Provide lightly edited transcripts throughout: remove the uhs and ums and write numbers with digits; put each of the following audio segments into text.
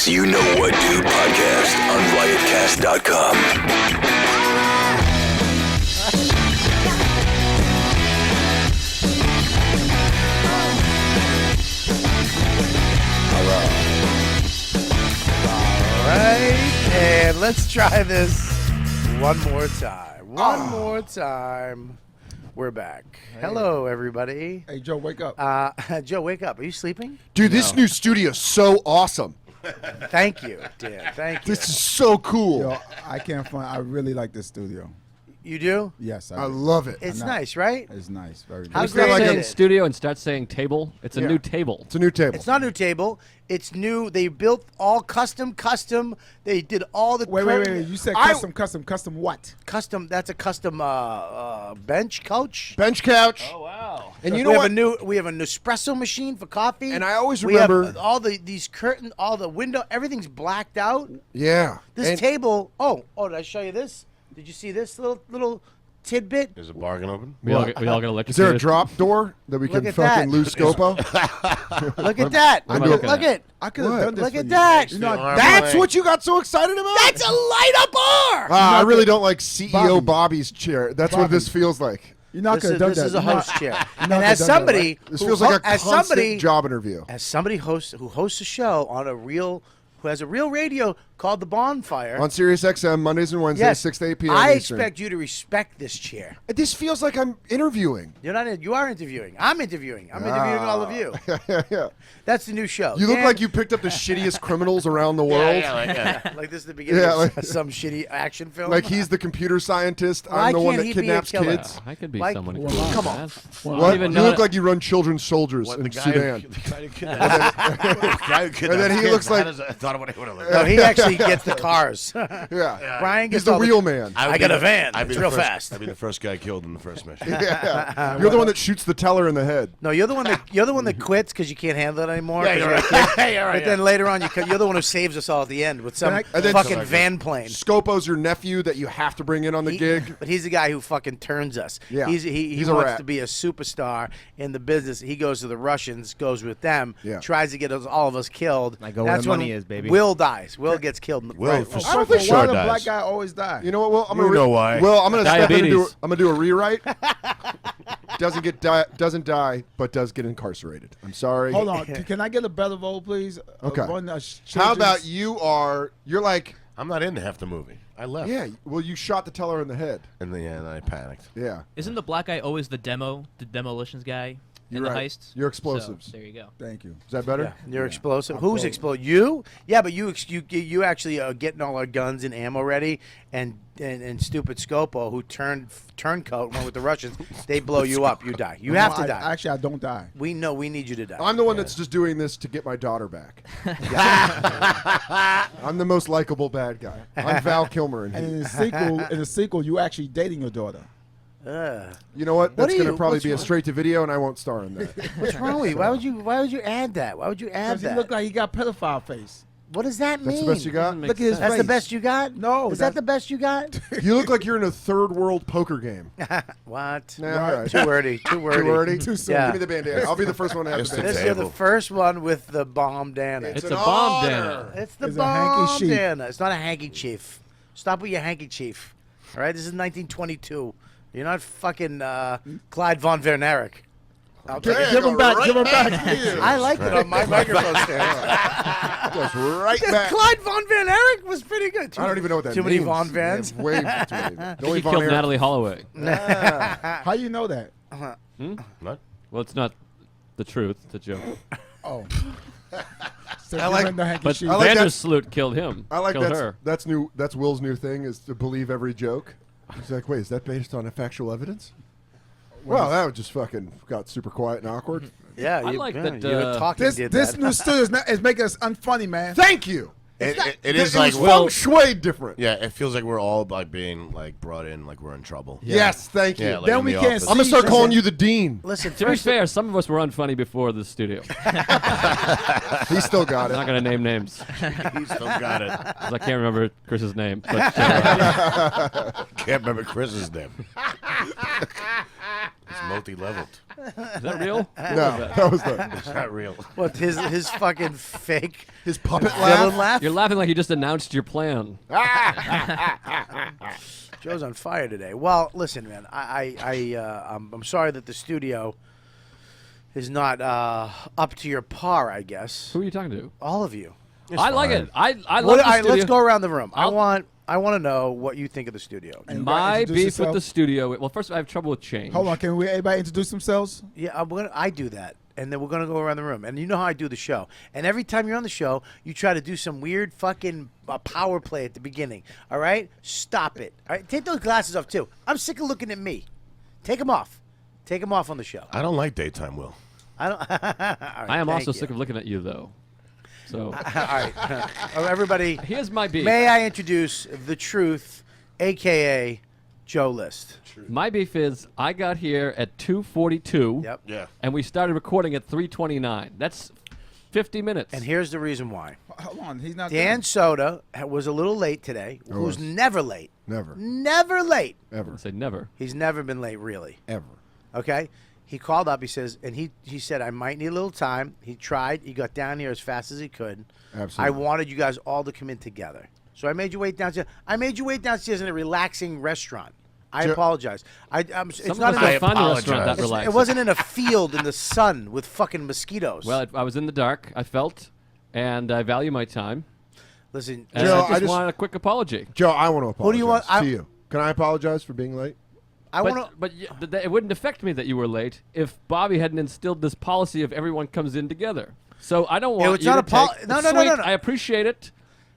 Today's You Know What Dude podcast on riotcast.com. All right, and let's try this one more time. One more time. We're back. Hey. Hello, everybody. Hey, Joe, wake up. Joe, wake up. Are you sleeping? Dude, this new studio is so awesome. Thank you, Dan. Thank you. This is so cool. Yo, I can't find. I really like this studio. You do? Yes, I love it. It's nice, right? It's nice. Very How nice. great Start is saying it? studio and start saying table. It's a new table. It's a new table. It's not a new table. It's new. They built all custom. They did all the. Wait. You said custom what? Custom. That's a custom bench couch. Bench couch. Oh wow! And you know what? We have a Nespresso machine for coffee. And I always we remember have all these curtains, all the window, everything's blacked out. Yeah. This table. Oh, did I show you this? Did you see this little tidbit? Is a bargain open? We all got electrocuted. Is there a drop door that we can at fucking that. lose Scopo? Look at that. What am I looking Look at? at. I could have done this. Look for at you. that. You know, That's what you got so excited about? That's a light up bar. I really don't like CEO Bobby. Bobby's chair. That's what Bobby. this feels like. You're not This going to is, done this that. is a host chair. And not as gonna done that, somebody, This who feels like a as constant somebody, job interview. as somebody who hosts a show on who has a real radio called The Bonfire. On Sirius XM, Mondays and Wednesdays, Yes, 6 to 8 p.m. I Eastern. expect you to respect this chair. This feels like I'm interviewing. You're not. You are interviewing. I'm interviewing. I'm interviewing all of you. Yeah. That's the new show. You look Dan- like you picked up the shittiest criminals around the world. like this is the beginning Yeah, of like- some shitty action film. Like he's the computer scientist. Why I'm the one can't that he be a kidnaps killer? kids. I could be Like- someone. Well, cool. come on. Man. What? even You know look that- like you run children's soldiers in Sudan. The guy who kidnaps And then he kids, looks like- I thought about it would have no, he actually gets the cars. Yeah. Brian gets He's the all wheel man. I got a van. It's real fast. I'd be the first guy killed in the first mission. Yeah. You're the one that shoots the teller in the head. No, you're the one that quits because you can't handle it anymore. Yeah, 'cause you're you're a right. kid. Yeah, right, But then later on, you're the one who saves us all at the end with some And then- fucking van plane. Scopo's your nephew that you have to bring in on the gig. But he's the guy who fucking turns us. Yeah. He He's a wants rat. to be a superstar in the business. He goes to the Russians, goes with them, Yeah. tries to get all of us killed. I go where That's the money when is, baby. Will dies. Will gets killed. Will, for I don't for think sure why the dies. black guy always die. You know what? Well, I'm You gonna know why. Well, I'm gonna step in and Diabetes. I'm gonna do a rewrite. Doesn't die, but does get incarcerated. I'm sorry. Hold on. Can I get a better vote, please? Okay. How How about you're like, I'm not in half the movie. I left. yeah. Well, you shot the teller in the head. And then I panicked. Yeah. Isn't the black guy always the demolitions guy in You're the right. heists? You're explosives. So, there you go. Thank you. Is that better? You're explosive. Who's explosive? You? Yeah, but you actually are getting all our guns and ammo ready, and stupid Scopo, who turncoat went with the Russians, they blow you up. You die. You have to die. Actually, I don't die. We know. We need you to die. I'm the one that's just doing this to get my daughter back. I'm the most likable bad guy. I'm Val Kilmer in And here. in the sequel, you actually dating your daughter. You know what? That's are going to you- probably what's be a wrong? straight to video, and I won't star in that. What's wrong with you? Why would you add that? Why would you add Because he that? looked like he got pedophile face. What does that mean? That's the best you got. Look at his That's face. the best you got? No, Is that that's- the best you got? You look like you're in a third world poker game. What? Nah, all right. Too wordy. Too wordy. Too wordy? Too soon. Yeah. Give me the bandana. I'll be the first one to have Just the a This bandana. is the first one with the bomb dana. It's It's an a bomb, honor. Dan. It's the It's a hanky bomb chief. dana. It's not a hanky chief. Stop with your hanky chief. All right? This is 1922. You're not fucking Clyde von Vernerick. There you Give go, him back. right Give him back. here. I liked it on my microphone stand. Goes right Yeah, back. Clyde von Vernerick was pretty good. I don't even know what that Too means. many Von Vans. Yeah, way too many. The I only think he Von killed Erich- Natalie Holloway. How you know that? What? Well, it's not the truth. It's a joke. Oh. So I give like- him the hanky But chief. I like that- Vandersloot killed him. I like killed her. that's new. That's Will's new thing is to believe every joke. He's like, wait, is that based on factual evidence? Well, that just fucking got super quiet and awkward. Yeah, I like that, You were talking. This did this that. new studio is making us unfunny, man. Thank you. It is It like was feng shui different. yeah. It feels like we're all like being like brought in like we're in trouble. Yes, thank you. Yeah, like Then in we the can't office. I'm gonna start See, calling you the dean. Listen, To be first, fair, some of us were unfunny before the studio. He still got I'm not it. going to name names Still got it. 'cause I can't remember Chris's name. But Can't remember Chris's name. It's multi-leveled. Is that real? No, that was the It's not real. What his fucking fake his puppet villain laugh. laugh? You're laughing like you just announced your plan. Joe's on fire today. Well, listen, man. I'm sorry that the studio is not up to your par. I guess Who are you talking to? all of you. I like it. I love All the right, studio. let's go around the room. I'll- I want to know what you think of the studio. And My introduce beef yourself. with the studio. Well, first I have trouble with change. Hold on, can everybody introduce themselves? Yeah, I do that, and then we're gonna go around the room. And you know how I do the show. And every time you're on the show, you try to do some weird fucking power play at the beginning. All right, stop it. All right, take those glasses off too. I'm sick of looking at me. Take them off. Take them off on the show. I don't like daytime, Will. I don't. All right, I am also thank sick you. of looking at you, though. So All right, everybody. here's my beef. May I introduce the truth, aka Joe List. My beef is I got here at 2:42. Yep. Yeah. And we started recording at 3:29. That's 50 minutes. And here's the reason why. Hold on, he's not Dan done. Soda was a little late today. Who's was. never late. Never, Never late. ever, I say never. He's never been late, really. ever. Okay? He called up, he says, and he said, I might need a little time. He tried. He got down here as fast as he could. Absolutely. I wanted you guys all to come in together. So I made you wait downstairs. I made you wait downstairs in a relaxing restaurant. I Joe- apologize. It's Some not of in us a, don't find the restaurant apologize. that relaxing. it wasn't in a field in the sun with fucking mosquitoes. Well, I was in the dark. I felt, and I value my time. Listen, And Joe, I I just just- wanted a quick apology. Joe, I want to apologize Who do you want- to you. Can I apologize for being late? I want to. But it wouldn't affect me that you were late if Bobby hadn't instilled this policy of everyone comes in together. So I don't want it's you not to a take. no, it's no, no, sweet. no, no. I appreciate it,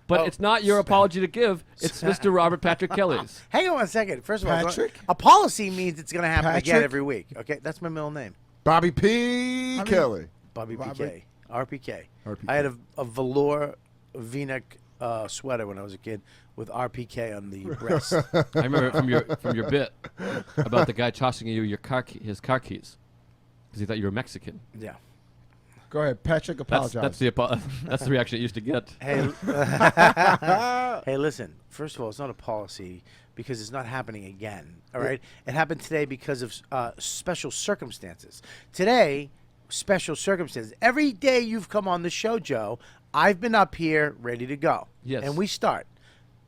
but Oh. it's not your apology to give. It's Mr. Robert Patrick Kelly's. Hang on one second. First of all, Patrick? a policy means it's going to happen again Patrick? every week. Okay? That's my middle name. Bobby P. Kelly. Bobby Robert. PK. RPK. RPK. I had a velour v-neck sweater when I was a kid with RPK on the breast. I remember it from your bit about the guy tossing you his car keys because he thought you were Mexican. Yeah. Go ahead, Patrick. Apologize. That's the reaction it used to get. Hey, hey, listen. First of all, it's not a policy because it's not happening again. All right? It happened today because of special circumstances. Today, special circumstances. Every day you've come on the show, Joe, I've been up here ready to go. Yes. And we start.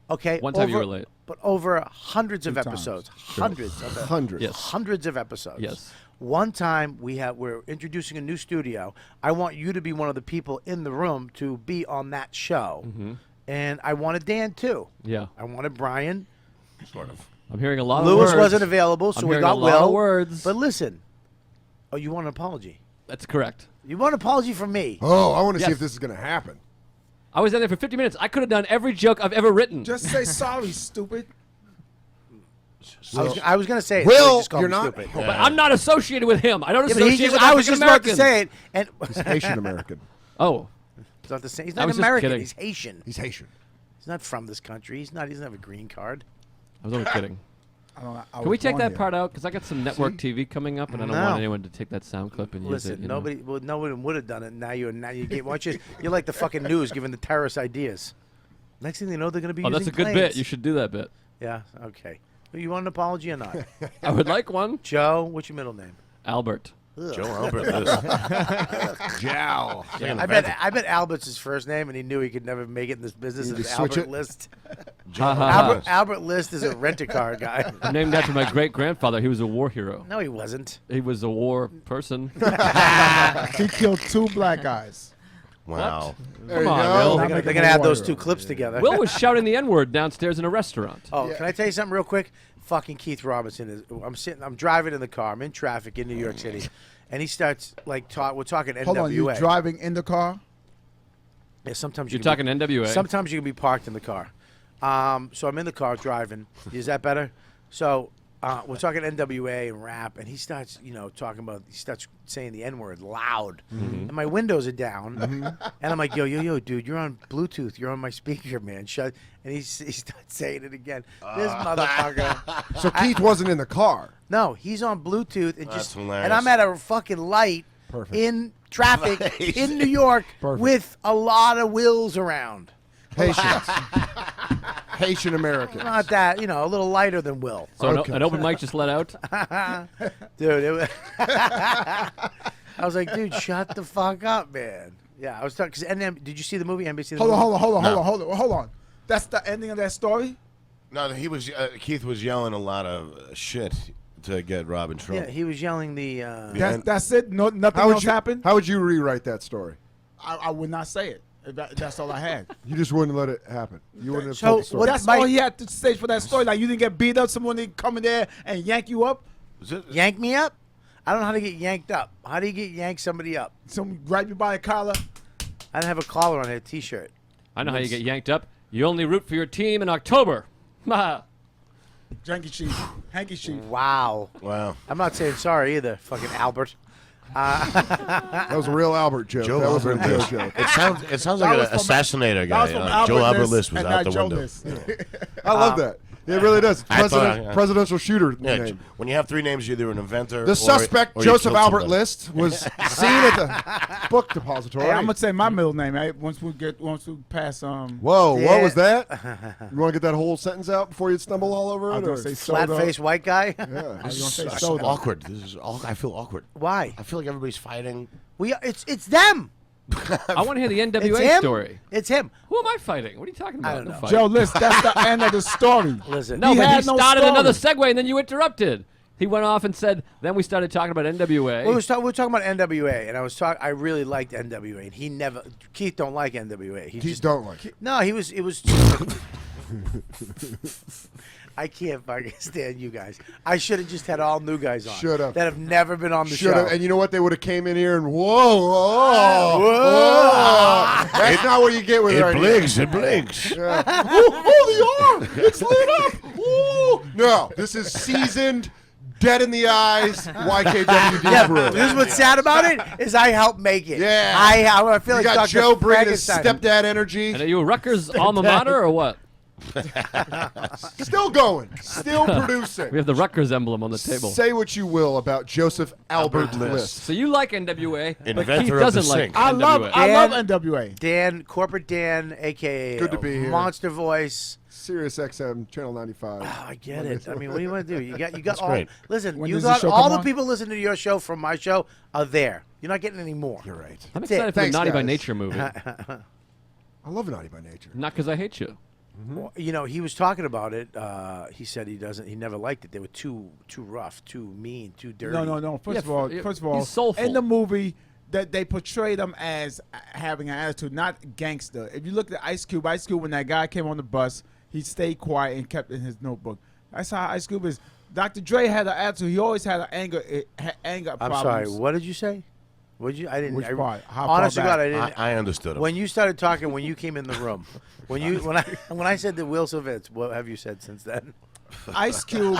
Okay? One time you were late. But over hundreds of 2 times. episodes. Hundreds of episodes. Hundreds. Yes. Hundreds of episodes. Yes. One time we're introducing a new studio. I want you to be one of the people in the room to be on that show. Mm-hmm. And I wanted Dan too. Yeah. I wanted Brian. Sort of. I'm hearing a lot of Lewis words. wasn't available, so I'm we hearing got a lot of Will. words. But listen. Oh, you want an apology? That's correct. You want an apology from me? Oh, I want to see Yes. if this is going to happen. I was in there for 50 minutes. I could have done every joke I've ever written. Just say sorry, stupid. I was going to say it. Will, so just call you're me not- stupid. But I'm not associated with him. I don't Yeah, but he associate just, with I was African just about to Americans. say it, and He's Haitian American. Oh, it's not the same. He's I not was just American. kidding. He's Haitian. He's Haitian. He's not from this country. He doesn't have a green card. I was only kidding. I don't know. Can we take that part out? Because I got some network TV coming up, and I don't No. want anyone to take that sound clip and use Listen, it. You know? nobody would have done it. Now you get. Why don't you're like the fucking news, giving the terrorists ideas. Next thing they know, they're going to be Oh, using that's a good planes. bit. You should do that bit. Yeah. Okay. You want an apology or not? I would like one. Joe, what's your middle name? Albert. Joe Albert List. Jow. I bet Albert's his first name, and he knew he could never make it in this business You as just switch Albert it? List. Ha, ha, ha. Albert List is a rent-a-car guy. I'm named after my great grandfather. He was a war hero. No, he wasn't. He was a war person. He killed 2 black guys. Wow. There Come you on, go. Will. They're making going him to a add those warrior. 2 clips together. Will was shouting the N-word downstairs in a restaurant. Oh, can I tell you something real quick? Fucking Keith Robinson is. I'm driving in the car. I'm in traffic in New York City, and he starts like we're talking NWA. Hold on, you driving in the car? Yeah, sometimes You're you can talking be, NWA. Sometimes you can be parked in the car. So I'm in the car driving. Is that better? So we're talking NWA and rap, and he starts, he starts saying the N-word loud, and my windows are down, and I'm like, yo, dude, you're on Bluetooth, you're on my speaker, man, shut. And he starts saying it again. This motherfucker. So Keith wasn't in the car. No, he's on Bluetooth and That's and hilarious. I'm at a fucking light Perfect. in traffic in New York Perfect. with a lot of Wills around. Haitians. Haitian Americans. Not that, a little lighter than Will. So Okay. an open mic just let out. Dude, it was I was like, dude, shut the fuck up, man. Yeah, I was talking, because did you see the movie, NBC? The Hold movie? on. That's the ending of that story? No, he was. Keith was yelling a lot of shit to get Rob in trouble. Yeah, he was yelling the. That's it? No, nothing else happened? How would you rewrite that story? I would not say it. That's all I had. You just wouldn't let it happen. You wouldn't have So told the story. what- That's all he had to say for that story. Like, you didn't get beat up, someone didn't come in there and yank you up? Yank me up? I don't know how to get yanked up. How do you get yank somebody up? Someone grab you by a collar? I didn't have a collar on, I had a t-shirt. I know how you get yanked up. You only root for your team in October. Ha. Janky chief. Hanky chief. Wow. Wow. I'm not saying sorry either, fucking Albert. That was a real Albert joke. Joe that was a Albert real List. joke. It sounds That like was an from- assassinator That was guy. from Joe Albert List List was and out not the Joe window. List. I love that. It really does. I thought- Presidential shooter Yeah, name. when you have three names, you're either an inventor. The suspect, or you Joseph killed Albert somebody. List, was seen at the book depository. Hey, I'm gonna say my middle name, right? Once we pass Whoa, Yeah. what was that? You want to get that whole sentence out before you stumble all over I it? was or- gonna say Flat-faced white guy? Yeah. I was gonna say This is soda. awkward. I feel awkward. Why? I feel like everybody's fighting. It's them. I want to hear the It's NWA him. story. It's him. Who am I fighting? What are you talking about? I don't No know. fight. Joe List, that's the end of the story. Listen. No, He but he had no started story. another segue and then you interrupted. He went off and said, then we started talking about NWA. We were talking about NWA, and I really liked NWA, and he never. Keith don't like NWA. He He just don't like it. No, it was. I can't fucking stand you guys. I should have just had all new guys on. Should have. That have never been on the Should show. have. And you know what? They would have came in here and whoa. That's not what you get with It right blinks. It blinks. Ooh, oh, the arm! It's lit up. Ooh. No, this is seasoned, dead in the eyes. YKWD Yeah, brew. this is what's sad about it is I helped make it. Yeah. I feel You like got Dr. Joe bringing his Frankenstein. stepdad energy. And are you a Rutgers alma mater or what? Still going. Still producing. We have the Rutgers emblem on the table. Say what you will about Joseph Albert List. So you like NWA, but Inventor Keith of the doesn't like sink. I NWA. love NWA. Dan, Corporate Dan, a.k.a. Good to be here. Monster Voice. Sirius XM, Channel 95. Oh, I get it. I mean, what do you want to do? You got all. great. Listen, When you does the got show all come the on? people listening to your show from my show are there. You're not getting any more. You're right. I'm That's excited it. for the Thanks, Naughty by guys. Nature movie. I love Naughty by Nature. Not because I hate you. Well, he was talking about it. He said he never liked it. They were too rough, too mean, too dirty. No. First of all, he's soulful. in the movie, that they portrayed him as having an attitude, not gangster. If you look at Ice Cube, when that guy came on the bus, he stayed quiet and kept in his notebook. That's how Ice Cube is. Dr. Dre had an attitude. He always had an anger I'm problems. sorry. What did you say? What did you? I didn't. Which I, part? How far honest to God, back? I didn't. I understood him. When you started talking, when you came in the room, when I said that Wil Sylvince, what have you said since then? Ice Cube.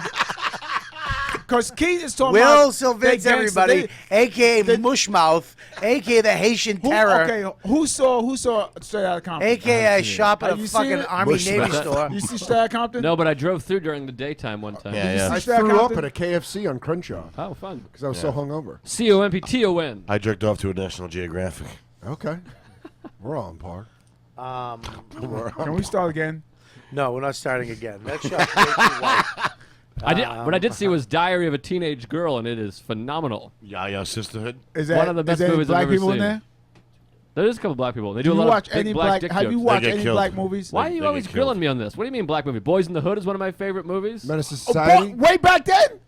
Because Keith is talking Wil about Sylvince, they everybody, gangster. a.k.a. Mushmouth, a.k.a. the Haitian Terror, Okay, who saw Straight Outta Compton? a.k.a. I shop at Have a you seen fucking it? Army Mush Navy mouth. store. You see Straight Outta Compton? No, but I drove through during the daytime one time. Yeah, I yeah. Straight Outta threw up Compton? at a KFC on Crenshaw Oh, fun. because I was so hungover. COMPTON. I jerked off to a National Geographic. Okay. We're on par. Can we start again? No, we're not starting again. That show's way too white. What I did see was Diary of a Teenage Girl, and it is phenomenal. Yaya Sisterhood. Is One of the best is there any movies I've black ever people in seen. there? There is a couple black people. They do Do a you lot watch of big any black black? dick Have you jokes. watched get any killed. black movies? Why are They you get always killed. grilling me on this? What do you mean black movie? Boys in the Hood is one of my favorite movies. Menace to Oh, Society. way back then,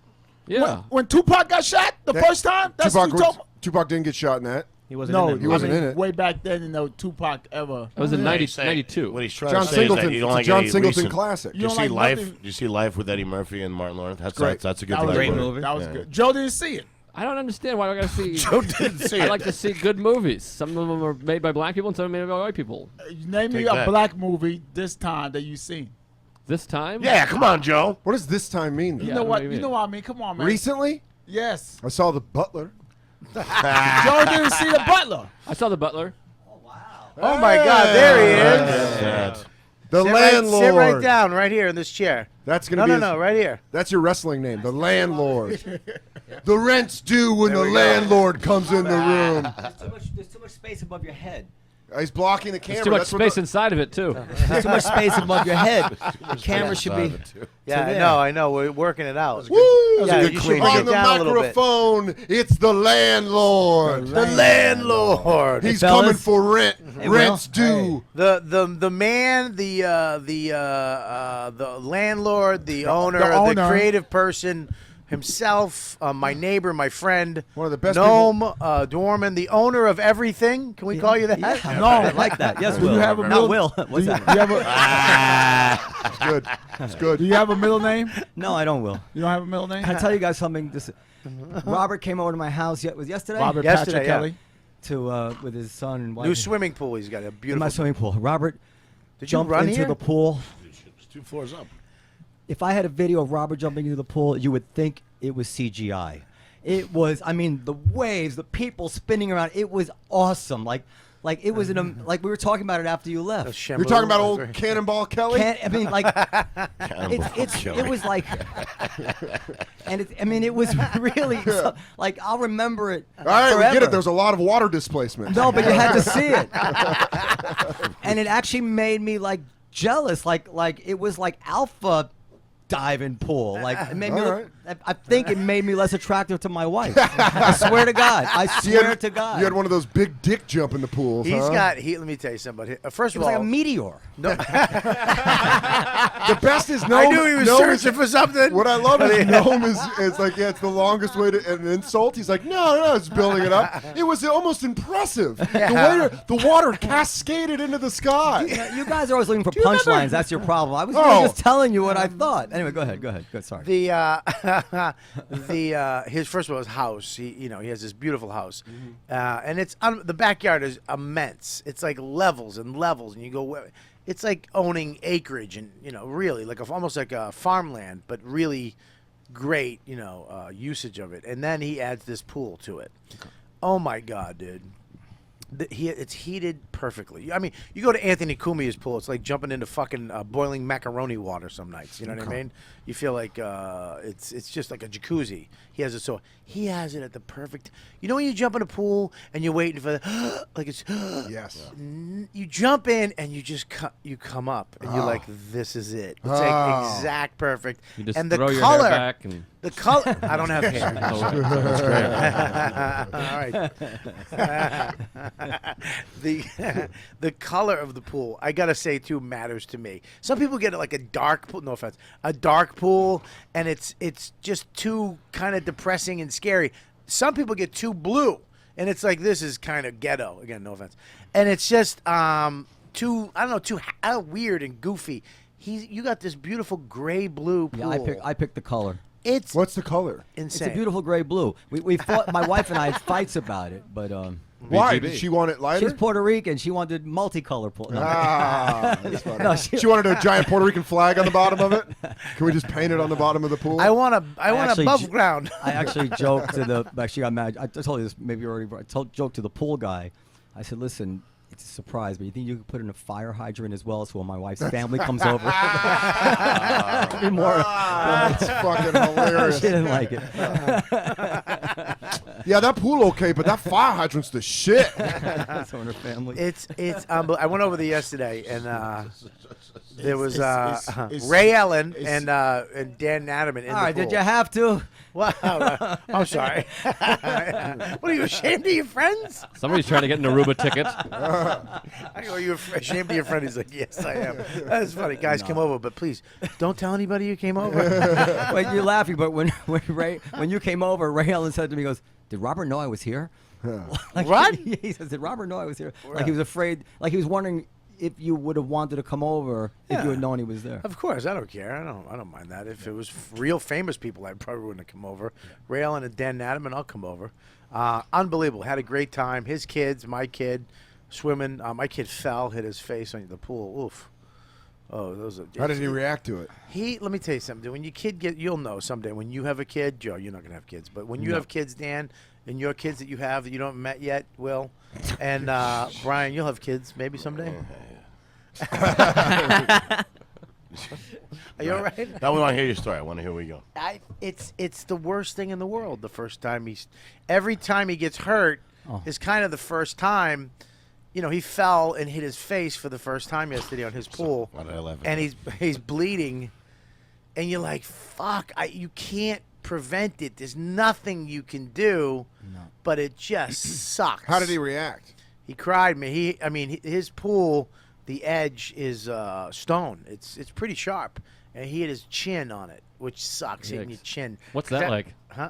Yeah. when Tupac got shot the first time. That's Tupac, what you told. Tupac didn't get shot in that. He wasn't No, in that he wasn't I mean, in it. Way back then, Tupac ever. It was in Yeah, 90, he's saying- 92. What he's trying John to say is that Singleton. you don't It's a like John any Singleton recent. classic. Do you don't see like Life? nothing- Do you see Life with Eddie Murphy and Martin Lawrence? That's great. That's a good That was black Great good. movie. That was Yeah. good. Joe didn't see it. I don't understand why I gotta see. Joe didn't see I it. like to see good movies. Some of them are made by black people, and some are made by white people. Name me Take a that. black movie this time that you seen. This time, Yeah, come on, Joe. What does this time mean? You Yeah, know what what? do you You mean? know what I mean? Come on, man. Recently, Yes. I saw The Butler. Joe didn't see The Butler. I saw The Butler. Oh my God, there he is. That. The Sit Landlord. right down, right here in this chair. That's gonna No, be right here. That's your wrestling name, The Landlord. The rent's due when the we go. landlord comes in the room. There's too much space above your head. He's blocking the There's camera. too much That's what space the- inside of it too. There's too much space above your head. The camera should be. Yeah, there. I know. We're working it out. Woo! Yeah, Good you should clean. bring On it the down a little bit. microphone, it's the landlord. The landlord. He's fellas. coming for rent. Hey, Rent's Will. due. The man, the landlord, the owner, the creative person himself, my neighbor, my friend, One of the best Noam Dworman, the owner of everything. Can we call you that? Yeah, no, I like that. Yes, Will. you have a Not middle- Will. What's Do you that? have a, It's good. It's good. do you have a middle name? No, I don't, Will. You don't have a middle name? Can I tell you guys something? Robert came over to my house. Was yesterday? Robert Yesterday, Patrick yeah. Kelly. To with his son and wife. New swimming pool. He's got a in my beautiful. swimming pool. Robert Did you jumped run into here? the pool. It's 2 floors up. If I had a video of Robert jumping into the pool, you would think it was CGI. It was, I mean, the waves, the people spinning around. It was awesome. Like it was like we were talking about it after you left. You're talking about old Cannonball Kelly? I mean, like, it was like, and I mean, it was really, like, I'll remember it. All right, we get forever. it. There's a lot of water displacement. No, but you had to see it, and it actually made me like jealous. Like it was like alpha diving pool. Like it made me. All Look, I think it made me less attractive to my wife. I swear to God. I You swear had- to God. You had one of those big dick jump in the pools, He's huh? got. Let me tell you something. First It of was all, like a meteor. no, The best is Noam. I knew he was Noam searching for something. What I love is Noam is like, yeah, it's the longest way to an insult. He's like, no, it's building it up. It was almost impressive. The water cascaded into the sky. You guys are always looking for punchlines. That's your problem. I was Oh. really just telling you what I thought. Anyway, go ahead. Good. Sorry. His first of all, his house. He has this beautiful house, and it's the backyard is immense. It's like levels and levels, and you go. It's like owning acreage, and really like almost like a farmland, but really great, usage of it. And then he adds this pool to it. Oh my God, dude. It's heated perfectly. I mean, you go to Anthony Cumia's pool, it's like jumping into fucking boiling macaroni water some nights. You know what I mean? You feel like it's just like a jacuzzi. He has it he has it at the perfect. You know when you jump in a pool and you're waiting for like it's Yes. you jump in and you just you come up and you're like, this is it. It's like exact perfect. You just and the throw your color, hair back and. the color. I don't have hair. All right. The color of the pool, I gotta say too, matters to me. Some people get like a dark pool. No offense, a dark pool, and it's just too kind of depressing and scary. Some people get too blue, and it's like this is kind of ghetto. Again, no offense, and it's just too weird and goofy. You got this beautiful gray blue pool. Yeah, I picked the color. It's What's the color? insane. It's a beautiful gray blue. We fought. My wife and I had fights about it, but Why? BGB. Did she want it lighter? she's Puerto Rican. She wanted multicolor pool. No. That's funny. No, she wanted a giant Puerto Rican flag on the bottom of it. Can we just paint it on the bottom of the pool? I want actually above j- ground. I actually joked to the. Actually, got mad. I told you this. Maybe you already. Joked to the pool guy. I said, "Listen, it's a surprise, but you think you could put in a fire hydrant as well, so when my wife's family comes over, it'll be more." That's fucking hilarious. She didn't like it. Yeah, that pool okay, but that fire hydrant's the shit. So in her family. It's I went over there yesterday, and there was it's- Ray Allen and Dan Natterman in All the right, pool. did you have to? Wow, I'm sorry. What are you ashamed of your friends? Somebody's trying to get an Aruba ticket. I go, are you ashamed of your friend? He's like, yes, I am. That's funny. Guys, come over, but please don't tell anybody you came over. Wait, you're laughing, but when you came over, Ray Allen said to me, he goes, "Did Robert know I was here?" Like, What? He says, "Did Robert know I was here?" Like he was afraid. Like he was wondering if you would have wanted to come over if you had known he was there. Of course, I don't care. I don't mind that. If it was real famous people, I probably wouldn't have come over. Ray Allen and Dan Natterman, I'll come over. Unbelievable. Had a great time. His kids, my kid, swimming. My kid fell, hit his face on the pool. Oof. Oh, those are. How did he react to it? Let me tell you something. When your kid you'll know someday. When you have a kid, Joe, you're not gonna have kids, but when you have kids, Dan, and your kids that you have that you don't met yet, Will, and Brian, you'll have kids maybe someday. Are you all right? Now we want to hear your story. I want to hear where you go. It's the worst thing in the world. The first time every time he gets hurt is kind of the first time. he fell and hit his face for the first time yesterday on his pool, Why did I laugh at and that? he's bleeding, and you're like, fuck, you can't prevent it. There's nothing you can do, but it just sucks. How did he react? He cried, man. His pool, the edge is stone. It's pretty sharp, and he hit his chin on it, which sucks. Hitting your Yikes. chin. What's that like? Huh?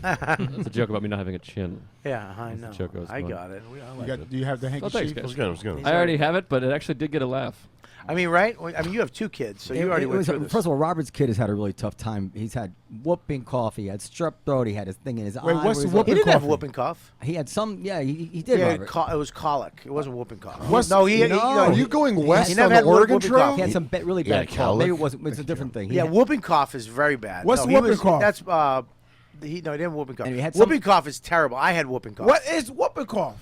That's a joke about me not having a chin. Yeah, I know. the joke I was I going. got it. Do you have the Oh, thanks, handkerchief? guys. It was good. It was good. I already have it, but it actually did get a laugh. I mean, right? I mean, you have 2 kids, so you already went through this. First of all, Robert's kid has had a really tough time. He's had whooping cough. He had strep throat. He had his thing in his eye. Wait, what's the where He he's- didn't have cough? whooping cough. He had some. Yeah, he did. Yeah, Robert. it was colic. It wasn't whooping cough. What's- no, he. No. Are you going west never on the had Oregon whooping Trail? cough. He had some really Yeah, bad cough. colic. Maybe it wasn't. It's a different thing. Yeah, whooping cough is very bad. What's he whooping was- cough? That's he didn't have whooping cough. And he had some- Whooping cough is terrible. I had whooping cough. What is whooping cough?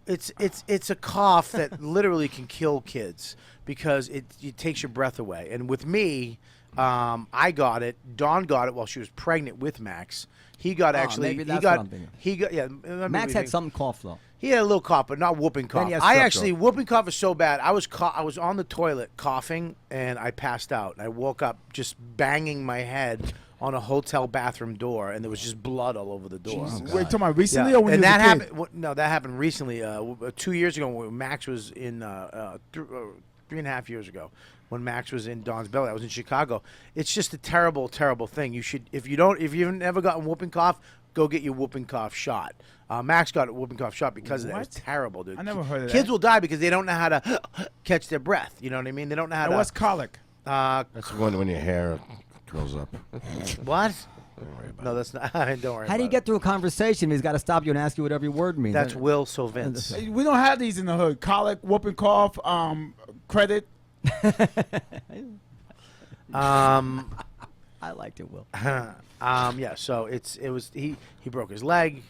It's a cough that literally can kill kids because it takes your breath away. And with me, I got it. Dawn got it while she was pregnant with Max. He got maybe he that's got what I'm thinking. he got Max had some cough though. He had a little cough, but not whooping cough. he has I strep actually throat. whooping cough is so bad. I was on the toilet coughing and I passed out. I woke up just banging my head on a hotel bathroom door, and there was just blood all over the door. Wait, talking about recently Yeah, or when and you was that a kid? happened. No, that happened recently. 2 years ago, when Max was in 3.5 years ago, when Max was in Dawn's belly. I was in Chicago. It's just a terrible, terrible thing. You should, if you've never gotten whooping cough, go get your whooping cough shot. Max got a whooping cough shot because of that. It was What? terrible, dude. I never heard of Kids that. will die because they don't know how to catch their breath. You know what I mean? They don't know how And to. what's colic? That's when your hair goes up. What? Don't worry about No, that's not. Don't worry. How do you about get through a conversation? He's got to stop you and ask you what every word means. it. That's Wil Sylvince. We don't have these in the hood. Colic, whooping cough, credit. I liked it, Will. Yeah. So it was he broke his leg.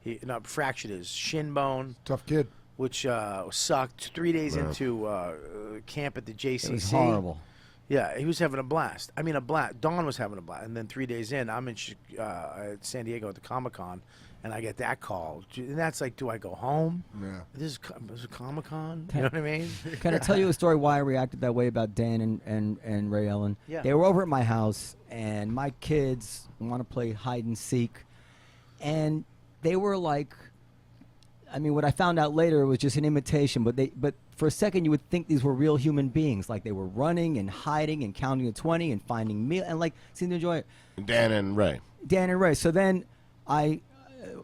He fractured his shin bone, Tough kid. which sucked. 3 days into camp at the JCC. It was horrible. Yeah, he was having a blast. I mean, a blast. Dawn was having a blast, and then 3 days in, I'm in at San Diego at the Comic-Con, and I get that call. And that's like, do I go home? Yeah. This is a Comic-Con. You know what I mean? Can I tell you a story why I reacted that way about Dan and Ray Ellen? Yeah. They were over at my house, and my kids want to play hide and seek, and they were like, I mean, what I found out later was just an imitation, but for a second you would think these were real human beings, like they were running and hiding and counting to 20 and finding meal and like seemed to enjoy it. it. Dan and Ray. Dan and Ray. So then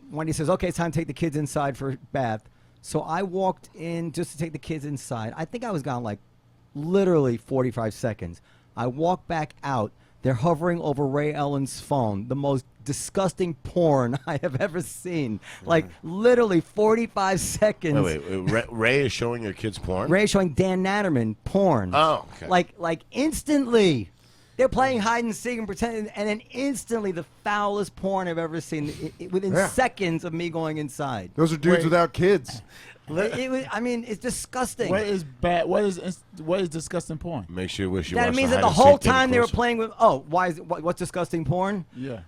Wendy says, okay, it's time to take the kids inside for a bath. So I walked in just to take the kids inside. I think I was gone like literally 45 seconds. I walked back out. They're hovering over Ray Ellen's phone, the most disgusting porn I have ever seen. Like literally 45 seconds. Wait. Ray is showing your kids porn? Ray showing Dan Natterman porn. Oh, okay. Like instantly. They're playing hide and seek and pretending, and then instantly the foulest porn I've ever seen within Yeah. seconds of me going inside. Those are dudes Wait. without kids. I mean, it's disgusting. What is bad? What is disgusting porn? Makes you wish you That watched means the that the hide and whole seek thing time they were closer. playing with. Oh, why is it, what's disgusting porn? Yeah.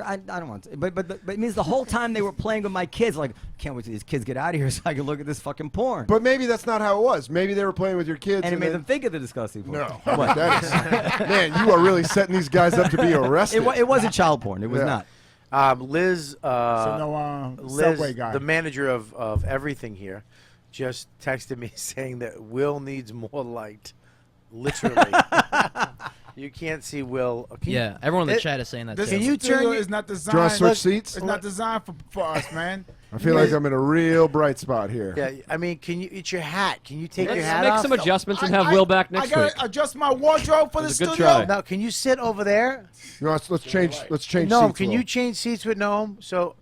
I don't want to, but it means the whole time they were playing with my kids. Like, can't wait till these kids get out of here so I can look at this fucking porn. But maybe that's not how it was. Maybe they were playing with your kids. and it made then- them think of the disgusting porn. No. That is, man, you are really setting these guys up to be arrested. It wasn't child porn. It was Yeah. not. Liz. So no Liz, subway guy. the manager of everything here, just texted me saying that Will needs more light. Literally. You can't see Will. Can you- Yeah, everyone in the It- chat is saying that This too. Can you studio turn- is not Do you designed. want to switch seats? It's not designed for us, man. I feel like I'm in a real bright spot here. Yeah, I mean, can you? It's your hat. Can you take your Let's hat make off? some adjustments and have Will back next I week. gotta adjust my wardrobe for the That's a good studio. try. Now, can you sit over there? You know, let's change. Let's change Noam, seats. can Will. you change seats with Noam? So,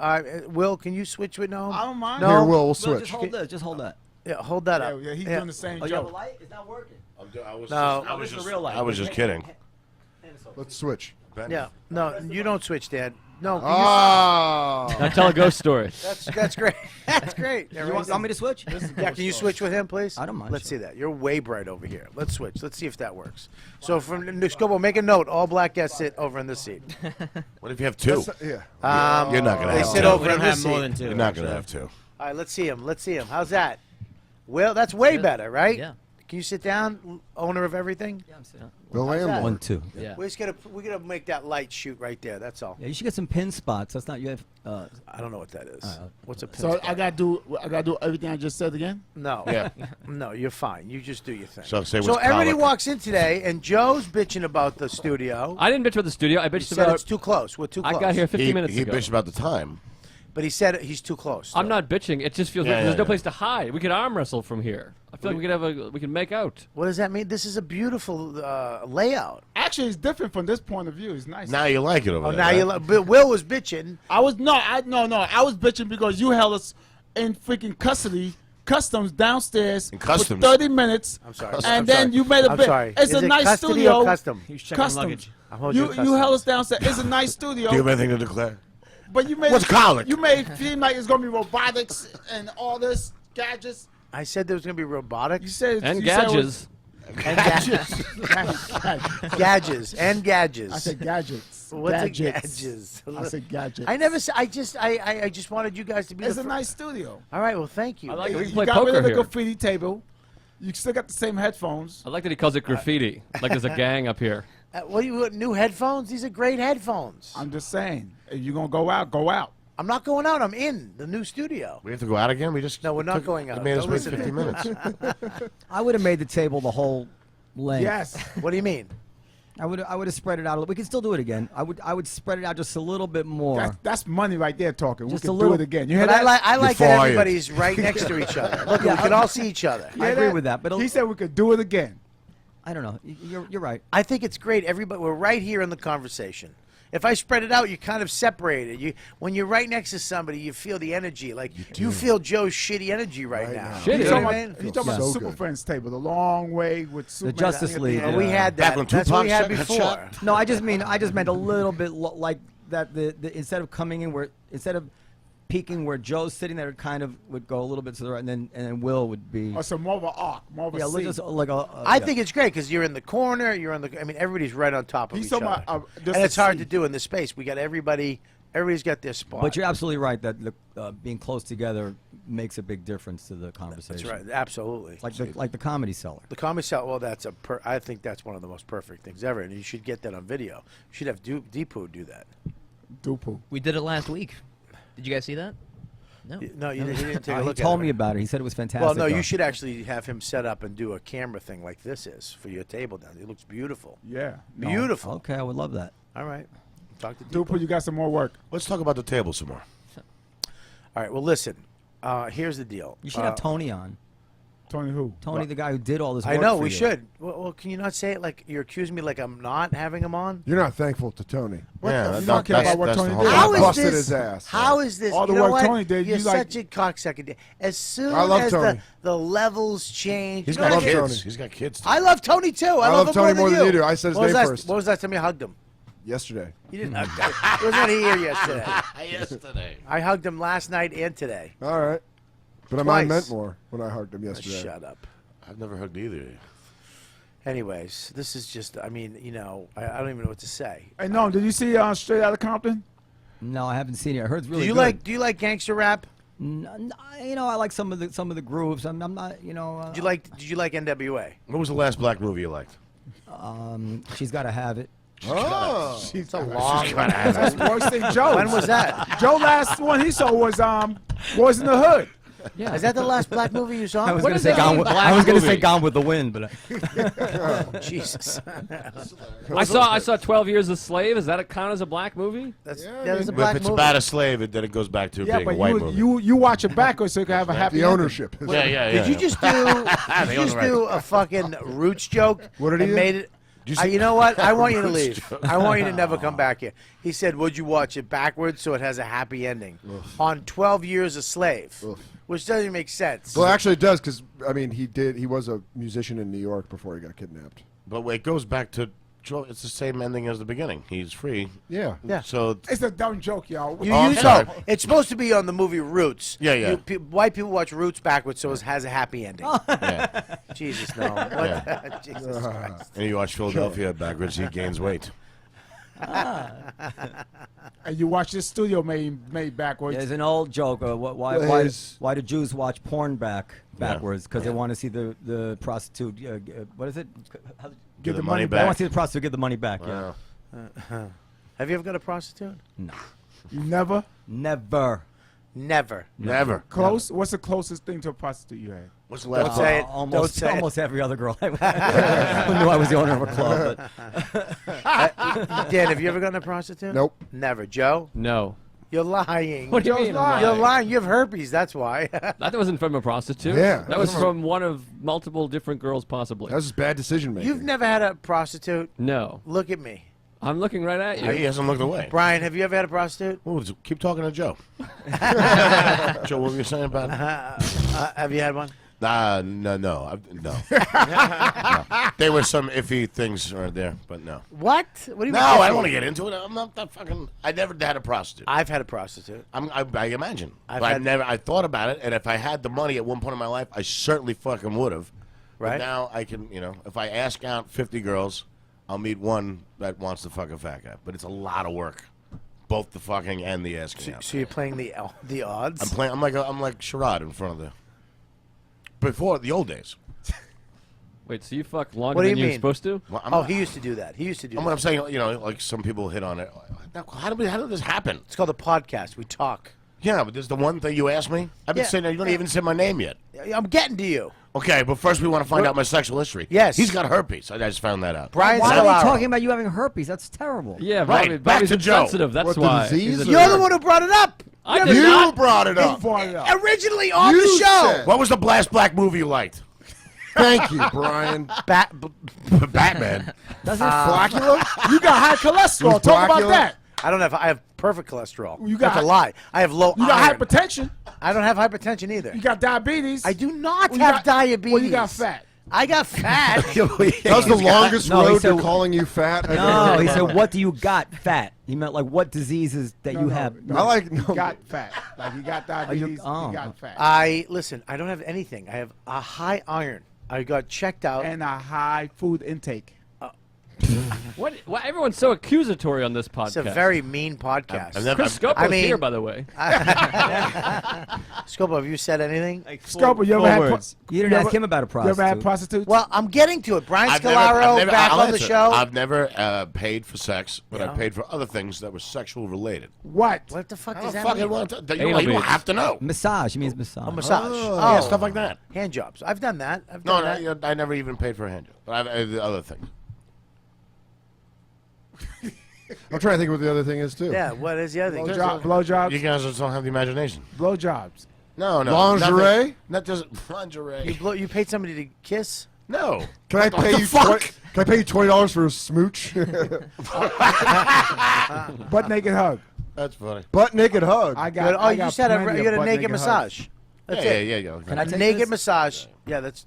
Will, can you switch with Noam? I don't mind. No. Here, Will. We'll Will, switch. just hold this. Just hold that. Yeah, hold that up. Yeah, he's doing the same Oh, you have a joke. light? It's not working. I was No. just, I was This is just, a real light. I was just kidding. Let's switch. Yeah, no, you don't switch, Dad. No, can Ah. Now tell a ghost story. that's great. That's great. You want me to switch? Yeah, can you switch with him, please? I don't mind, Let's sure. see that. You're way bright over here. Let's switch. Let's see if that works. So from Scobo, make a note. All black guests sit over in this seat. What if you have two? Yeah. You're not going to They have sit two. over we in don't this have more seat. than two. You're not going to have two. All right, let's see him. Let's see him. How's that? Will, that's way it. better, right? Yeah. Can you sit down, owner of everything? Yeah, I'm saying. The landlord. 1, 2. Yeah. We're gonna make that light shoot right there. That's all. Yeah, you should get some pin spots. That's not you have. I don't know what that is. What's a pin So spot? I gotta do everything I just said again. No. Yeah. No, you're fine. You just do your thing. So say So what's everybody colic. walks in today, and Joe's bitching about the studio. I didn't bitch about the studio. I He bitched said about. it's too close. We're too close. I got here 15 minutes He ago. bitched about the time. But he said he's too close. I'm not bitching. It just feels Yeah, like there's yeah, no yeah. place to hide. We could arm wrestle from here. I feel like we can make out. What does that mean? This is a beautiful layout. Actually, it's different from this point of view. It's nice. Now you like it over Oh, there. now right? you. But Will was bitching. I was no. I was bitching because you held us in freaking customs downstairs In customs? for 30 minutes. I'm sorry. And I'm then sorry. you made a I'm bit. sorry. It's Is a it nice custody studio. or custom? He was checking Customs. luggage. I'm holding You held us downstairs. It's a nice studio. Do you have anything to declare? But you made What's colic? You made it seem like it's gonna be robotics and all this gadgets. I said there was going to be You robotics said And you said it gadgets. and gadgets and gadgets. I said gadgets. What's gadgets. a gadgets? I said gadgets. I never. I just wanted you guys to be. It's the a fir- nice studio. All right. Well, thank you. I like it. We can You play got rid poker of the here. graffiti table. You still got the same headphones. I like that he calls it graffiti. Like there's a gang up here. What do you want? New headphones? These are great headphones. I'm just saying, if you're gonna go out, go out. I'm not going out. I'm in the new studio. We have to go out again? We just No, we're not going out. It made us Don't wait listen to 50 him. minutes. I would have made the table the whole length. Yes. What do you mean? I would have spread it out a little. We can still do it again. I would spread it out just a little bit more. That's money right there talking. Just we a can little- do it again. You hear But that? I like that fired. everybody's right next to each other. Look, we can all see each other. I Hear agree that? with that, but He said we could do it again. I don't know. You're right. I think it's great. Everybody, we're right here in the conversation. If I spread it out, you're kind of separated. When you're right next to somebody, you feel the energy. Like you feel Joe's shitty energy right now. Shitty. He's Yeah. talking You know what I about, mean? he's talking about So the Super good. Friends table, the long way with Superman. Justice League, Well, we had Back that. when That's what we had Tupac before. shot. No, I just meant a little bit like that. The instead of coming in instead of peeking where Joe's sitting there, it kind of would go a little bit to the right, and then Will would be. Or some more of an arc, more of a Yeah, scene. just like a. I yeah. think it's great because you're in the corner. You're on the. I mean, everybody's right on top of He's each talking other, about, and just it's a hard to scene. do in this space. We got everybody. Everybody's got their spot. But you're absolutely right that being close together makes a big difference to the conversation. That's right. Absolutely. Like the Comedy Cellar. The comedy cell. Well, I think that's one of the most perfect things ever, and you should get that on video. You should have Deepu do that. Dupu. We did it last week. Did you guys see that? No. No, you didn't take a He look at told it. me about it. He said it was fantastic. Well, no, though. you should actually have him set up and do a camera thing like this is for your table down. It looks beautiful. Yeah. No. Beautiful. Okay, I would love that. All right. Talk to Dupu, Deepu. you got some more work. Let's talk about the table some more. All right. Well, listen. Here's the deal. You should have Tony on. Tony who? Tony, the guy who did all this work I know for we you. should. Well, can you not say it like you're accusing me like I'm not having him on? You're not thankful to Tony. Yeah, You don't care about what Tony did. How is busted this? his ass. How is this? All the you know work what? Tony did, You're you like- such a cocksucker. As soon I love as Tony. the levels change, He's you know got what I mean? Tony. kids. He's got kids. Too. I love Tony too. I love him Tony more than you do. I said his What was name that- first. What was that time you hugged him? Yesterday. You didn't hug him. He wasn't here yesterday. Yesterday. I hugged him last night and today. All right. But I Twice. meant more when I hugged him yesterday. Shut up. I've never hugged either of you. Anyways, this is just, I mean, I don't even know what to say. Hey, no, did you see Straight Outta Compton? No, I haven't seen it. I heard it's really do you good. do you like gangster rap? I like some of the grooves. I'm not, Did you like NWA? What was the last black movie you liked? She's got to have it. Oh. It's a long one. That's worse than Joe. When was that? Joe last one he saw was Boys in the Hood. Yeah. Is that the last black movie you saw? I was What going to is say that Gone with, black I was going to say movie? Gone with the Wind, but Jesus. I saw 12 Years a Slave. Is that a count as a black movie? That's, Yeah, that is a If black it's movie. about a slave, then it goes back to Yeah, being a but white movie. you watch it backwards so you can have a happy The ending. ownership. yeah. Did you just do a fucking Roots joke? What did he and do? made it? You know what? I want you to leave. I want you to never come back here. He said, "Would you watch it backwards so it has a happy ending?" On 12 Years a Slave, which doesn't even make sense. Well, actually, it does because I mean, he was a musician in New York before he got kidnapped. But it goes back to. It's the same ending as the beginning. He's free. Yeah. Yeah. So It's a dumb joke, y'all. I'm sorry. It's supposed to be on the movie Roots. Yeah. White people watch Roots backwards, so it has a happy ending. yeah. Jesus, no. What? Jesus Christ. And you watch Philadelphia backwards, he gains weight. And you watch this studio made backwards. There's an old joke. Why do Jews watch porn backwards? Because they want to see the prostitute. What is it? Give the money They back. want to see the prostitute get the money back. Yeah. Wow. Have you ever got a prostitute? No. You never? Never. Never. Close? What's the closest thing to a prostitute you had? What's the Don't last say it. Almost, Don't say it. almost every other girl I who knew I was the owner of a club. But Dan, have you ever gotten a prostitute? Nope. Never. Joe? No. You're lying. What do you Joe's mean? lying. You're lying. You have herpes. That's why. That wasn't from a prostitute. Yeah. That was from one of multiple different girls, possibly. That was just bad decision making. You've never had a prostitute? No. Look at me. I'm looking right at you. He hasn't looked away. Brian, have you ever had a prostitute? Well, keep talking to Joe. Joe, what were you saying about it? Have you had one? No. No. There were some iffy things right there, but no. What? What do you No, mean? I don't want to get into it. I'm not that fucking. I never had a prostitute. I've had a prostitute. I imagine. I've But I had- never. I thought about it, and if I had the money at one point in my life, I certainly fucking would have. But Right. now I can. If I ask out 50 girls, I'll meet one that wants to fuck a fat guy. But it's a lot of work, both the fucking and the asking out. So you're playing the odds? I'm playing. I'm like charade in front of the. Before the old days. Wait, so you fuck longer What do than you you're mean? supposed to? Well, Oh, he used to do that. He used to do I'm that. saying, like some people hit on it. How did this happen? It's called a podcast. We talk. Yeah, but this is the one thing you asked me. I've been Yeah. saying that you don't even say my name yet. I'm getting to you. Okay, but first we want to find out my sexual history. Yes. He's got herpes. I just found that out. Brian why are Scolaro. you talking about you having herpes? That's terrible. Yeah, Right, Bobby, back Bobby's to Joe. insensitive. That's What, the why. disease He's a- or- You're the one who brought it up. I did You not. brought it up. Originally on the You show. said- What was the last black movie you liked? Thank you, Brian. Batman. Doesn't Blackula? You got high cholesterol. Who's Talk about Blackula? that. I don't have. I have perfect cholesterol. You got- That's a lie. I have low You got iron. hypertension. I don't have hypertension either. You got diabetes. I do not Well, you have got- diabetes. Well, you got fat. I got fat. That was the longest No, he road to said- calling you fat. I've No, ever he heard. said, "What do you got, fat?" He meant like what diseases that you have. I like. You got fat. Like you got diabetes. oh. You got fat. Listen. I don't have anything. I have a high iron. I got checked out. And a high food intake. What? Why everyone's so accusatory on this podcast? It's a very mean podcast. I've never- Chris Scopo's I mean- here, by the way. Scopo, have you said anything? Scopo, you ever had You didn't ask him about a You ever had prostitute. prostitutes? Well, I'm getting to it. Brian I've Scolaro never- back I'll on the answer. show. I've never paid for sex, but Yeah. I paid for other things that were sexual related. what? What the fuck I does don't that fucking mean? want to. You Anal don't beads. have to know. Massage. He means massage. A massage. Yeah, stuff like that. Hand jobs. I've done that. I've No, done that. I never even paid for a hand job. But I've the other things. I'm trying to think what the other thing is too. Yeah. What is the other thing? Blowjobs. You guys just don't have the imagination. Blowjobs. No. Lingerie? nothing. Not just lingerie. You paid somebody to kiss? No. Can I pay you? fuck? Can I pay you $20 for a smooch? Butt naked hug. That's funny. Butt naked hug. I You got. I you got said plenty you got of a butt naked hugs. massage. That's it. Yeah. Can I take Naked this? massage. Yeah, that's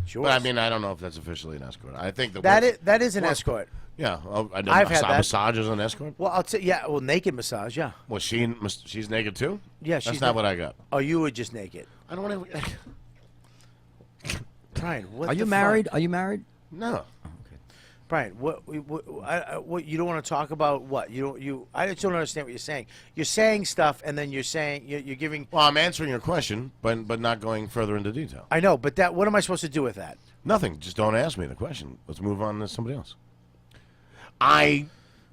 sure. But I mean, I don't know if that's officially an escort. I think that is an Well, escort. Yeah, I've had that. massage is an escort. Well, I'll tell yeah. Well, naked massage. Yeah. Was she's naked too? Yeah, That's she's not na- what I got. Oh, you were just naked. I don't want to. Brian, what? Are the you fuck? married? Are you married? No. Brian, what you don't want to talk about? What I just don't understand what you're saying. You're saying stuff, and then you're saying you're giving. Well, I'm answering your question, but not going further into detail. I know, but what am I supposed to do with that? Nothing. Just don't ask me the question. Let's move on to somebody else.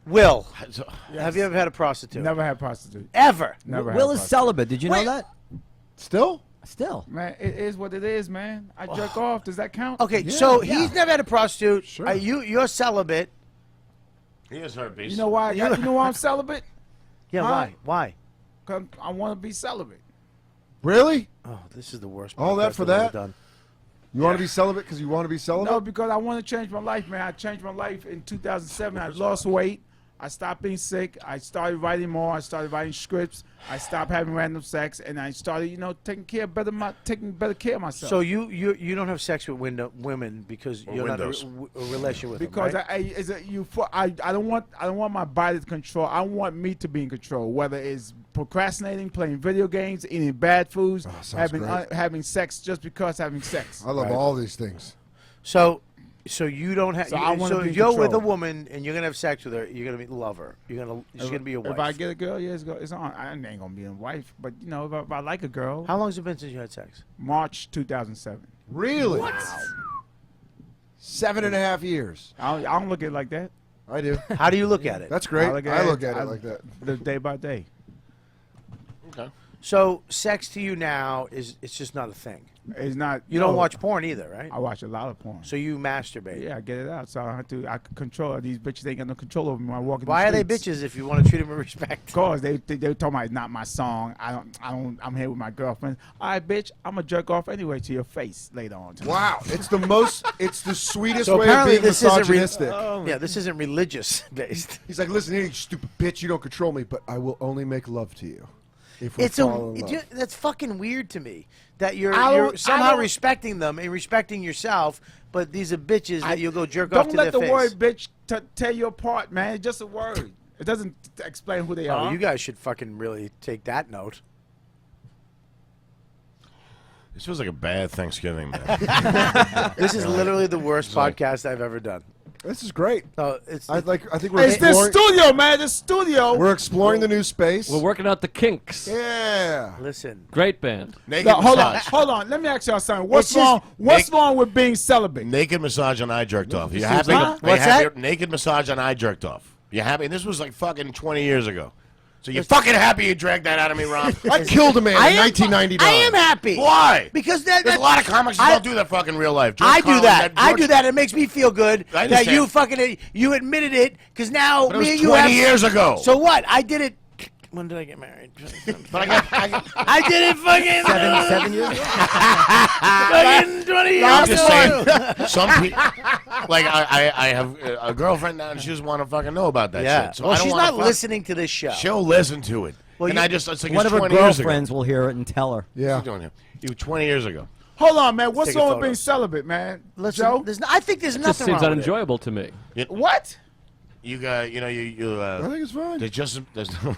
Will, So- have you ever had a prostitute? Never had prostitute. Ever. Never had Will is prostitute. celibate. Did you know that? Still? Still. Man, it is what it is, man. I jerk off. Does that count? Okay, so yeah. he's never had a prostitute. Sure. You're celibate. He is herpes. You know why? You know why I'm celibate? Yeah. Huh? Why? 'Cause I want to be celibate. Really? Oh, this is the worst. All that podcast for I've ever that? done. You want to be celibate because you want to be celibate? No, because I want to change my life, man. I changed my life in 2007. I lost weight. I stopped being sick. I started writing more. I started writing scripts. I stopped having random sex, and I started, taking better care of myself. So you don't have sex with women because you're windows. not a relation with because them, right? I don't want my body to control. I want me to be in control. Whether it's procrastinating, playing video games, eating bad foods, sounds great. having sex just because having sex. I love all these things. So So you don't have. So I wanna So be if in you're with a control. woman and you're gonna have sex with her, you're gonna love her. She's gonna be your wife. If I get a girl, yeah, it's on. I ain't gonna be a wife, but you know, if I like a girl, How long has it been since you had sex? March 2007. Really? 7.5 years. I don't look at it like that. I do. How do you look at it? That's great. I look at I it like that. Live day by day. Okay. So sex to you now it's just not a thing. It's not. You don't watch porn either, right? I watch a lot of porn. So you masturbate. Yeah, I get it out. So I have to. I can control these bitches. Ain't got no control over me when I walk in Why the are they streets. bitches if you want to treat them with respect? Cause they talking about it's not my song. I don't. I'm here with my girlfriend. All right, bitch. I'm gonna jerk off anyway to your face later on tonight. Wow, it's the sweetest So way of apparently being this isn't misogynistic. Yeah, this isn't religious based. He's like, listen here, you stupid bitch, you don't control me, but I will only make love to you if we It's fall in love. that's fucking weird to me that you're I somehow don't- respecting them and respecting yourself, but these are bitches that you'll go jerk off Don't to let the their word face. bitch tear you apart, man. It's just a word. It doesn't explain who they Oh, are. you guys should fucking really take that note. This feels like a bad Thanksgiving, man. This is literally the worst podcast I've ever done. This is great. It's I think we're It's this exploring, studio, man. The studio. we're exploring the new space. We're working out the kinks. Yeah. listen. Great band. Naked No, hold on, massage. hold on. Let me ask y'all something. What's It's just- wrong? What's wrong with being celibate? Naked massage and I jerked off. You Huh? happy? What's Are you happy? that? Naked massage and I jerked off. You happy? And this was like fucking 20 years ago. So you're fucking happy you dragged that out of me, Rob? I killed a man I in am 1999. I am happy. Why? Because There's a lot of comics that don't do that fucking real life. George I do Carlin, that. I George- do that. It makes me feel good I that you understand. you admitted it because now But it me was and you 20 have years ago. So what? I did it. When did I get married? But I got I did it fucking 7 years ago? fucking 20 years I'm just ago. saying, some people, like I have a girlfriend now, and she doesn't want to fucking know about that Yeah. shit. So Well, I don't she's wanna not fuck- listening to this show. She'll listen to it. Well, and you- I just, it's like One it's of her 20 years ago. girlfriends will hear it and tell her. Yeah. What's he doing here? You were 20 years ago. Hold on, man. What's Take a wrong with photo. being celibate, man? Listen, Joe? I think there's It just nothing seems wrong with it. unenjoyable to me. What? You got, you know, you. I think it's fine. There's no.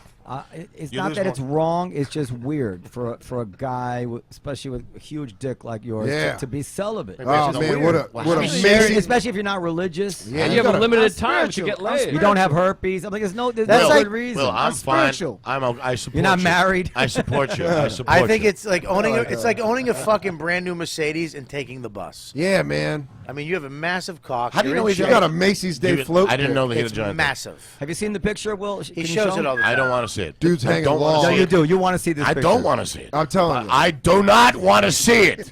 It's You not lose that it's more- wrong. It's just weird for a guy, especially with a huge dick like yours, Yeah. to be celibate. Oh It's man, weird. what a Especially amazing. if you're not religious. Yeah, And you have a gotta- limited I'm time to spiritual. get I'm laid. You don't have herpes. I'm like, there's no That's good like- reason. Well, I'm fine. spiritual. I support You're not you. married. I support you. I support I think you. it's like owning. like It's that. like owning a fucking brand new Mercedes and taking the bus. Yeah, man. I mean, you have a massive cock. How do you you're know in he's You shape. got a Macy's Day You- float. I didn't know pic. that he had It's a giant. massive. Have you seen the picture, Will? He shows it all the time. I don't want to see it. Dude's I hanging don't wanna long. No, see you it. do. You want to see this I picture. don't want to see it. I'm telling you. I do not want to see it.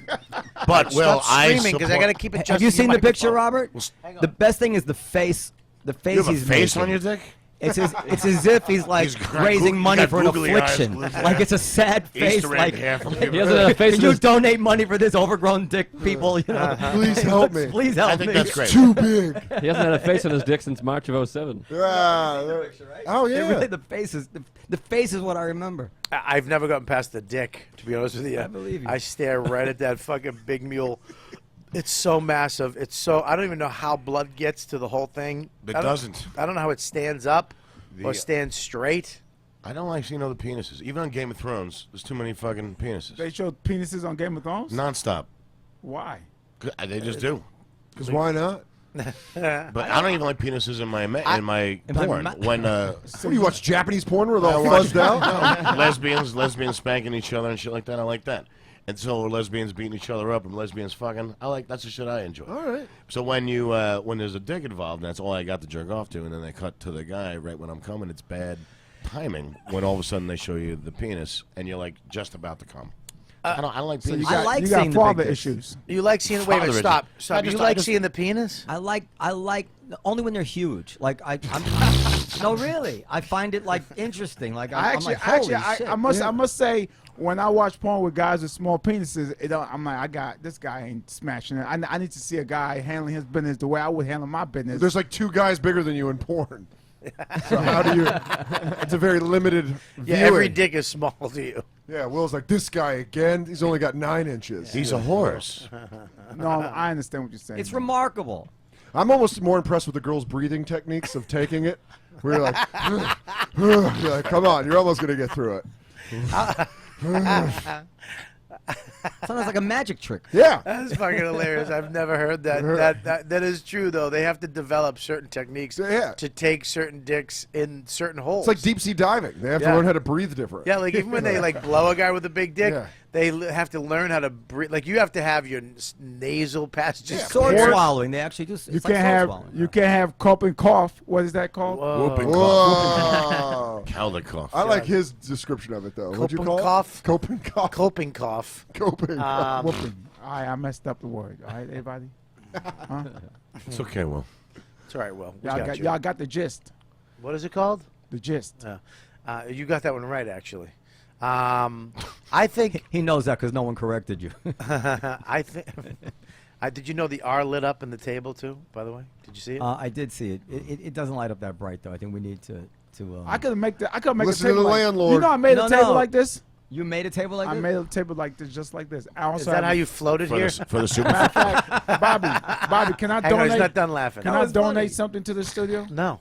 But will Stop I screaming because I support- got to keep it. Have just you to seen the picture, microphone. Robert? The best thing is the face. The face You have a he's face making. on your dick? It's as if he's like He's got raising goog- money got for an googly eyes, affliction. glued Like it's a sad face. Easter egg Like hair from He people. doesn't have a face can in you his donate money for this overgrown dick, people? You know, Please help me. please help I think me. that's great. Too big. He hasn't had a face on his dick since March of 07. Oh It yeah. really, the face is what I remember. I've never gotten past the dick, to be honest with you. I believe you. I stare right at that fucking big mule. It's so massive. It's so. I don't even know how blood gets to the whole thing. It I don't- doesn't. I don't know how it stands up or The- stands straight. I don't like seeing other penises. Even on Game of Thrones, there's too many fucking penises. They showed penises on Game of Thrones? Non-stop. Why? They just do. Because why not? But I don't even like penises in my in my porn. When What, you watch Japanese porn where they're all I watch- fuzzed out? lesbians spanking each other and shit like that, I like that. And so lesbians beating each other up and lesbians fucking, that's the shit I enjoy. All right. So when you when there's a dick involved, and that's all I got to jerk off to, and then they cut to the guy right when I'm coming, it's bad timing when all of a sudden they show you the penis and you're like just about to come. I don't like So you penis. got, like you got seeing the father big dicks. issues. You like seeing? Wait a minute. Father Stop. isn't. Stop. I You just- like seeing the penis? I like only when they're huge. Like I'm no, really. I find it like interesting. Like I'm like, holy shit. I must say, when I watch porn with guys with small penises, I'm like, this guy ain't smashing it. I need to see a guy handling his business the way I would handle my business. There's like two guys bigger than you in porn. So how do you? It's a very limited. Yeah, every viewing. dick is small to you. Yeah, Will's like, this guy again. He's only got 9 inches. He's a horse. No, I understand what you're saying. It's remarkable. I'm almost more impressed with the girls' breathing techniques of taking it. We're like, you're like, come on, you're almost gonna get through it. Sounds like a magic trick. Yeah. That's fucking hilarious. I've never heard that. That is true though. They have to develop certain techniques Yeah. to take certain dicks in certain holes. It's like deep sea diving. They have to Yeah. learn how to breathe different. Yeah, like even when they like blow a guy with a big dick, Yeah. they have to learn how to breathe. Like you have to have your nasal passages. Sword clear. swallowing. They actually do. You can't have cough and cough. What is that called? Whooping Whoa. Caldecott. I like his description of it though. What'd you call Cough. it? Coping cough. Coping cough. Coping. Whooping. All right, I messed up the word. All right, everybody. It's okay, Will. It's all right, Will. We Y'all got got, you. y'all got the gist. What is it called? The gist. You got that one right, actually. I think. He knows that because no one corrected you. I think. Did you know the R lit up in the table too? By the way, did you see it? I did see it. It doesn't light up that bright though. I think we need to. I could make the. I could make Listen a to table the like, landlord. You know, I made No, a table no. like this. You made a table like I this? made a table like this, just like this. I also Is that have how a- you floated For here? the, for the super. Matter of fact, Bobby, can I Hang on, donate? he's not done laughing. Can No, I it's donate funny. something to the studio? No,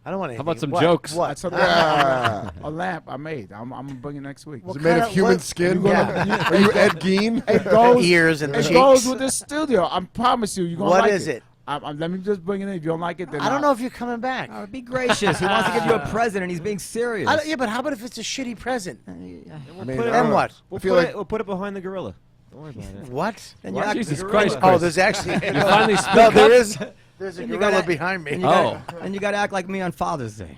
I don't want anything. How about some What? jokes? What? So Yeah. a lamp I made. I'm gonna bring it next week. Is it made of human skin? Yeah. Are you Ed Gein? It goes. Ears and It cheeks. goes with this studio. I promise you. You're gonna What like is it? Let me just bring it in. If you don't like it, then I don't know if you're coming back. Be gracious. He wants to give you a present, and he's being serious. Yeah, but how about if it's a shitty present? I mean, Then what? I feel like We'll put it behind the gorilla. Don't worry about it. What? And you act- Jesus gorilla. Christ, Oh, Chris. there's actually You finally no. spoke There up? is. There's a And you gorilla gotta- behind me. And you Oh. and you got to act like me on Father's Day.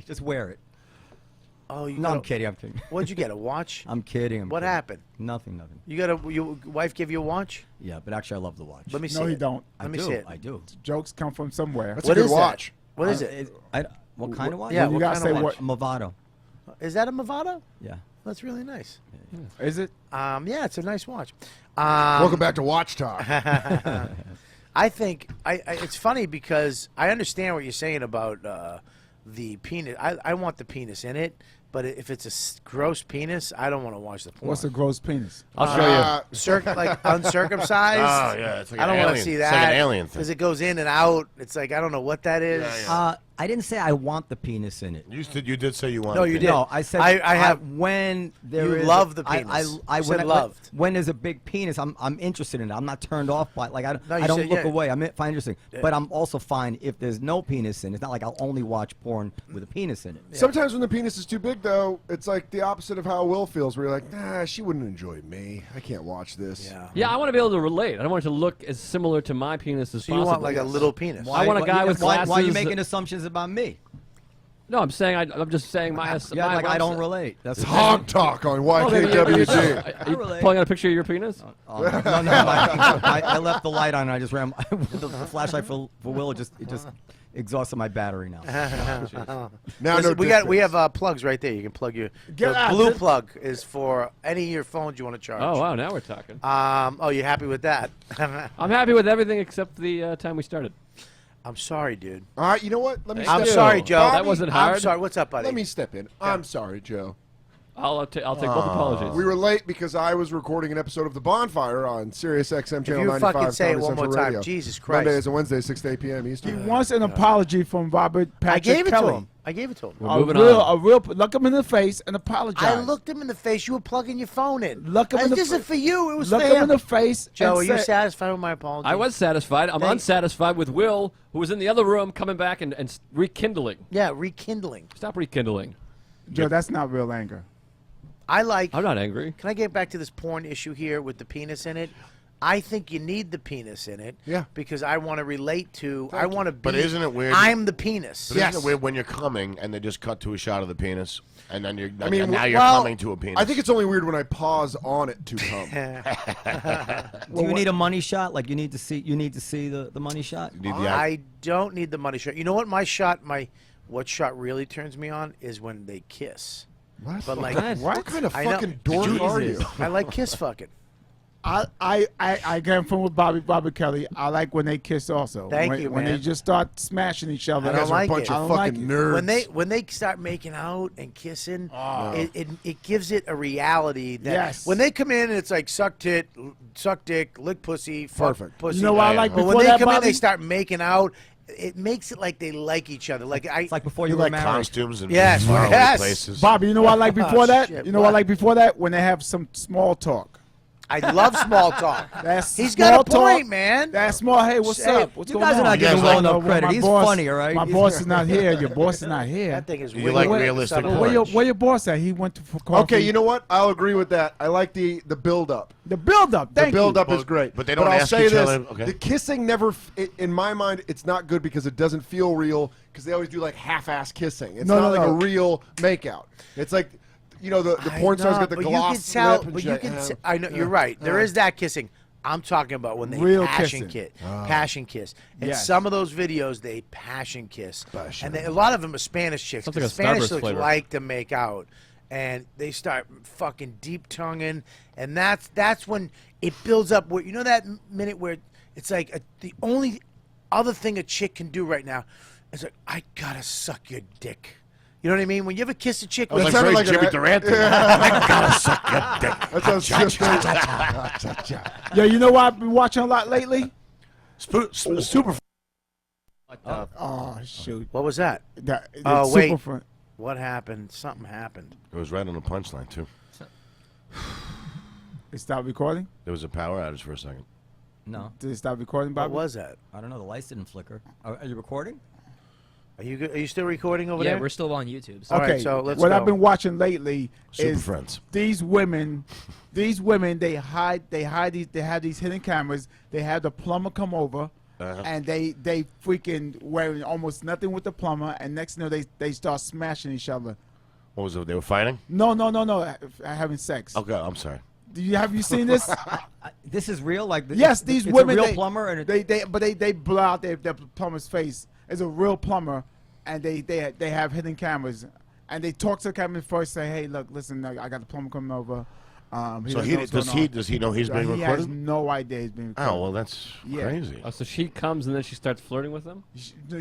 Just wear it. Oh, you No, got I'm kidding. I'm kidding. What'd you get? A watch? I'm kidding. What kidding. happened? Nothing. You got a your wife give you a watch? Yeah, but actually, I love the watch. Let me see. No, he it. don't. I Let me do. see it. I do. Jokes come from somewhere. that's What a good is that? watch. What is it? What kind of watch? Yeah, You what gotta kind of say watch? Movado. Is that a Movado? Yeah. That's really nice. Is it? Yeah, it's a nice watch. Welcome back to Watch Talk. I think it's funny because I understand what you're saying about the penis. I want the penis in it, but if it's a gross penis, I don't want to watch the porn. What's a gross penis? I'll show you. Like uncircumcised? Oh, yeah, it's like I an don't want to alien. see It's that. like an alien thing. Because it goes in and out. It's like, I don't know what that is. I didn't say I want the penis in it. You did say you wanted. No, you to. did. No, I said I have. when there You is love the I penis. I You said when, loved. when there's a big penis, I'm interested in it. I'm not turned off by like I No, you don't said, look yeah. away. I find it interesting, but I'm also fine if there's no penis in it. It's not like I'll only watch porn with a penis in it. Sometimes when the penis is too big, though, it's like the opposite of how Will feels, where you're like, nah, she wouldn't enjoy me. I can't watch this. Yeah. Yeah, I want to be able to relate. I don't want it to look as similar to my penis as So you possible. want like a little penis. I want a guy with Why are you glasses. making assumissions about me? No, I'm saying I'm just saying my. Yeah, my like I don't website. relate. That's Hog Talk on maybe YKWD. Are you relate. pulling out a picture of your penis? No, I left the light on. And I just ran the flashlight for Will. It just exhausted my battery now. Now, Listen, no we dick pics. have plugs right there. You can plug your. Get The out. blue plug is for any of your phones you want to charge. Oh wow, now we're talking. Oh, you're happy with that? I'm happy with everything except the time we started. I'm sorry, dude. All right, you know what? Let me I'm step sorry, in. Joe. Bobby, That wasn't I'm hard. sorry. What's up, buddy? Let me step in. I'm sorry, Joe. I'll take both apologies. We were late because I was recording an episode of The Bonfire on Sirius XM If channel you 95 fucking say it Comedy one more Central time, Radio. Jesus Christ. Mondays and Wednesdays, 6 to 8 p.m. He Eastern. wants an apology from Robert I Patrick gave it Kelly. to him. I gave it to him. We're moving on. A real, look him in the face and apologize. I looked him in the face. You were plugging your phone in. Look him in the This fa- isn't for you. It was Look for him him. in the face. Joe, and are you say- satisfied with my apology? I was satisfied. I'm Thank- unsatisfied with Will, who was in the other room, coming back and rekindling. Yeah, rekindling. Stop rekindling. Joe, that's not real anger. I like. I'm not angry. Can I get back to this porn issue here with the penis in it? I think you need the penis in it. Yeah. Because I want to relate to. I want to be. But isn't it weird- I'm the penis. But isn't it weird when you're coming and they just cut to a shot of the penis, and then I mean, and now you're well, coming to a penis? I think it's only weird when I pause on it to come. Do you need a money shot? Like you need to see the money shot? You need the I don't need the money shot. You know what? What shot really turns me on is when they kiss. What? But like, What kind of I know. fucking dork are you? I like kiss fucking. I get from with Bobby Kelly. I like when they kiss also. Thank when, you, When man. they just start smashing each other. I You don't guys are a like bunch it. I of don't like fucking it. nerds. When they start making out and kissing, it gives it a reality that Yes. when they come in and it's like suck tit, suck dick, lick pussy, fuck Perfect. pussy. You know what I like But when before they that, come in, Bobby? they start making out it makes it like they like each other. Like It's like before you You were like married. costumes and Yes, faraway yes. places. Bobby, you know what I like before that? Shit, You know what I what? like before that? When they have some small talk. I love small talk. That's He's small got a point, talk. man. That small. Hey, what's Hey, up? What's you going guys on? are not giving You Will guys enough know, credit. my He's boss- funny, all right? My boss is not here. Your boss is not here. That thing is You way like more realistic acceptable. Where your boss at? He went for coffee. Okay, you know what? I'll agree with that. I like the build up. The build up. The Thank build you. up is great. but they don't I'll ask say each this, other- okay. The kissing never, in my mind, it's not good because it doesn't feel real because they always do like half-ass kissing. It's No, not no, like no. a real makeout. It's like, the I porn stars know, get the but gloss you can tell, lip and but shit. you can. Yeah. I know you're right. There is that kissing. I'm talking about when they Real passion kissing. passion kiss. And Yes. some of those videos they passion kiss, and a lot of them are Spanish chicks. Sounds 'Cause like a Spanish Starburst chicks flavor. like to make out, and they start fucking deep tonguing, and that's when it builds up. Where you know that minute where it's like the only other thing a chick can do right now is like, I gotta suck your dick. You know what I mean? When you ever kiss a chick, I was That like, sounded very like Jimmy an- Durant. I gotta suck your dick. That sounds Yo, you know what I've been watching a lot lately? Super. Oh shoot. what was that? That, Oh, it's wait. super fun. What happened? Something happened. It was right on the punchline too. It stopped recording. There was a power outage for a second. No, Did it stop recording, What Bobby? was that? I don't know. The lights didn't flicker. Are you recording? Are you still recording over Yeah, there? we're still on YouTube. So All right, Okay, so let's what go. I've been watching lately Super is Friends. these women they have these hidden cameras. They have the plumber come over, and they freaking wearing almost nothing with the plumber, and next thing you know they start smashing each other. What was it? They were fighting. No, having sex. Okay, I'm sorry. Have you seen this? This is real. Like Yes, these it's women. a real they, plumber, and they blow out their plumber's face. It's a real plumber, and they have hidden cameras, and they talk to the camera first. Say, hey, look, listen, I got the plumber coming over. So doesn't know what's does going he on. does he know he's being He has recorded? no idea he's being recorded. Oh well, that's Yeah. crazy. Oh, so she comes and then she starts flirting with them?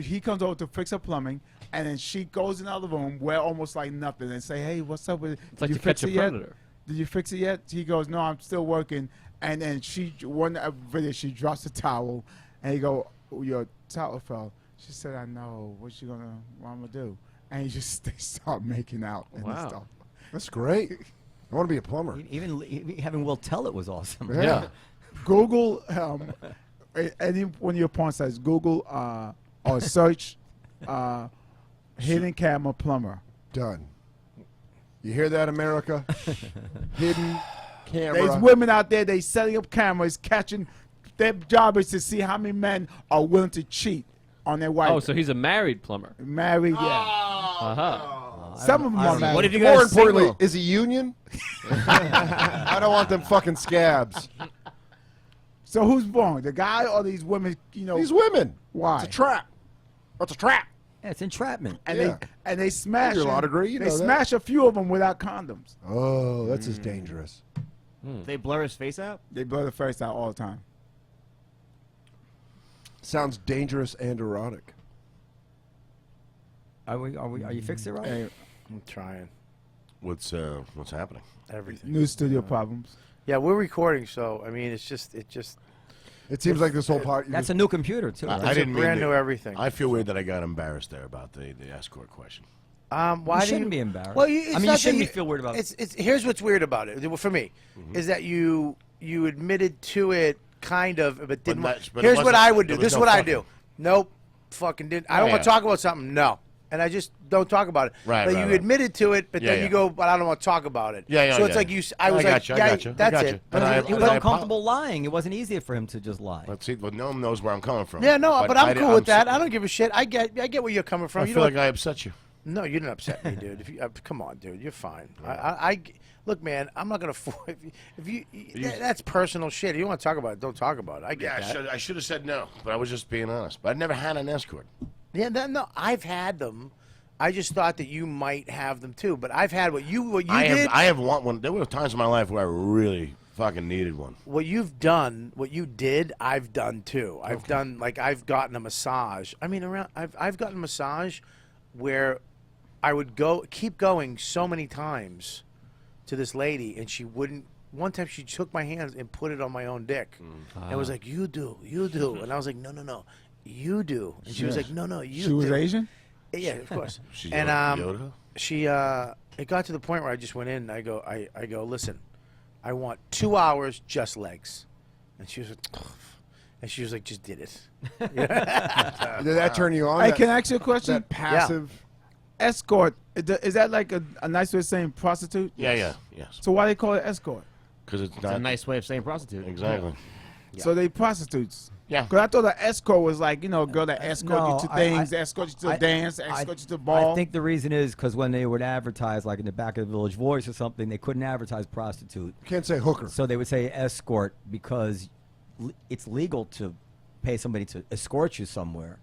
He comes over to fix her plumbing, and then she goes in the other room, wear almost like nothing, and say, hey, what's up with it? It's like Did To you fix Catch a it yet? Predator. Did you fix it yet? He goes, no, I'm still working. And then one video, she drops the towel, and he go, oh, your towel fell. She said, I know. What I'm gonna do? And they start making out and Wow. stuff. That's great. I want to be a plumber. even having Will tell it was awesome. Yeah. Google, any one of your porn sites, Google or search hidden camera plumber. Done. You hear that, America? Hidden camera. There's women out there, they setting up cameras, catching. Their job is to see how many men are willing to cheat on their wife. Oh, so he's a married plumber. Married, yeah. Uh-huh. Some of them are married. What if you More guys importantly, single? is he union? I don't want them fucking scabs. So who's wrong, the guy or these women? You know, These women. why? It's a trap. It's a trap. Yeah, it's entrapment. And Yeah. they smash. Your law them. degree, you they know that. smash a few of them without condoms. Oh, that's as dangerous. They blur his face out? They blow the face out all the time. Sounds dangerous and erotic. Are you fixed it right? Hey, I'm trying What's happening? everything. new studio problems. Yeah, we're recording, so I mean, it just It seems like this whole part. That's a new computer too. I it's a didn't mean brand to- new everything. I feel weird that I got embarrassed there about the escort question. Why You do shouldn't be embarrassed. Well, I mean, you shouldn't feel weird about it. It's here's what's weird about it for me, is that you admitted to it kind of, but didn't. that's- but it Here's what wasn't- I would do. there was This is no what I fucking. do. Nope, fucking didn't. I don't want to Yeah. talk about something. No. And I just don't talk about it. Right, But right, you right. admitted to it, but Yeah, then yeah. you go, but I don't want to talk about it. Yeah, yeah, So it's yeah. like I was I like, got you, I yeah, got you, I that's got it. you. And I- He was and I uncomfortable lying. It wasn't easy for him to just lie. Let's see. Well, Noam knows where I'm coming from. Yeah, no, but I'm cool with that. I I don't give a shit. I get where you're coming from. I You feel don't- like I upset you. No, you didn't upset me, dude. If you come on, dude, you're fine. I look, man. I'm not gonna. If you that's personal shit. If you want to talk about it, don't talk about it. I get Yeah, that. I should have said no, but I was just being honest. But I never had an escort. Yeah, no, I've had them. I just thought that you might have them too. But I've had what you did. I have one. There were times in my life where I really fucking needed one. What you've done, what you did, I've done too. I've done I've gotten a massage. I mean, I've gotten a massage where I would keep going so many times to this lady, and she wouldn't. One time she took my hands and put it on my own dick, and was like, "You do," and I was like, "No." you do. And she was like, no, you do. She was Asian? Yeah, of course. She and Yoda? she it got to the point where I just went in and I go, listen, I want 2 hours just legs. And she was like, ugh. And she was like, just did it. Did that turn you on? Hey, that, can I ask you a question? that passive. Escort, is that like a nice way of saying prostitute? Yes. So why they call it escort? Because it's It's not a nice way of saying prostitute. exactly. So they prostitutes. Yeah. Because I thought an escort was like, a girl that escort No, you to I- things, I- escort you to I- a dance, escort you to a ball. I think the reason is because when they would advertise, like in the back of the Village Voice or something, they couldn't advertise prostitute. You can't say hooker. So they would say escort because it's legal to pay somebody to escort you somewhere.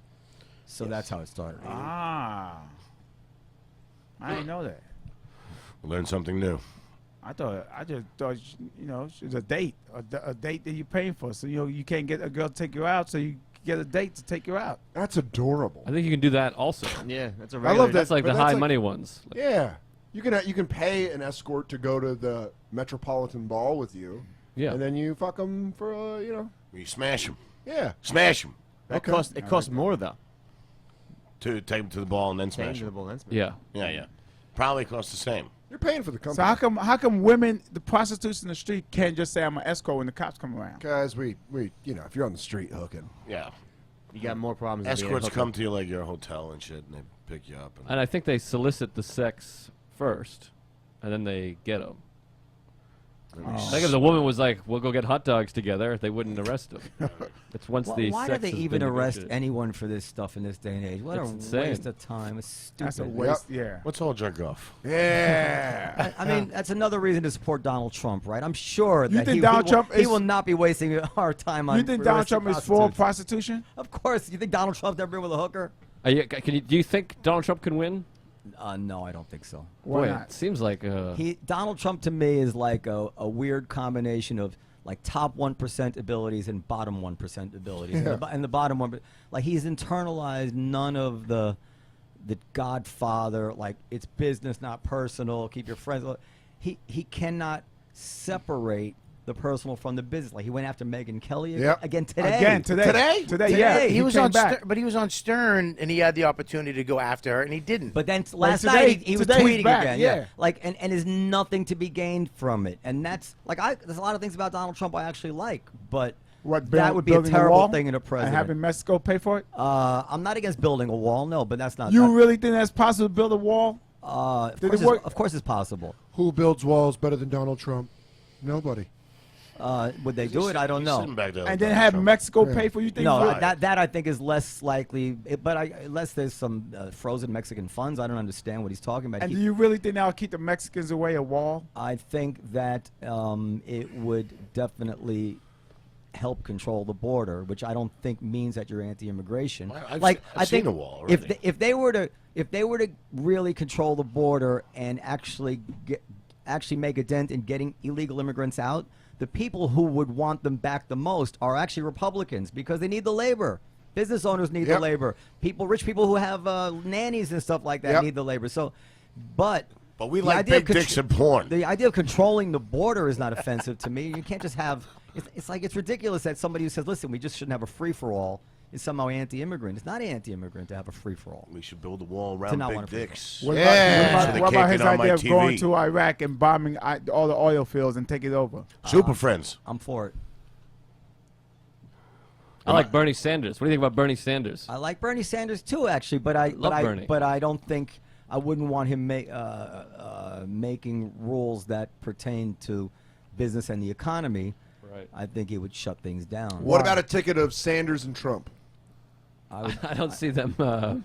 So that's how it started. I didn't know that. Learn something new. I just thought, it's a date, a date that you're paying for. So, you can't get a girl to take you out, so you get a date to take you out. That's adorable. I think you can do that also. Yeah, that's a I regular. love that. That's like but the that's high like- money ones. Like, Yeah, you can pay an escort to go to the Metropolitan Ball with you. Yeah. And then you fuck them for You smash them. yeah. Smash them. It costs more though. To take them to the ball and then smash them. Tangible, that's- Yeah. Yeah. Probably costs the same. You're paying for the company. So how come women, the prostitutes in the street, can't just say I'm an escort when the cops come around? Guys, we if you're on the street hooking, Yeah. You got more problems. than being a Escorts hooker. come to you like your hotel and shit, and they pick you up. And I think they solicit the sex first, and then they get them. I think if the woman was like, "We'll go get hot dogs together," they wouldn't arrest them. It's once the Why do sex they has even been arrest negotiated. anyone for this stuff in this day and age? What It's a insane. waste of time. It's stupid. That's a waste. Yeah. Let's all jerk off. yeah. I mean, that's another reason to support Donald Trump, right? I'm sure You that think he Donald will, Trump he is- will not be wasting our time on. You think Donald arresting Trump is for prostitutes. prostitution? Of course. You think Donald Trump's never been with a hooker? Do you think Donald Trump can win? No, I don't think so. Why Boy, not? it seems like Donald Trump to me is like a weird combination of like top 1% abilities and bottom 1% abilities. And the bottom 1%, like he's internalized none of the Godfather, like it's business, not personal. Keep your friends. He cannot separate the personal from the business. Like he went after Megyn Kelly Yep. again today. Again today. Yeah. He was came on, back. but he was on Stern, and he had the opportunity to go after her, and he didn't. But then last today- night he was today he's tweeting back, again. yeah. Like and there's nothing to be gained from it. And that's like there's a lot of things about Donald Trump I actually like, but that would be a building terrible wall thing in a and president. having Mexico pay for it? I'm not against building a wall, no, but that's not. You really think that's possible to build a wall? Of Did course it work? of course it's possible. Who builds walls better than Donald Trump? Nobody. Would they do it? I don't He's know. sitting back there And like then Donald have Trump. Mexico pay for you? Think No, really? that I think is less likely. Unless there's some frozen Mexican funds, I don't understand what he's talking about. And do you really think that'll keep the Mexicans away a wall? I think that it would definitely help control the border, which I don't think means that you're anti-immigration. I've I seen think a wall if already. if they were to really control the border and actually make a dent in getting illegal immigrants out, the people who would want them back the most are actually Republicans because they need the labor. Business owners need the Yep. labor. Rich people who have nannies and stuff like that Yep. need the labor. So, but we the like idea of big dicks and porn. The idea of controlling the border is not offensive to me. You can't just have. It's ridiculous that somebody who says, "Listen, we just shouldn't have a free for all," is somehow anti-immigrant. It's not anti-immigrant to have a free for all. We should build a wall To around not big want to free dicks. What Yeah. about, So they what can't about his get on my idea of going TV. to Iraq and bombing all the oil fields and take it over? Super friends. I'm for it. I like Bernie Sanders. What do you think about Bernie Sanders? I like Bernie Sanders too, actually, but I Bernie. but I don't think I wouldn't want him making rules that pertain to business and the economy. Right. I think it would shut things down. What about a ticket of Sanders and Trump? I don't see them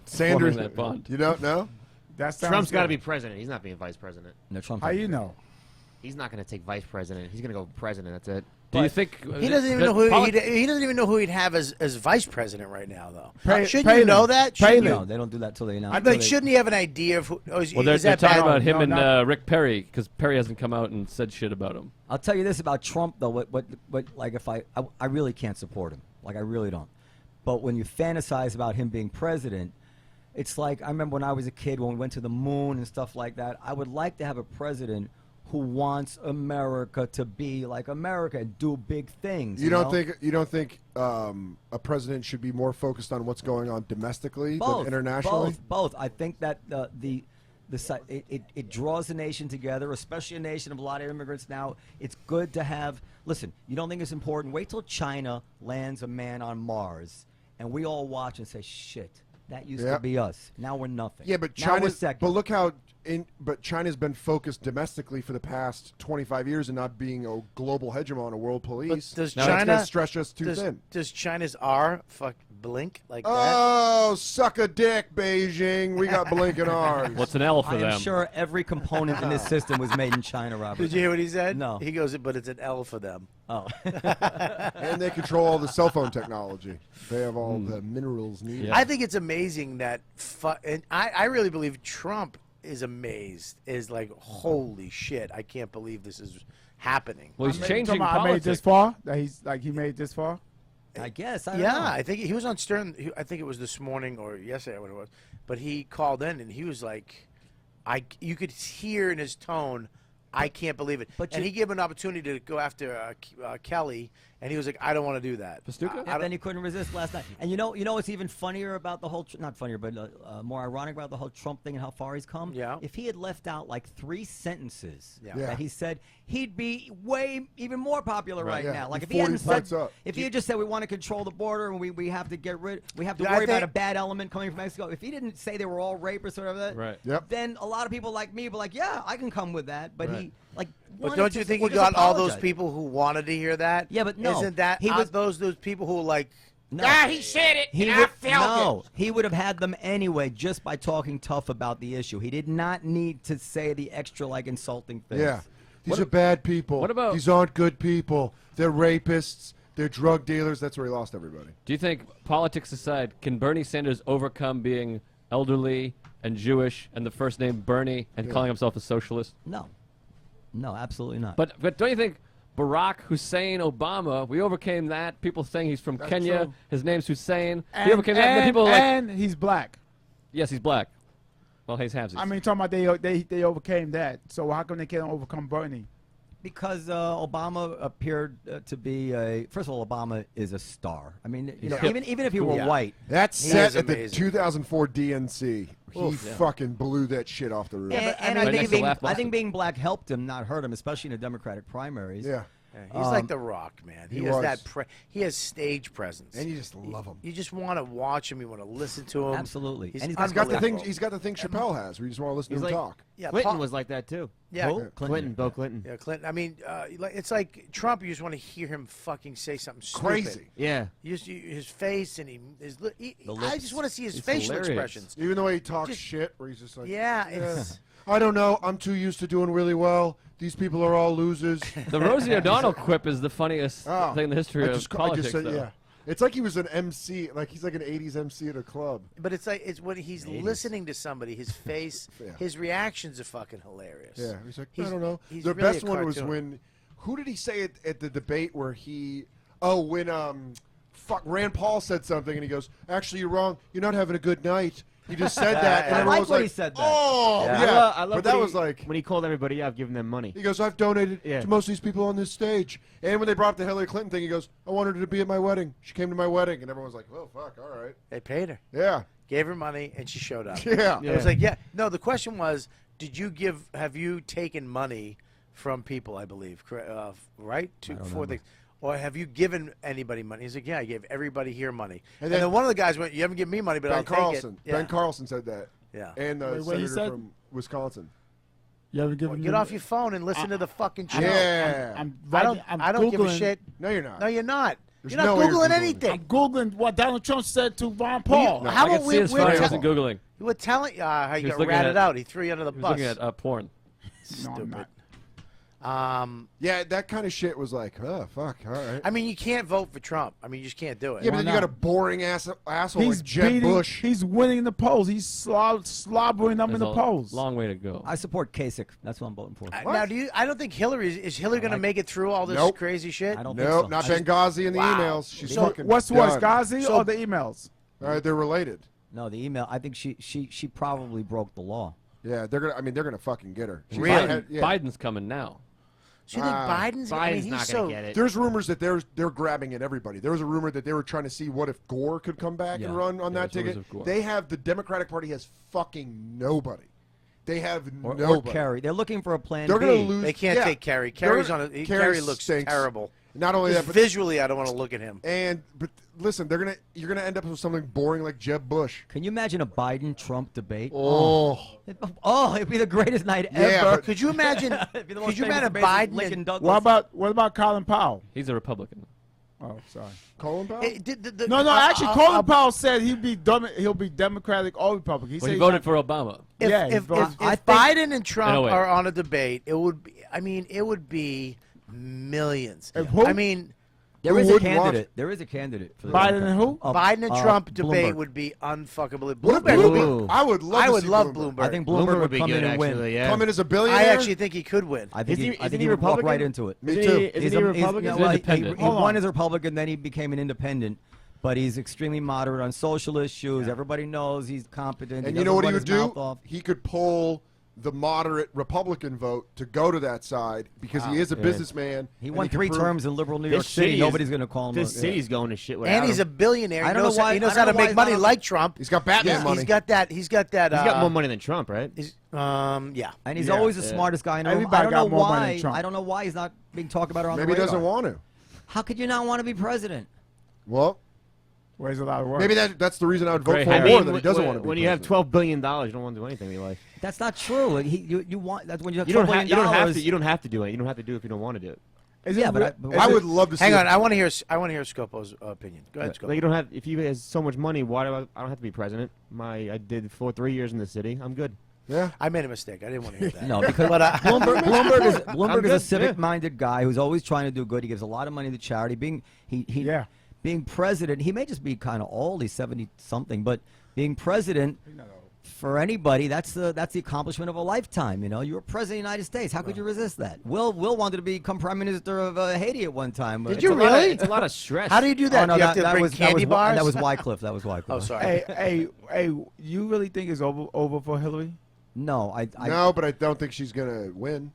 Sanders. forming that bond. You don't know? That sounds Trump's got to good. be president. He's not being vice president. No, Trump. How you know? He's not going to take vice president. He's going to go president. That's it. Do you think He doesn't even know who he doesn't even know who he'd have as vice president right now, though. Shouldn't you Palin. know that? Shouldn't Palin. you? No, they don't do that till they announce. I'm like, shouldn't he have an idea of who? Oh, is, Well, they're is that talking bad? about him No, and not- Rick Perry because Perry hasn't come out and said shit about him. I'll tell you this about Trump, though. What like if I really can't support him. Like I really don't. But when you fantasize about him being president, it's like I remember when I was a kid when we went to the moon and stuff like that. I would like to have a president who wants America to be like America and do big things. You don't know? think a president should be more focused on what's going on domestically than internationally? Both. I think that it draws the nation together, especially a nation of a lot of immigrants now. It's good to have. Listen, you don't think it's important? Wait till China lands a man on Mars, and we all watch and say, "Shit, that used to be us. Now we're nothing." Yeah, but now we're China's. second. But look how. But China's been focused domestically for the past 25 years and not being a global hegemon, a world police. But does Now China it's gonna stretch us too thin? Does China's R blink like that? Oh, suck a dick, Beijing. We got blinking R's. What's an L for I them? am sure every component in this system was made in China, Robert. Did you hear what he said? No. He goes, but it's an L for them. Oh. And they control all the cell phone technology. They have all the minerals needed. I think it's amazing that, and I really believe Trump is amazed. Is like, holy shit! I can't believe this is happening. Well, he's I changing made politics. this far. That he made this far. I guess. I don't Yeah, know. I think he was on Stern. I think it was this morning or yesterday, when it was. But he called in and he was like, you could hear in his tone, I can't believe it. But and you- he gave an opportunity to go after Kelly, and he was like, I don't want to do that. And then he couldn't resist last night. And you know what's even funnier about the whole, not funnier, but more ironic about the whole Trump thing and how far he's come? Yeah. If he had left out like 3 sentences Yeah. that he said, he'd be way even more popular right Yeah. now. Like if 40 he hadn't said, points up. if he had just said we want to control the border and we have to we have to Yeah, I worry about a think- bad element coming from Mexico. If he didn't say they were all rapists or whatever, Right. Yep. then a lot of people like me were like, yeah, I can come with that. But he like. But wanted don't to you say, think well, he just got all those apologize. people who wanted to hear that? Yeah, but no. Isn't that He was- those people who like? No. he said it. He and would, I felt no, it. he would have had them anyway just by talking tough about the issue. He did not need to say the extra like insulting things. Yeah. These are bad people. what about- These aren't good people. They're rapists. They're drug dealers. That's where he lost everybody. Do you think, politics aside, can Bernie Sanders overcome being elderly and Jewish and the first name Bernie and calling himself a socialist? No. No, absolutely not. But don't you think Barack Hussein Obama, we overcame that? People saying he's from Kenya, true. his name's Hussein. And, we overcame that. And then people are like, and he's black. yes, he's black. Well, he's halfsies. I mean, talking about they overcame that. So how come they can't overcome Bernie? because Obama appeared to be a. First of all, Obama is a star. I mean, you know, Yeah. even if he were Yeah. white. That's He set is at the amazing. 2004 DNC. He Oof. fucking blew that shit off the roof. And Right I next think to Laugh I Boston. think being black helped him, not hurt him, especially in the Democratic primaries. Yeah. Yeah, he's like The Rock, man. He he has was. that. He has stage presence, And you just love him. You just want to watch him. You want to listen to him. Absolutely. He's, And He's got the unbelievable. thing. He's got the thing Chappelle has, where you just want to listen He's to him like- talk. Yeah, Clinton Paul- was like that too. Yeah, Who? Clinton, Bill Clinton. Yeah, Clinton. I mean, it's like Trump. You just want to hear him fucking say something stupid. Crazy. Yeah. His face and I lips. just want to see his It's facial hilarious. expressions. Even the way he talks Just- shit, where he's just like, Yeah, it's I don't know. I'm too used to doing really well. These people are all losers. The Rosie O'Donnell quip is the funniest Oh, thing in the history I of just politics. said, though. yeah. It's like he was an MC. Like he's like an 80s MC at a club. but it's like it's when he's listening to somebody. His face, Yeah. his reactions are fucking hilarious. Yeah. He's like, I He's- don't know. he's The really best a one was cartoon. when, who did he say at the debate where when Rand Paul said something and he goes, actually, you're wrong. You're not having a good night. He just said that. And I everyone like was when like, he said that. oh, Yeah. yeah. I love but that when was he- like, when he called everybody out, giving them money. he goes, I've donated Yeah. to most of these people on this stage. And when they brought up the Hillary Clinton thing, he goes, I wanted her to be at my wedding. She came to my wedding. And everyone was like, oh, fuck, all right. They paid her, Yeah. gave her money, and she showed up. Yeah. It was like, yeah. No, the question was, have you taken money from people? I believe, right? For things, or have you given anybody money? He's like, yeah, I gave everybody here money. And then one of the guys went, you haven't given me money, but I'll Ben take Carlson. it. Ben Carlson said that. Yeah. And the Wait, what he senator said? from Wisconsin. You haven't given Get me- off your phone and listen to the fucking show. Yeah. I don't give a Googling- shit. No, you're not. No, you're not. There's You're not no way you're Googling Googling. anything. I'm Googling what Donald Trump said to Ron Paul. No. How I about can see his phone. He wasn't Googling. You were telling how He you was got looking ratted at- out. He threw you under the He was bus. looking at porn. No, I'm Stupid. not. Yeah, that kind of shit was like, oh, fuck, all right. I mean, you can't vote for Trump. I mean, you just can't do it. Yeah, but Why then you not? got a boring asshole He's like Jeb beating. Bush. He's winning the polls. He's slobbering them in There's the a polls. long way to go. I support Kasich. That's what I'm voting for. Now, I don't think Hillary is Hillary going to make it through all this Nope. crazy shit. I don't think Nope, so. not Benghazi in the Wow. emails. She's So fucking what's worse, done. Ghazi So- or the emails? All right, they're related. No, the email. I think she probably broke the law. Yeah, they're gonna fucking get her. She's Really? had- yeah. Biden's coming now. So you think Biden's? I mean, Biden's he's not so. gonna get it. There's rumors that they're grabbing at everybody. There was a rumor that they were trying to see what if Gore could come back Yeah. and run on that there's rumors ticket. of Gore. They have the Democratic Party has fucking nobody. They have Or nobody. Kerry. They're looking for a plan They're B. going to lose. They can't yeah. take Kerry. They're Kerry's gonna- on a. Kerry Kerry looks stinks. terrible. Not only Just that, but visually, I don't want to look at him. but listen, you're gonna end up with something boring like Jeb Bush. Can you imagine a Biden-Trump debate? Oh, It'd be the greatest night Yeah, ever. but- Could you imagine? It'd be the could most you famous imagine debate since Biden? Lincoln And, Douglas. What about Colin Powell? He's a Republican. Oh, sorry. Colin Powell. No. Actually, Colin Powell said he'll be Democratic or Republican. He Well, said he he's voted not- for Obama. If, Yeah, if, voted- if, I if think- Biden and Trump No, wait. are on a debate, it would be. I mean, it would be millions. If who? I mean, There is Who a wouldn't want candidate. There is a candidate for the Biden Democrat. and who? Biden and Trump debate Bloomberg. would be unfucking believable. What if Bloomberg would be- Bloomberg? I would love. I to would see love Bloomberg. Bloomberg. I think Bloomberg would be come good, in and win. actually. Yeah. Come in as a billionaire. I actually think he could win. I think Isn't he he would walk Republican? right into it. Me Isn't too. he- Isn't he a Republican? well, he independent. won Hold on. as a Republican, then he became an independent. But he's extremely moderate on social issues. Everybody knows he's competent. And he you know doesn't what he run would his do? mouth off. He could pull the moderate Republican vote to go to that side because he is a businessman. He and won can 3 prove- terms in liberal New York This City. city is- Nobody's going to call him. This a- city's going to shit without And he's a him. billionaire. I don't know why- He knows I how don't to know why make he's money not on- like Trump. He's got Batman money. He's got that. He's got that. He's got more money than Trump, right? Yeah. And he's Yeah. always the smartest guy. I know. Everybody I don't know got more money why. than Trump. I don't know why he's not being talked about around Maybe he the doesn't radar. want to. How could you not want to be president? Well, Where's a lot of work? maybe that's the reason I would vote Gray for hair. him I more mean, than he doesn't want to be. When you have president. $12 billion, you don't want to do anything in your life. That's not true. You want that's when you have You $12 don't have. billion. You don't have to. You don't have to do it. You don't have to do it if you don't want to do it. Is Yeah, it but re- I- but is I it- would love to see. Hang him- on. I want to hear Scopo's opinion. Go ahead, Scopo. Like you don't have. If he has so much money, why do I don't have to be president? I did for 3 years in the city. I'm good. Yeah. I made a mistake. I didn't want to hear that. No, because But, Bloomberg is a good, civic-minded guy who's always trying to do good. He gives a lot of money to charity. Yeah. Being president, he may just be kind of old. He's 70-something, but being president for anybody, that's the accomplishment of a lifetime. You know, you were president of the United States. How could you resist that? Will wanted to become prime minister of Haiti at one time. Did It's you a lot of- really? It's a lot of stress. How do you do that? Oh, no, do you have that to bring was candy bars? That was Wycliffe. That was Wycliffe. Oh, sorry. Hey, you really think it's over for Hillary? No, No, but I don't think she's gonna win.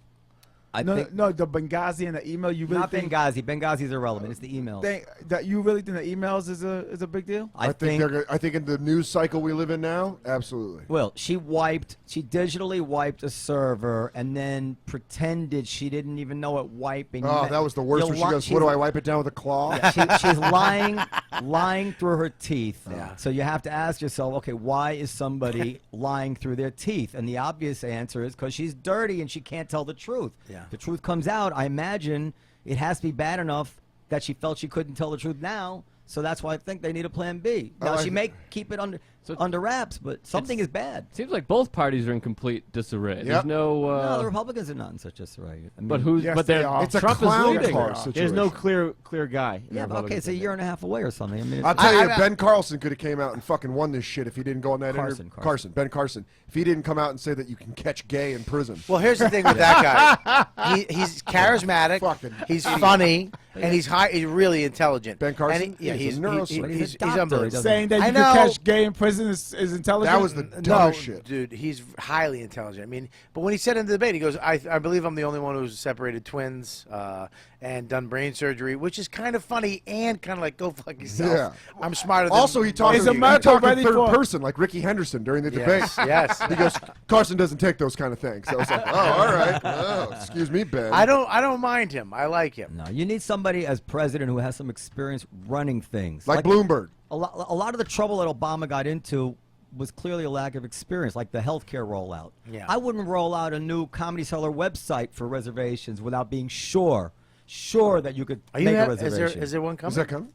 I No, think no, the Benghazi and the email. You really not think Benghazi. Benghazi's irrelevant. It's the emails. that you really think the emails is a big deal? I think they're gonna, I think in the news cycle we live in now, absolutely. Well, she digitally wiped a server and then pretended she didn't even know it wiping. Oh, that was the worst. When she goes, "What do I wipe it down with a claw?" She's lying through her teeth. Yeah. So you have to ask yourself, okay, why is somebody lying through their teeth? And the obvious answer is because she's dirty and she can't tell the truth. Yeah. The truth comes out. I imagine it has to be bad enough that she felt she couldn't tell the truth now. So that's why I think they need a plan B. Now, she may keep it under wraps, but something is bad. Seems like both parties are in complete disarray. Yep. There's no. No, the Republicans are not in such disarray. I mean, But who's? Yes, but they they're. are. It's a Trump clown is leading. car There's situation. no clear guy. in Yeah, the but okay, it's a Republican year and a half away or something. I mean, I'll tell you, I- Ben Carlson could have came out and fucking won this shit if he didn't go on that Carson, interview. Carson. Ben Carson. If he didn't come out and say that you can catch gay in prison. Well, here's the thing with that guy. He's charismatic. Fucking He's funny, and he's really intelligent. Ben Carson? And yeah, He's he's a neurosurgeon. He's a doctor. unbelievable. He doesn't- Saying that I you know. can catch gay in prison is intelligent. That was the No, dumbest shit. dude, he's highly intelligent. I mean, but when he said in the debate, he goes, I believe I'm the only one who's separated twins and done brain surgery, which is kind of funny and kind of like, go fuck yourself. Yeah. I'm smarter than Also, he talked Is he America talked in ready third for- person like Ricky Henderson during the debate. Yes, yes. He goes, Carson doesn't take those kind of things. So I was like, oh, all right. Oh, excuse me, Ben. I don't mind him. I like him. No, you need somebody as president who has some experience running things. like Bloomberg. A lot of the trouble that Obama got into was clearly a lack of experience, like the healthcare rollout. Yeah. I wouldn't roll out a new Comedy Cellar website for reservations without being sure that you could make a reservation. Is there one coming? Is that coming?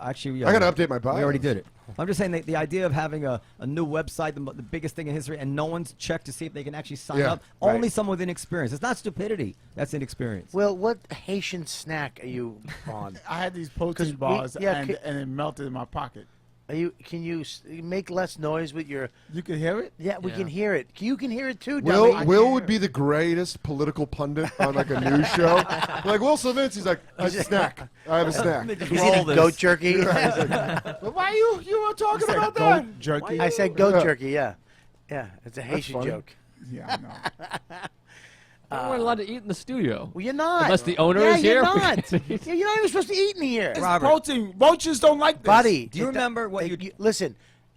Actually, yeah, I gotta update my bio. We already did it. I'm just saying that the idea of having a new website, the biggest thing in history, and no one's checked to see if they can actually sign Yeah, up. right. Only someone with inexperience. It's not stupidity. That's inexperience. Well, what Haitian snack are you on? I had these 'Cause protein bars yeah, and it melted in my pocket. Can you make less noise with your? You can hear it? Yeah, we can hear it. You can hear it too, Will dummy. Will would be the greatest political pundit on like a news show. Like Wil Sylvince, he's like, I have a snack. I have a snack. He's eating goat jerky. Well, why you talking about that? Goat jerky. I said goat Yeah. jerky. Yeah, yeah. It's a Haitian funny. joke. Yeah, I know. We weren't allowed to eat in the studio. Well, you're not. Unless the owner yeah, is here. You're not. Yeah, you're not even supposed to eat in here. It's Robert. protein. Roaches don't like this. Buddy, Do you remember what you? listen?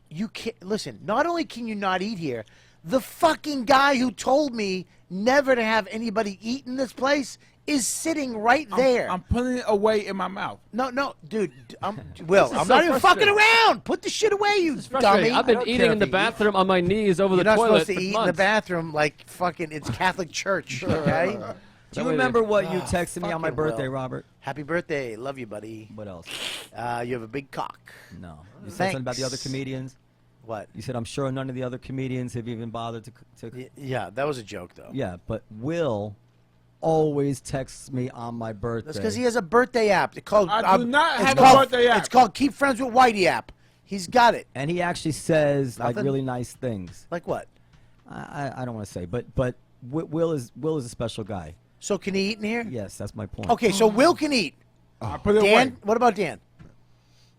You can't listen. Not only can you not eat here, the fucking guy who told me never to have anybody eat in this place is sitting right there. I'm putting it away in my mouth. No, dude. Will, I'm so not even fucking frustrating. around. Put the shit away, you dummy. I've been eating in the bathroom on my knees over You're the not toilet supposed to for eat in the months. bathroom like fucking it's Catholic Church, okay? Do you remember what you texted me on my fucking birthday, Will. Robert? Happy birthday. Love you, buddy. What else? You have a big cock. No. You said something about the other Thanks. comedians. What? You said I'm sure none of the other comedians have even bothered to. Yeah, that was a joke, though. Yeah, but Will always texts me on my birthday. That's because he has a birthday app. It's called, I do not it's have a called- birthday app. It's called Keep Friends with Whitey app. He's got it. And he actually says like Nothing? really nice things. Like what? I don't want to say, but Will is a special guy. So can he eat in here? Yes, that's my point. Okay, so Will can eat. I put it Dan, away. what about Dan?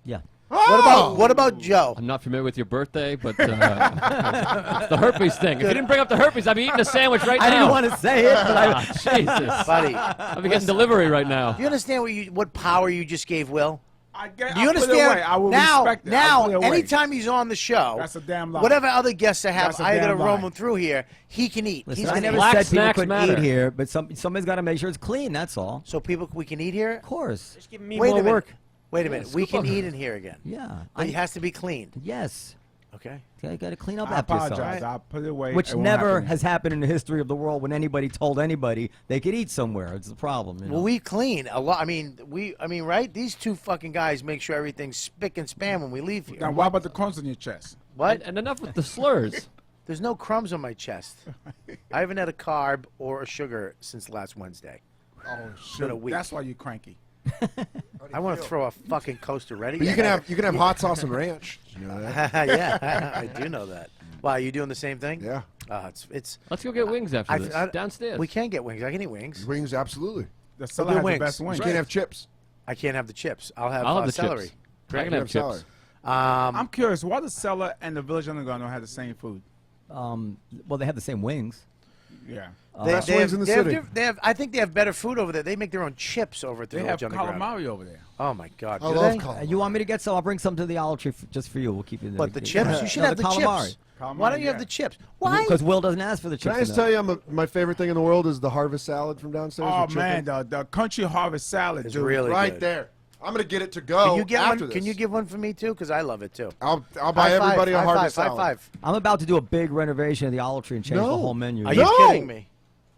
Yeah. What about Joe? I'm not familiar with your birthday, but it's the herpes thing. If you didn't bring up the herpes, I'd be eating a sandwich right now. I didn't want to say it, but I. Jesus. Buddy, I'll be getting delivery right now. do you understand what power you just gave Will? Do you I'll put it understand? away. I will now, respect it. I'll put it away. anytime he's on the show, That's a damn lie. whatever other guests I have, That's a I gotta damn roam lie. him through here. He can eat. Listen, He's I gonna never eat. Black said people snacks couldn't matter. eat here, but somebody's got to make sure it's clean. That's all. So we can eat here. Of course. Just give me Wait a more minute. work. Wait a minute. We scoop can up. eat in here again. Yeah. But it has to be cleaned. Yes. Okay. You got to clean up I after apologize. yourself. I'll put it away. Which It won't never happen. has happened in the history of the world when anybody told anybody they could eat somewhere. It's the problem. You know? Well, we clean a lot. I mean, right? These two fucking guys make sure everything's spick and span when we leave here. Now, what about the crumbs on your chest? What? And enough with the slurs. There's no crumbs on my chest. I haven't had a carb or a sugar since last Wednesday. Oh, been shit. a week. That's why you're cranky. I want to throw a fucking coaster ready. But you can have hot sauce and ranch. Did you know that? Yeah, I do know that. Why, are you doing the same thing? Yeah. It's. Let's go get wings after this. Downstairs. We can get wings. I can eat wings. Wings, absolutely. The Cellar do has wings. the best wings. You can't have chips. I can't have the chips. I'll have, I'll have the celery. chips. I can have Celery. chips. I'm curious. Why the Cellar and the Village Underground don't have the same food? Well, they have the same wings. Yeah. Best wings in the city. I think they have better food over there. They make their own chips over at the They have Village Underground. calamari over there. Oh my God! I Do love they? calamari. You want me to get some? I'll bring some to the Olive Tree just for you. We'll keep you there. But the chips, you should No, have the calamari. chips. Calamari, Why don't you have yeah. the chips? Why? Because Will doesn't ask for the chips. Can I just tell you, my favorite thing in the world is the harvest salad from downstairs. Oh, with chicken. man. The country harvest salad, It's dude. really right good. there. I'm gonna get it to go. Can you get after one? this. Can you give one for me too? Because I love it too. I'll buy High five, everybody a high harvest five, salad. High five. I'm about to do a big renovation of the Olive Tree and change the No. whole menu. Are you No. kidding me?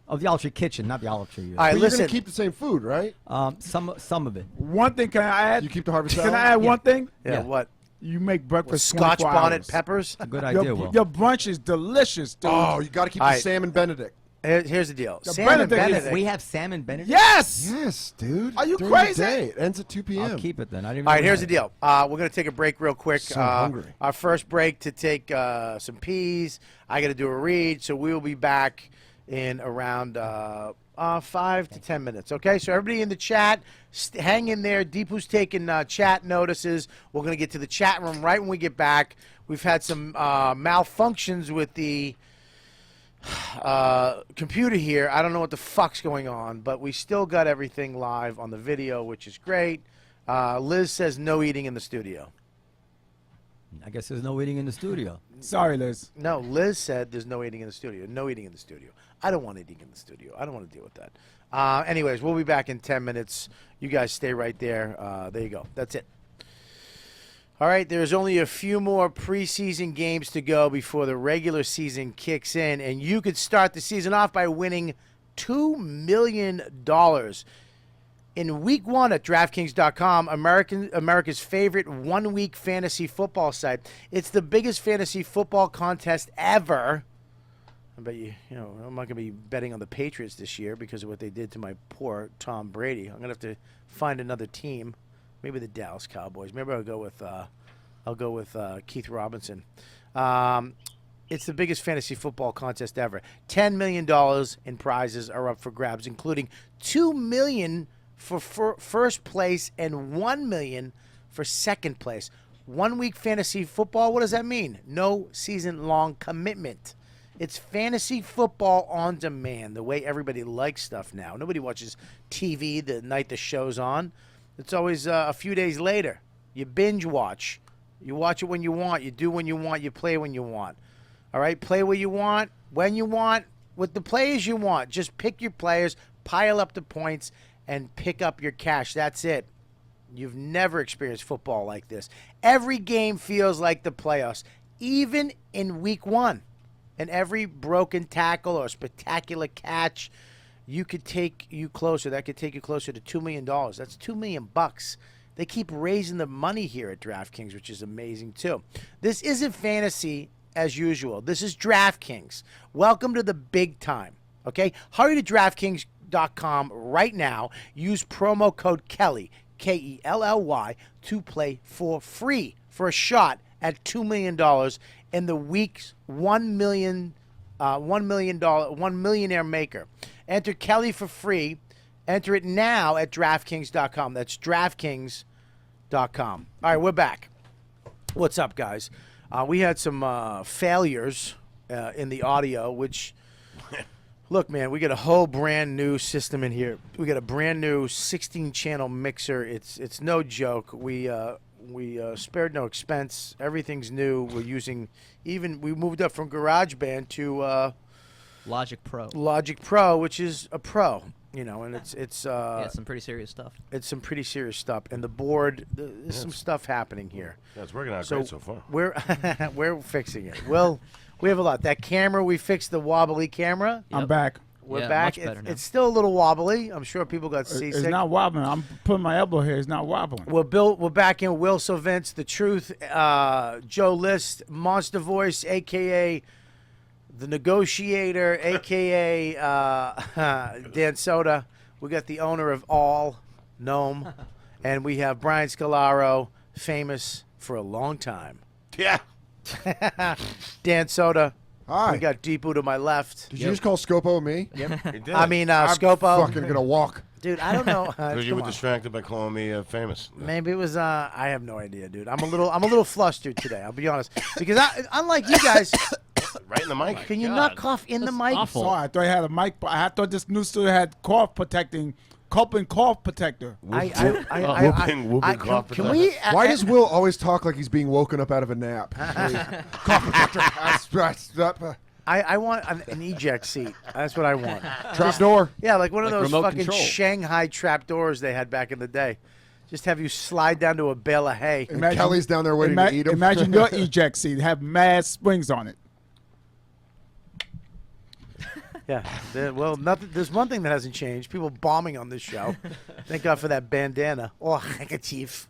Of the Olive Tree kitchen, not the Olive Tree. All right, But listen. you're gonna keep the same food, right? Some of it. One thing, can I add? You keep the harvest Can salad. I add one thing? yeah, Yeah. What? You make breakfast Scotch 24 bonnet hours. peppers? Good idea, Your, Will. your brunch is delicious, dude. Oh, you got to keep All the right. salmon Benedict. Here's the deal. The Salmon Benedict is- Benedict. We have salmon Benedict. Yes! Yes, dude. Are you During the crazy? day. It ends at 2 p.m. I'll keep it then. I didn't even All right, know here's that. the deal. We're going to take a break real quick. So hungry. Our first break to take some peas. I got to do a read, so we will be back in around 5 to 10 minutes. Okay, so everybody in the chat, hang in there. Deepu's taking chat notices. We're going to get to the chat room right when we get back. We've had some malfunctions with the computer here. I don't know what the fuck's going on, but we still got everything live on the video, which is great. Liz says no eating in the studio. I guess there's no eating in the studio. Sorry, Liz. No, Liz said there's no eating in the studio. No eating in the studio. I don't want eating in the studio. I don't want to deal with that. Anyways, we'll be back in 10 minutes. You guys stay right there. There you go. That's it. All right, there's only a few more preseason games to go before the regular season kicks in, and you could start the season off by winning $2 million. In week 1 at DraftKings.com, America's favorite one-week fantasy football site. It's the biggest fantasy football contest ever. I bet I'm not going to be betting on the Patriots this year because of what they did to my poor Tom Brady. I'm going to have to find another team. Maybe the Dallas Cowboys. Maybe I'll go with Keith Robinson. It's the biggest fantasy football contest ever. $10 million in prizes are up for grabs, including $2 million for first place and $1 million for second place. 1 week fantasy football. What does that mean? No season-long commitment. It's fantasy football on demand, the way everybody likes stuff now. Nobody watches TV the night the show's on. It's always a few days later. You binge watch. You watch it when you want. You do when you want. You play when you want. All right? Play where you want, when you want, with the players you want. Just pick your players, pile up the points, and pick up your cash. That's it. You've never experienced football like this. Every game feels like the playoffs, even in week 1. And every broken tackle or spectacular catch, you could take you closer. That could take you closer to $2 million. That's $2 million. They keep raising the money here at DraftKings, which is amazing too. This isn't fantasy as usual. This is DraftKings. Welcome to the big time. Okay? Hurry to DraftKings.com right now. Use promo code Kelly, Kelly, to play for free for a shot at $2 million in the week's $1 millionaire maker. Enter Kelly for free. Enter it now at DraftKings.com. That's DraftKings.com. All right, we're back. What's up, guys? We had some failures in the audio, which... Look, man, we got a whole brand new system in here. We got a brand new 16-channel mixer. It's no joke. We spared no expense. Everything's new. We're using we moved up from GarageBand to Logic Pro. Logic Pro, which is a pro, and it's Yeah, some pretty serious stuff. It's some pretty serious stuff. And the board, there's some stuff happening here. Yeah, it's working out great so far. We're fixing it. Well. We have a lot. That camera, we fixed the wobbly camera. I'm back. We're back. Much better now. It's still a little wobbly. I'm sure people got seasick. It's not wobbling. I'm putting my elbow here. It's not wobbling. We're back in Wil Sylvince, The Truth, Joe List, Monster Voice, a.k.a. The Negotiator, a.k.a. Dan Soder. We got the owner of all, Noam. And we have Brian Scolaro, famous for a long time. Yeah. Dan Soder. Hi. We got Deepu to my left. Did you just call Scopo me? He did. I mean, I'm Scopo. fucking gonna walk. Dude, I don't know. Because you come were on. distracted by calling me famous. Maybe it was. I have no idea, dude. I'm a little flustered today. I'll be honest, because unlike you guys, Right in the mic. can you not cough in the mic? awful. Sorry, I thought I had a mic. I thought this new studio had cough protecting, cough protector. Whooping cough Can we? Why does Will always talk like he's being woken up out of a nap? Cough protector. I want an eject seat. That's what I want. Trap door. Yeah, like one of Like those remote fucking control. Shanghai trap doors they had back in the day. Just have you slide down to a bale of hay. And Kelly's down there waiting to eat him. Imagine your eject seat have mad springs on it. Yeah. Well, nothing. There's one thing that hasn't changed. People bombing on this show. Thank God for that bandana or handkerchief.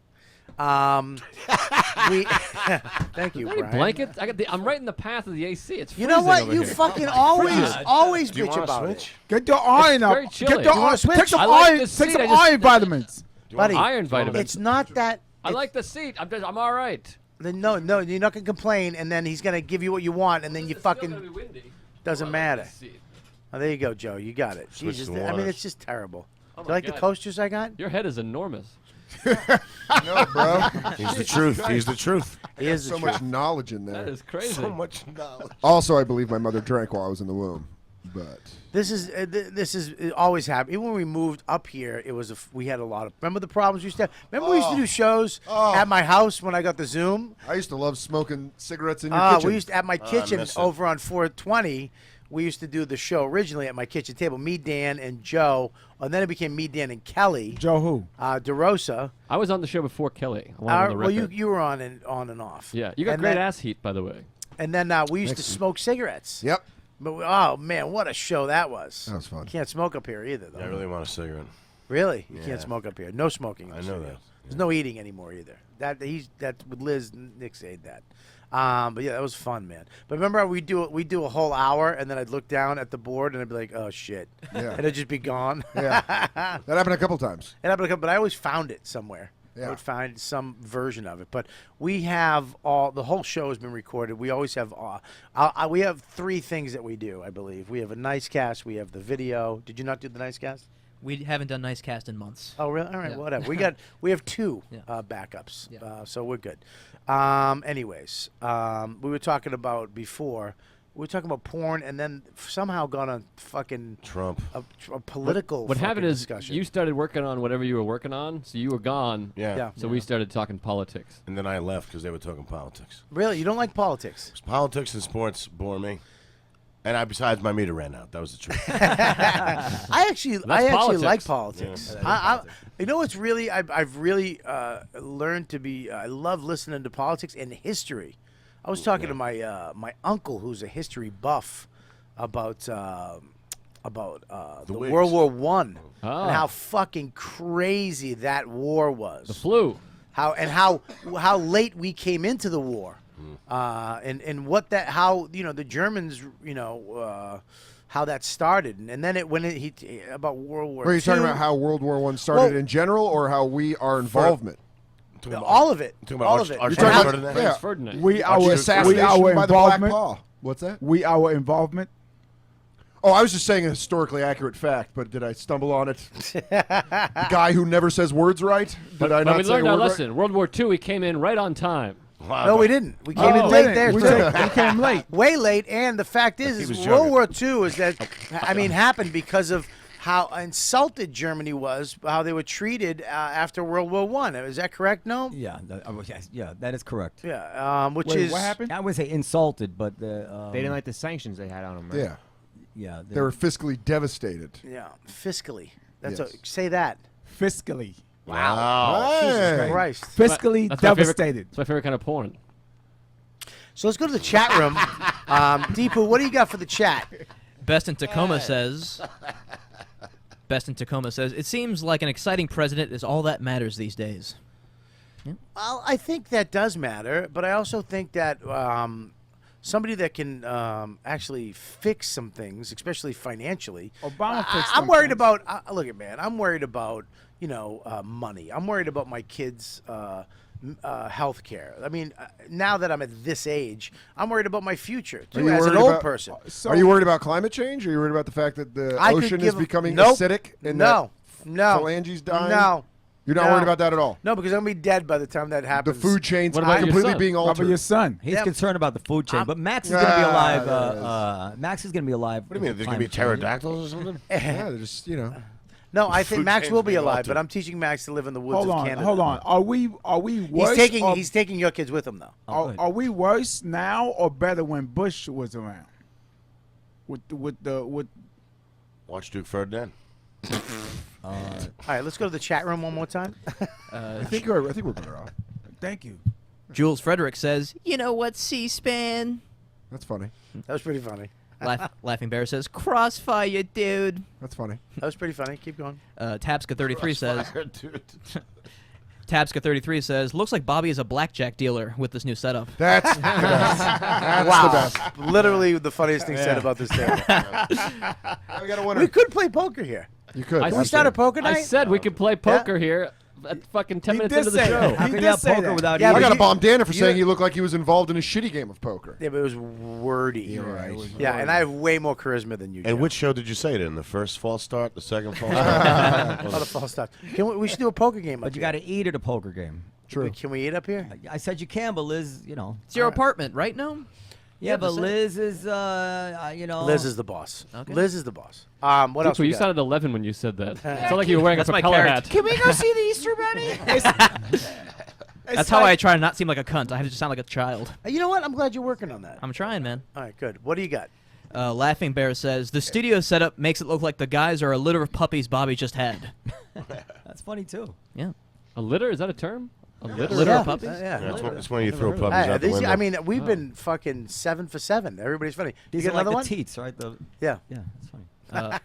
Thank you, Brian. Blankets? I'm right in the path of the AC. It's You know freezing what? over You here. fucking always Do you bitch want to about switch? it. Get your iron up. very Get chilly. your You wanna switch? take some I like iron. this Take seat. some I just- iron vitamins. Buddy, Iron vitamins. it's not that. I like the seat. I'm all right. No, you're not gonna complain, and then he's gonna give you what you want, and then you fucking doesn't matter. Oh, there you go, Joe. You got it. Switch Jesus, to I mean, waters. it's just terrible. Oh Do you my like the God. coasters I got? Your head is enormous. No, bro. He's the truth. He's the truth. He is So the much truth. knowledge in That there. is crazy. So much knowledge. Also, I believe my mother drank while I was in the womb. But This is it always happened. Even when we moved up here, it was we had a lot of. Remember the problems we used to have? Remember we used to do shows at my house when I got the Zoom. I used to love smoking cigarettes in your kitchen. We used to, at my kitchen miss it. over on 420. We used to do the show originally at my kitchen table. Me, Dan, and Joe, and then it became me, Dan, and Kelly. Joe who? DeRosa. I was on the show before Kelly. I went on the Well, record. you were on and off. Yeah, you got And great then- ass heat, by the way. And then we used to smoke cigarettes. Yep. But oh man, what a show that was! That was fun. You can't smoke up here either, though. I really want a cigarette. Really, you Yeah. can't smoke up here. No smoking. in I the know studio. that. There's no eating anymore either. That with Liz. Nick said that. But yeah, that was fun, man. But remember, we do a whole hour, and then I'd look down at the board, and I'd be like, "Oh shit," Yeah. and it'd just be gone. Yeah. That happened a couple times. But I always found it somewhere. Yeah. I would find some version of it. But we have the whole show has been recorded. We always have we have three things that we do, I believe. We have a nice cast. We have the video. Did you not do the nice cast? We haven't done Nicecast in months. Oh, really? All right, Yeah. whatever. We have two Yeah. backups, Yeah. so we're good. Anyways, we were talking about before we're talking about porn, and then somehow gone on fucking Trump. a political. What happened is discussion. you started working on whatever you were working on, so you were gone. Yeah. So we started talking politics. And then I left because they were talking politics. Really, you don't like politics? 'Cause politics and sports bore me. And besides, my meter ran out. That was the truth. I actually politics. like politics. You know what's really I've really learned to be. I love listening to politics and history. I was talking to my uncle, who's a history buff, about the Whigs. World War One Ah. and how fucking crazy that war was. The flu. How late we came into the war. And what that how the Germans how that started and then about World War Are you II, talking about how World War I started in general, or how our involvement? all of it, Talking about all of it. Archduke And how- Ferdinand? Yeah. Ferdinand. Assassination by the Black involvement. Paw. What's that? Our involvement. Oh, I was just saying a historically accurate fact, but did I stumble on it? The guy who never says words right? Did But, I but not we say learned a our word right? lesson. World War II, we came in right on time. No, we didn't. We came in We late didn't. there. We too. we came late. Way late. And the fact is was World younger. War II is that happened because of how insulted Germany was, how they were treated after World War One. Is that correct? No. Yeah, that is correct. Yeah. Which Wait, is what happened? I would say insulted, but the They didn't like the sanctions they had on them. Right? Yeah, yeah, they were fiscally devastated. Yeah, fiscally. That's Yes. say that. Fiscally. Wow. Hey. Christ. Fiscally That's my favorite- devastated. That's my favorite kind of porn. So let's go to the chat room. Deepu, what do you got for the chat? Best in Tacoma says. Best in Tacoma says it seems like an exciting president is all that matters these days. Well, I think that does matter, but I also think that somebody that can actually fix some things, especially financially. Obama fixed I'm some worried things. about. Look at man. I'm worried about money. I'm worried about my kids' health care. I mean, now that I'm at this age, I'm worried about my future Are too, you as an worried old about- person. Are you worried about climate change? Are you worried about the fact that the I could ocean is give a- becoming Nope. acidic and No, that no, phalanges dying? no. You're not No. worried about that at all. No, because I'm gonna be dead by the time that The happens. food chain's What about your completely son? being How about altered. your son? He's Yep. concerned about the food chain, I'm- but Max is going to be alive. there Max is going to be alive. What do you mean? There's going to be pterodactyls or something? Yeah, they're just No, I think food Max chain's will be being alive, altered. but I'm teaching Max to live in the woods Hold of on, Canada. hold on. Are we worse? He's taking your kids with him though. Are we worse now or better when Bush was around? With Watch Duke Ferdinand. All right, let's go to the chat room one more time. I think we're better off. thank you. Jules Frederick says, "You know what, C-SPAN?" That's funny. That was pretty funny. Laughing Bear says, "Crossfire, dude." That's funny. That was pretty funny. Keep going. Tabska33 says, Dude. Tabska33 says, "Looks like Bobby is a blackjack dealer with this new setup." That's the best. That's Wow, the best. literally the funniest thing said about this table. I gotta wonder. We could play poker here. You could. Can we start a poker night? I said we could play poker here at fucking 10 He minutes did into the say show. that. How He can did you have say poker that. without Yeah, I but eating? got to you- bomb Dana for you- saying he looked like he was involved in a shitty game of poker. Yeah, but it was wordy. You're right. Yeah, and I have way more charisma than you do. And which show did you say it in? The first false start? The second false start? All the false stuff. We should do a poker game. But you got to eat at a poker game. True. Can we eat up here? I said you can, but Liz, It's your apartment, right, Noam? Yeah, but that's it. Liz is, Liz is the boss. Okay. Liz is the boss. What else? Dude, we you got? sounded 11 when you said that. It sounded like you were wearing a That's my propeller character. hat. Can we go see the Easter Bunny? That's how I try to not seem like a cunt. I have to sound like a child. You know what? I'm glad you're working on that. I'm trying, man. All right, good. What do you got? Laughing Bear says, "The studio setup makes it look like the guys are a litter of puppies Bobby just had." That's funny too. Yeah. A litter? Is that a term? A litter? Litter yeah. of puppies? Yeah. That's when you throw puppies out the These, window. I mean, we've been fucking 7 for 7. Everybody's funny. You These get are like another the one? teats, right? Yeah. Yeah, that's funny.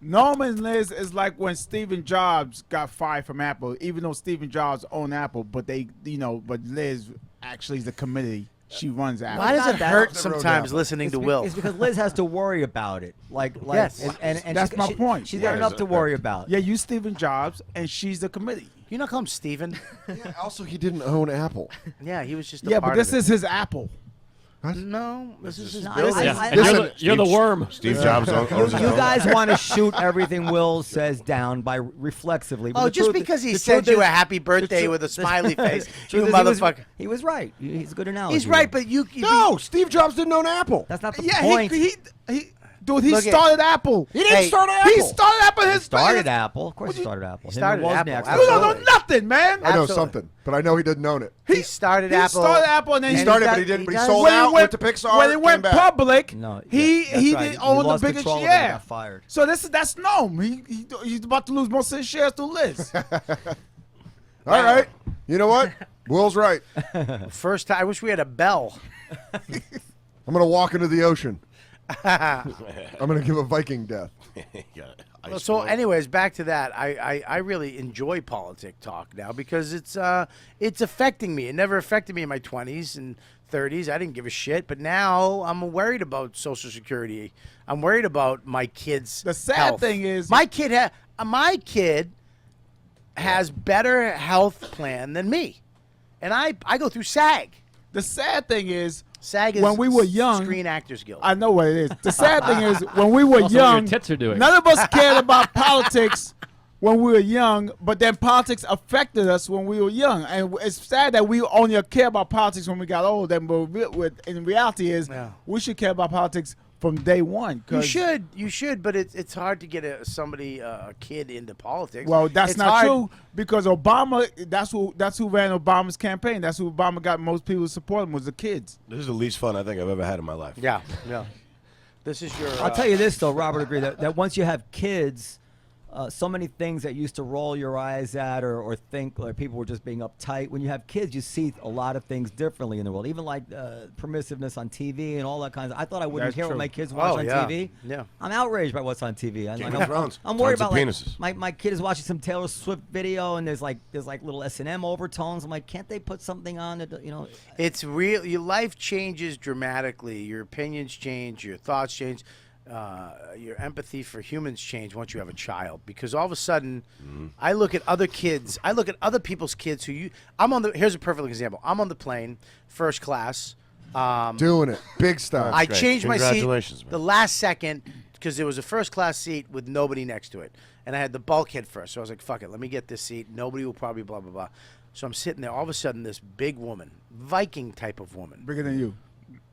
Norman Liz is like when Stephen Jobs got fired from Apple, even though Stephen Jobs owned Apple, but but Liz actually is the committee. She runs Apple. Why does it hurt Never wrote sometimes down. listening to Will? It's because Liz has to worry about it. Yes. And That's my point. She's got Yeah. enough to worry about. Yeah, you Stephen Jobs, and she's the committee. You not call him Steven? Yeah, also, he didn't own Apple. Yeah, he was just a Yeah, part but this of it. is his Apple. No, this is his No, building. Yeah, I- and Listen, you're the worm. Steve Jobs owns You his own. guys want to shoot everything Will says down by reflexively. but Oh, the just truth- because he the sent truth you a is- happy birthday truth- with a smiley face, you truth is motherfucker. He was right. He's a good analogy. He's right, but you. No, Steve Jobs didn't own Apple. That's not the Yeah, point. Dude, he Look at- started Apple. He didn't Hey, start Apple. He started Apple. His started Apple. Of course, he started Apple. Him started and Apple, Wozniak absolutely. You don't know nothing, man. I know Absolutely. something, but I know he didn't own it. He started He Apple. started Apple and then He he started, does- but he didn't. But he does- sold when he out, went went to Pixar, when he came went back. public, No, he that's right. didn't own the lost biggest control of it and share. got fired. So that's Noam. He's about to lose most of his shares to Liz. All right. You know what? Will's right. First time. I wish we had a bell. I'm gonna walk into the ocean. I'm gonna give a Viking death. Well, so, anyways, back to that. I really enjoy politic talk now because it's affecting me. It never affected me in my 20s and 30s. I didn't give a shit, but now I'm worried about Social Security. I'm worried about my kids. The sad health. thing is- my kid has better health plan than me, and I go through SAG. The sad thing is, SAG is when we were young, Screen Actors Guild. I know what it is. The sad thing is, when we were Also, what your young, tits are doing. none of us cared about politics when we were young, but then politics affected us when we were young. And it's sad that we only care about politics when we got old. And in reality is, Yeah. we should care about politics from day one. You 'cause- should, but it's hard to get a kid into politics. Well, that's It's not hard. true because Obama. That's who ran Obama's campaign. That's who Obama got most people to support him was the kids. This is the least fun I think I've ever had in my life. Yeah. This is your. I'll tell you this though, Robert, agree that once you have kids, so many things that used to roll your eyes at or think like people were just being uptight. When you have kids, you see a lot of things differently in the world. Even like permissiveness on TV and all that kind of. I thought I wouldn't That's care true. what my kids watch on yeah. TV. Yeah. I'm outraged by what's on TV. Game of Thrones. I'm worried Tons about of like, penises. my kid is watching some Taylor Swift video and there's like little S&M overtones. I'm like, can't they put something on that It's real. Your life changes dramatically. Your opinions change. Your thoughts change. Your empathy for humans change once you have a child because all of a sudden, I look at other kids. I look at other people's kids here's a perfect example. I'm on the plane, first class. Doing it. Big stuff. I great. changed my seat Congratulations, man. the last second because there was a first class seat with nobody next to it. And I had the bulkhead first. So I was like, fuck it, let me get this seat. Nobody will probably blah, blah, blah. So I'm sitting there. All of a sudden, this big woman, Viking type of woman. Bigger than you.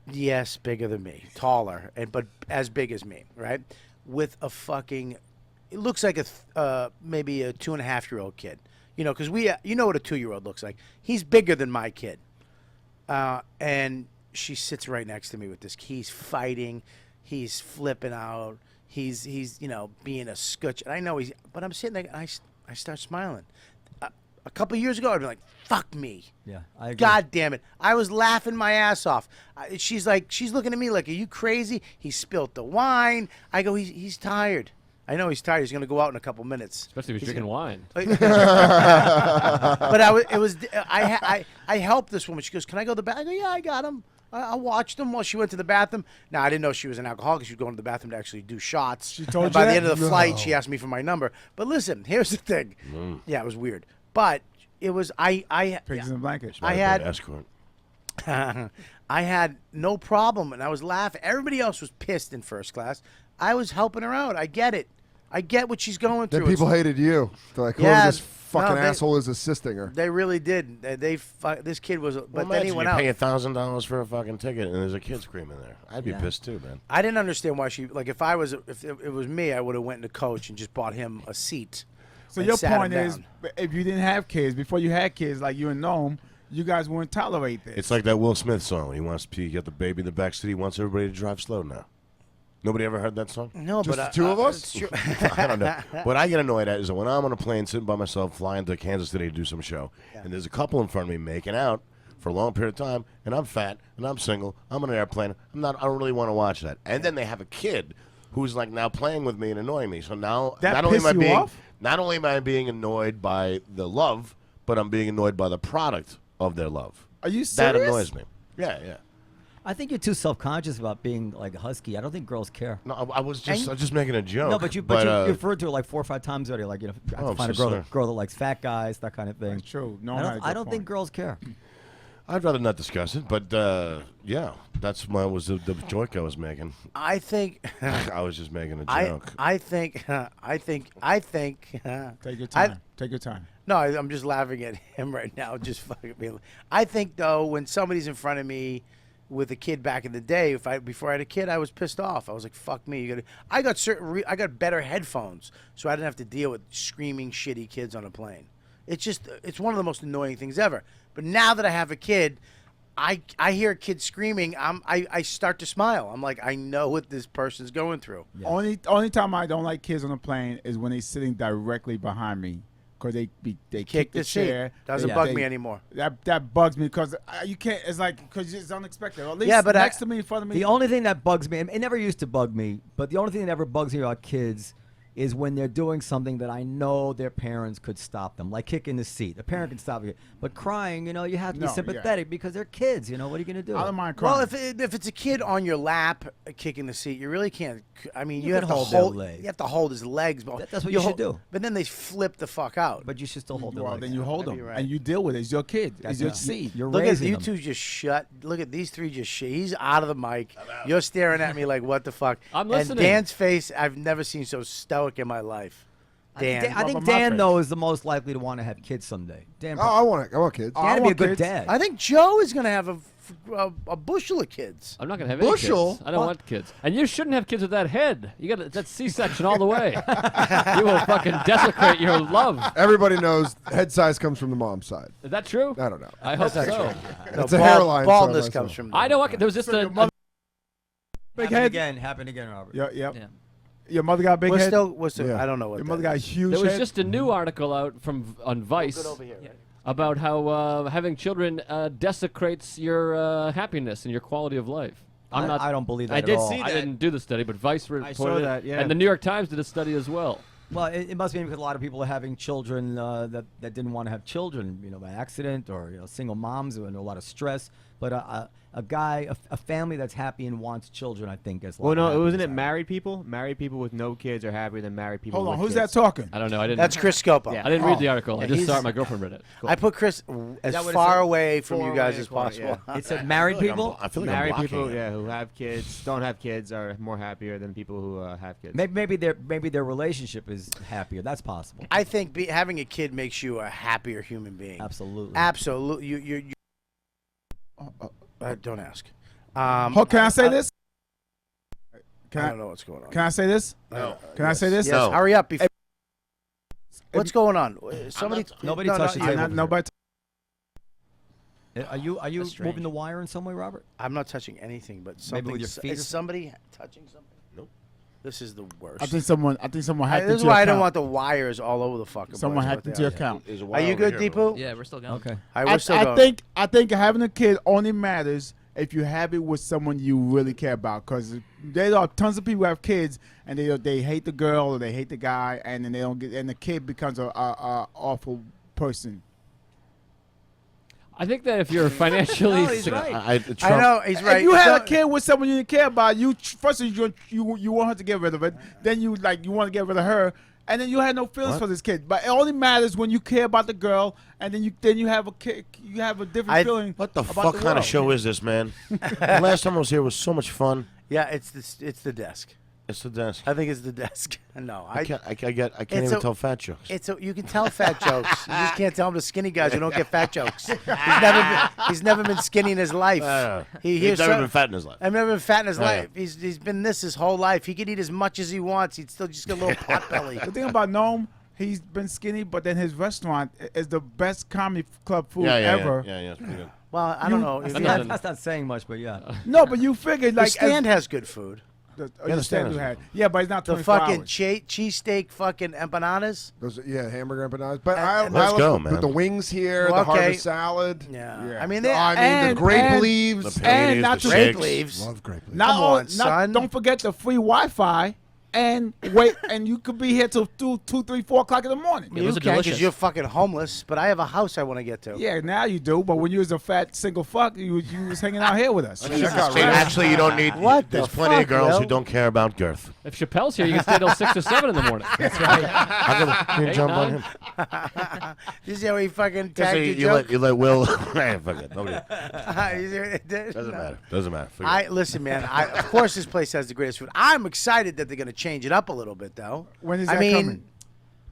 Yes, bigger than me, taller, but as big as me, right? With a fucking, it looks like maybe a 2.5-year-old kid, because you know what a 2-year-old looks like. He's bigger than my kid, and she sits right next to me with this. He's fighting, he's flipping out, he's being a scutch, and I know but I'm sitting there, and I start smiling. A couple years ago, I'd be like, "Fuck me." Yeah, I agree. God damn it. I was laughing my ass off. She's looking at me like, are you crazy? He spilt the wine. I go, he's tired. I know he's tired. He's going to go out in a couple minutes. Especially if he's drinking wine. But I helped this woman. She goes, can I go to the bathroom? I go, yeah, I got him. I watched him while she went to the bathroom. Now, I didn't know she was an alcoholic. She was going to the bathroom to actually do shots. She told and you by that? the end of the No. flight, she asked me for my number. But listen, here's the thing. Yeah, it was weird. But it was, Pigs in a blanket. I had- escort. I had no problem, and I was laughing. Everybody else was pissed in first class. I was helping her out. I get it. I get what she's going through. Then people hated you. They're like, Yeah, whoever this fucking no, asshole is assisting her. They really did. This kid was, but then he went you out. pay $1,000 for a fucking ticket and there's a kid screaming there. I'd be Yeah. pissed too, man. I didn't understand why she if it was me, I would have went to coach and just bought him a seat. So and your sat him point is, down. if you didn't have kids, before you had kids, like you and Noam, you guys wouldn't tolerate this. It's like that Will Smith song. He wants to get the baby in the backseat. He wants everybody to drive slow now. Nobody ever heard that song? No, Just but the two of us? it's true. I don't know. What I get annoyed at is that when I'm on a plane sitting by myself flying to Kansas City to do some show, and there's a couple in front of me making out for a long period of time, and I'm fat, and I'm single, I'm on an airplane, I don't really want to watch that. And then they have a kid who's like now playing with me and annoying me. So now That not only piss you off? not only am I being annoyed by the love, but I'm being annoyed by the product of their love. Are you That serious? annoys me. Yeah, yeah. I think you're too self-conscious about being like a husky. I don't think girls care. No, I was just making a joke. No, but you referred to it like 4 or 5 times already. Like, I have Oh, to find so a sorry. girl that likes fat guys, that kind of thing. That's true. No, I don't think girls care. I'd rather not discuss it, but yeah, That's was the joke I was making. I think. I was just making a joke. I think. Take your time. Take your time. No, I'm just laughing at him right now. Just fucking me. I think though, when somebody's in front of me with a kid back in the day, before I had a kid, I was pissed off. I was like, "Fuck me!" I got better headphones, so I didn't have to deal with screaming, shitty kids on a plane. It's one of the most annoying things ever. But now that I have a kid, I hear a kid screaming. I start to smile. I'm like, I know what this person's going through. Yeah. Only time I don't like kids on a plane is when they're sitting directly behind me, because they kick the chair. Doesn't bug me anymore. That bugs me because you can't. It's like because it's unexpected. Or at least but next to me, in front of me. The only thing that bugs me, and it never used to bug me, but the only thing that ever bugs me about kids is when they're doing something that I know their parents could stop them, like kicking the seat. The parent can stop you, but crying, you have to be sympathetic because they're kids. What are you gonna do? I don't mind crying. Well, if it's a kid on your lap kicking the seat, you really can't. I mean, you have to hold their hold. legs. You have to hold his legs. But That's what you should do. But then they flip the fuck out. But you should still hold their Well, legs. then you hold them right. and you deal with it. It's your kid. It's your seat. You're Look at raising you them. two just shut. Look at these three just shut. He's out of the mic. You're staring at me like, what the fuck? I'm And listening. Dan's face, I've never seen so stoic in my life. Dan. I think Rub on my Dan face. though is the most likely to want to have kids someday. Dan, Oh, I want kids. Dan would be a good dad. I think Joe is going to have a bushel of kids. I'm not gonna have Bushel? any kids. I don't want kids. And you shouldn't have kids with that head. You got that C-section all the way. You will fucking desecrate your love. Everybody knows head size comes from the mom's side. Is that true? I don't know. I hope so. It's a hairline. Baldness side by comes side. from. I know. There was just a Big Happen head. again, Robert. Yep. Yeah. Your mother got a big head. Yeah. I don't know what Your that mother got a is. huge There was head. just a new article out on Vice Over here. Right? about how having children desecrates your happiness and your quality of life. I don't believe that I at did all. see I didn't do the study, but Vice reported saw it, that, yeah. and the New York Times did a study as well. Well, it must be because a lot of people are having children that didn't want to have children, by accident, or single moms who under a lot of stress. But a family that's happy and wants children, I think, is. Well, no, wasn't it married people? Married people with no kids are happier than married people. Hold on, with who's that kids. talking? I don't know. I didn't. That's Chris Scopo. Yeah. I didn't read the article. I Yeah, just he's- saw it. My girlfriend read it. Cool. I put Chris as that what it far said? away from you guys away, as far, possible. It said married people. I feel like Married I'm people, blocking it. who have kids, don't have kids, are more happier than people who have kids. Maybe their relationship is happier. That's possible. I think having a kid makes you a happier human being. Absolutely. Absolutely. You don't ask. Can I say this? I Can don't I? know what's going on. Can I say this? No. Can I say this? Yes, No. hurry up. What's going on? Somebody. Nobody no, touched the no, table. Not, nobody. Are you That's strange. moving the wire in some way, Robert? I'm not touching anything, but Maybe something. with your feet or Is somebody touching something? Nope. This is the worst. I think someone hacked This into is your why I account. don't want the wires all over the fucking Someone place, hacked what into they your are. account. There's a Are wire you over good, here, Deepu? Yeah, we're still going. Okay. We're still going. I think having a kid only matters if you have it with someone you really care about. Because there are tons of people who have kids and they hate the girl or they hate the guy, and then they don't get, and the kid becomes a awful person. I think that if you're financially No, he's sick- right. I know he's right. If you had a Don't- kid with someone you didn't care about, first you want her to get rid of it. Then you want to get rid of her, and then you had no feelings What? for this kid. But it only matters when you care about the girl, and then you have a kid. You have a different feeling. What the about fuck the kind world. of show is this, man? The last time I was here was so much fun. Yeah, it's the desk. It's the desk. I think it's the desk. No, I can't It's even a- tell fat jokes. you can tell fat jokes. You just can't tell them to skinny guys who don't get fat jokes. He's never been skinny in his life. He's hears never some- been fat in his life. I've never been fat in his Yeah. life. He's been this his whole life. He could eat as much as he wants. He'd still just get a little pot belly. The thing about Noam, he's been skinny, but then his restaurant is the best comedy club food Yeah, ever. it's pretty good. Well, I don't know. That's, If not- that's not saying much, but yeah. No, but you figured the like stand has good food. the the stand is you had. good. Yeah, but it's not The 24 fucking hours. cheesesteak fucking empanadas. Those, hamburger empanadas. But Let's I go, love man. the wings here, Well, the okay. harvest salad. Yeah. Yeah. I mean, And- the grape and- leaves. The and panties, not the to- grape shakes. leaves. Love grape leaves. Not Come only- on, son. Don't forget the free Wi-Fi and wait, and you could be here till 2, 3, 4 o'clock in the morning. Yeah, You those are can because delicious. you're fucking homeless, but I have a house I want to get to. Yeah, now you do. But when you was a fat single fuck, you was hanging out here with us. See, actually, you don't need. What There's the plenty of fuck, girls Will? who don't care about girth. If Chappelle's here, you can stay till 6 or 7 in the morning. That's right. How come you jump on him? This is how he fucking Just tagged so your you joke. let Will. Fuck it. Nobody. Doesn't Doesn't matter. Doesn't matter. Forget it. Listen, man. Of course, this place has the greatest food. I'm excited that they're going to change it up a little bit, though. When is I that mean,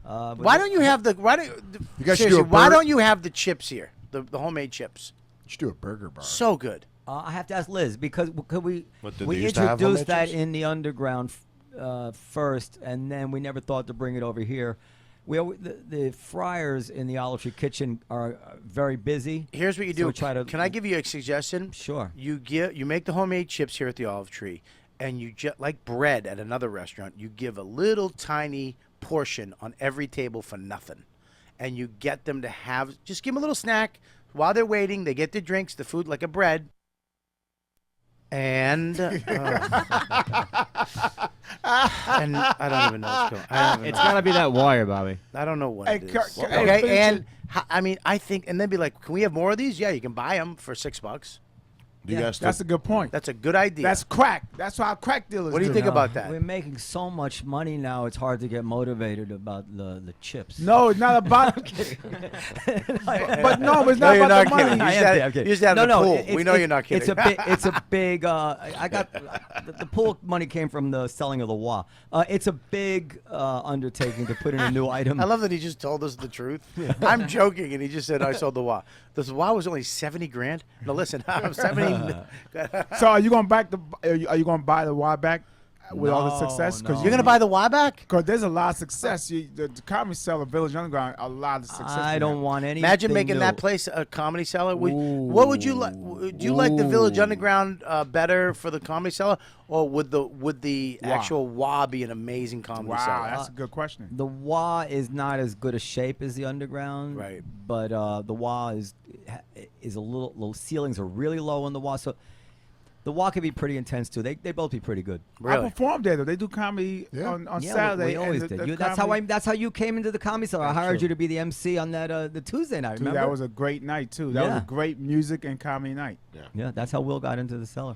coming? why don't you have the? Why don't You guys should seriously? do a Why burger- don't you have the chips here? The homemade chips. You should do a burger bar. So good. I have to ask Liz because could we What, did we they used to have introduced homemade that chips? in the underground first, and then we never thought to bring it over here. The fryers in the Olive Tree Kitchen are very busy. Here's what you So do. we try to- Can I give you a suggestion? Sure. You make the homemade chips here at the Olive Tree, and you like bread at another restaurant. You give a little tiny portion on every table for nothing, and you get them to just give them a little snack while they're waiting. They get their drinks, the food like a bread. And and I don't even know what's going on. It's gotta be that wire, Bobby. I don't know what Hey, it is. hey, Okay, finish and it. I mean, I think, and then be like, can we have more of these? Yeah, you can buy them for $6. Do you guys That's a good point. That's a good idea. That's crack. That's how crack dealers What do you do. think about that? We're making so much money now; it's hard to get motivated about the chips. No, it's not about. But no, it's No, not you're about not the kidding. money. You used to have- you used to have the pool. We know you're not kidding. It's a big. It's a big. I got the pool money came from the selling of the wah. It's a big undertaking to put in a new item. I love that he just told us the truth. I'm joking, and he just said I sold the wah. The wah was only $70,000. No, listen, I'm 70. So are you going back the? Are you going to buy the Y back with all the No, success? no. You're gonna buy the wah back? Because there's a lot of success. The Comedy Cellar, Village Underground, a lot of success. I don't want any. Imagine making that place a comedy cellar. What would you like? Do you like the Village Underground better for the comedy cellar, or would the Wah. actual wah be an amazing comedy Wow, cellar? that's a good question. The wah is not as good a shape as the underground, Right. But the wah is a little. Ceilings are really low on the wah, so the wah can be pretty intense too. They both be pretty good. Really? I performed there though. They do comedy Yeah. on Yeah, Saturday. we always and did. the That's comedy- how you came into the comedy cellar. I hired you to be the MC on that the Tuesday night. Dude, Remember? that was a great night too. That was Yeah. a great music and comedy night. Yeah, that's how Will got into the cellar.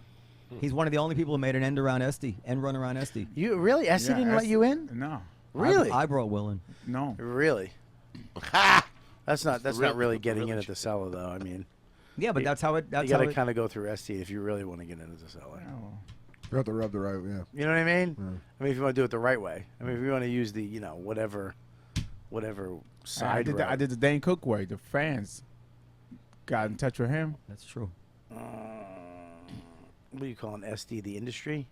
He's one of the only people who made an end around run around Esty. You really? Essie Yeah, didn't let you in? No, Really? I brought Will in. no. Really? That's not really getting in at the cellar though. I mean, Yeah, but that's how it. you That's got how to it. kind of go through ST if you really want to get into the cellar. You have to rub the right, yeah. You know what I mean? I mean, if you want to do it the right way. I mean, if you want to use the whatever side road. I did the Dane Cook way. The fans got in touch with him. That's true. What do you call an SD? The industry?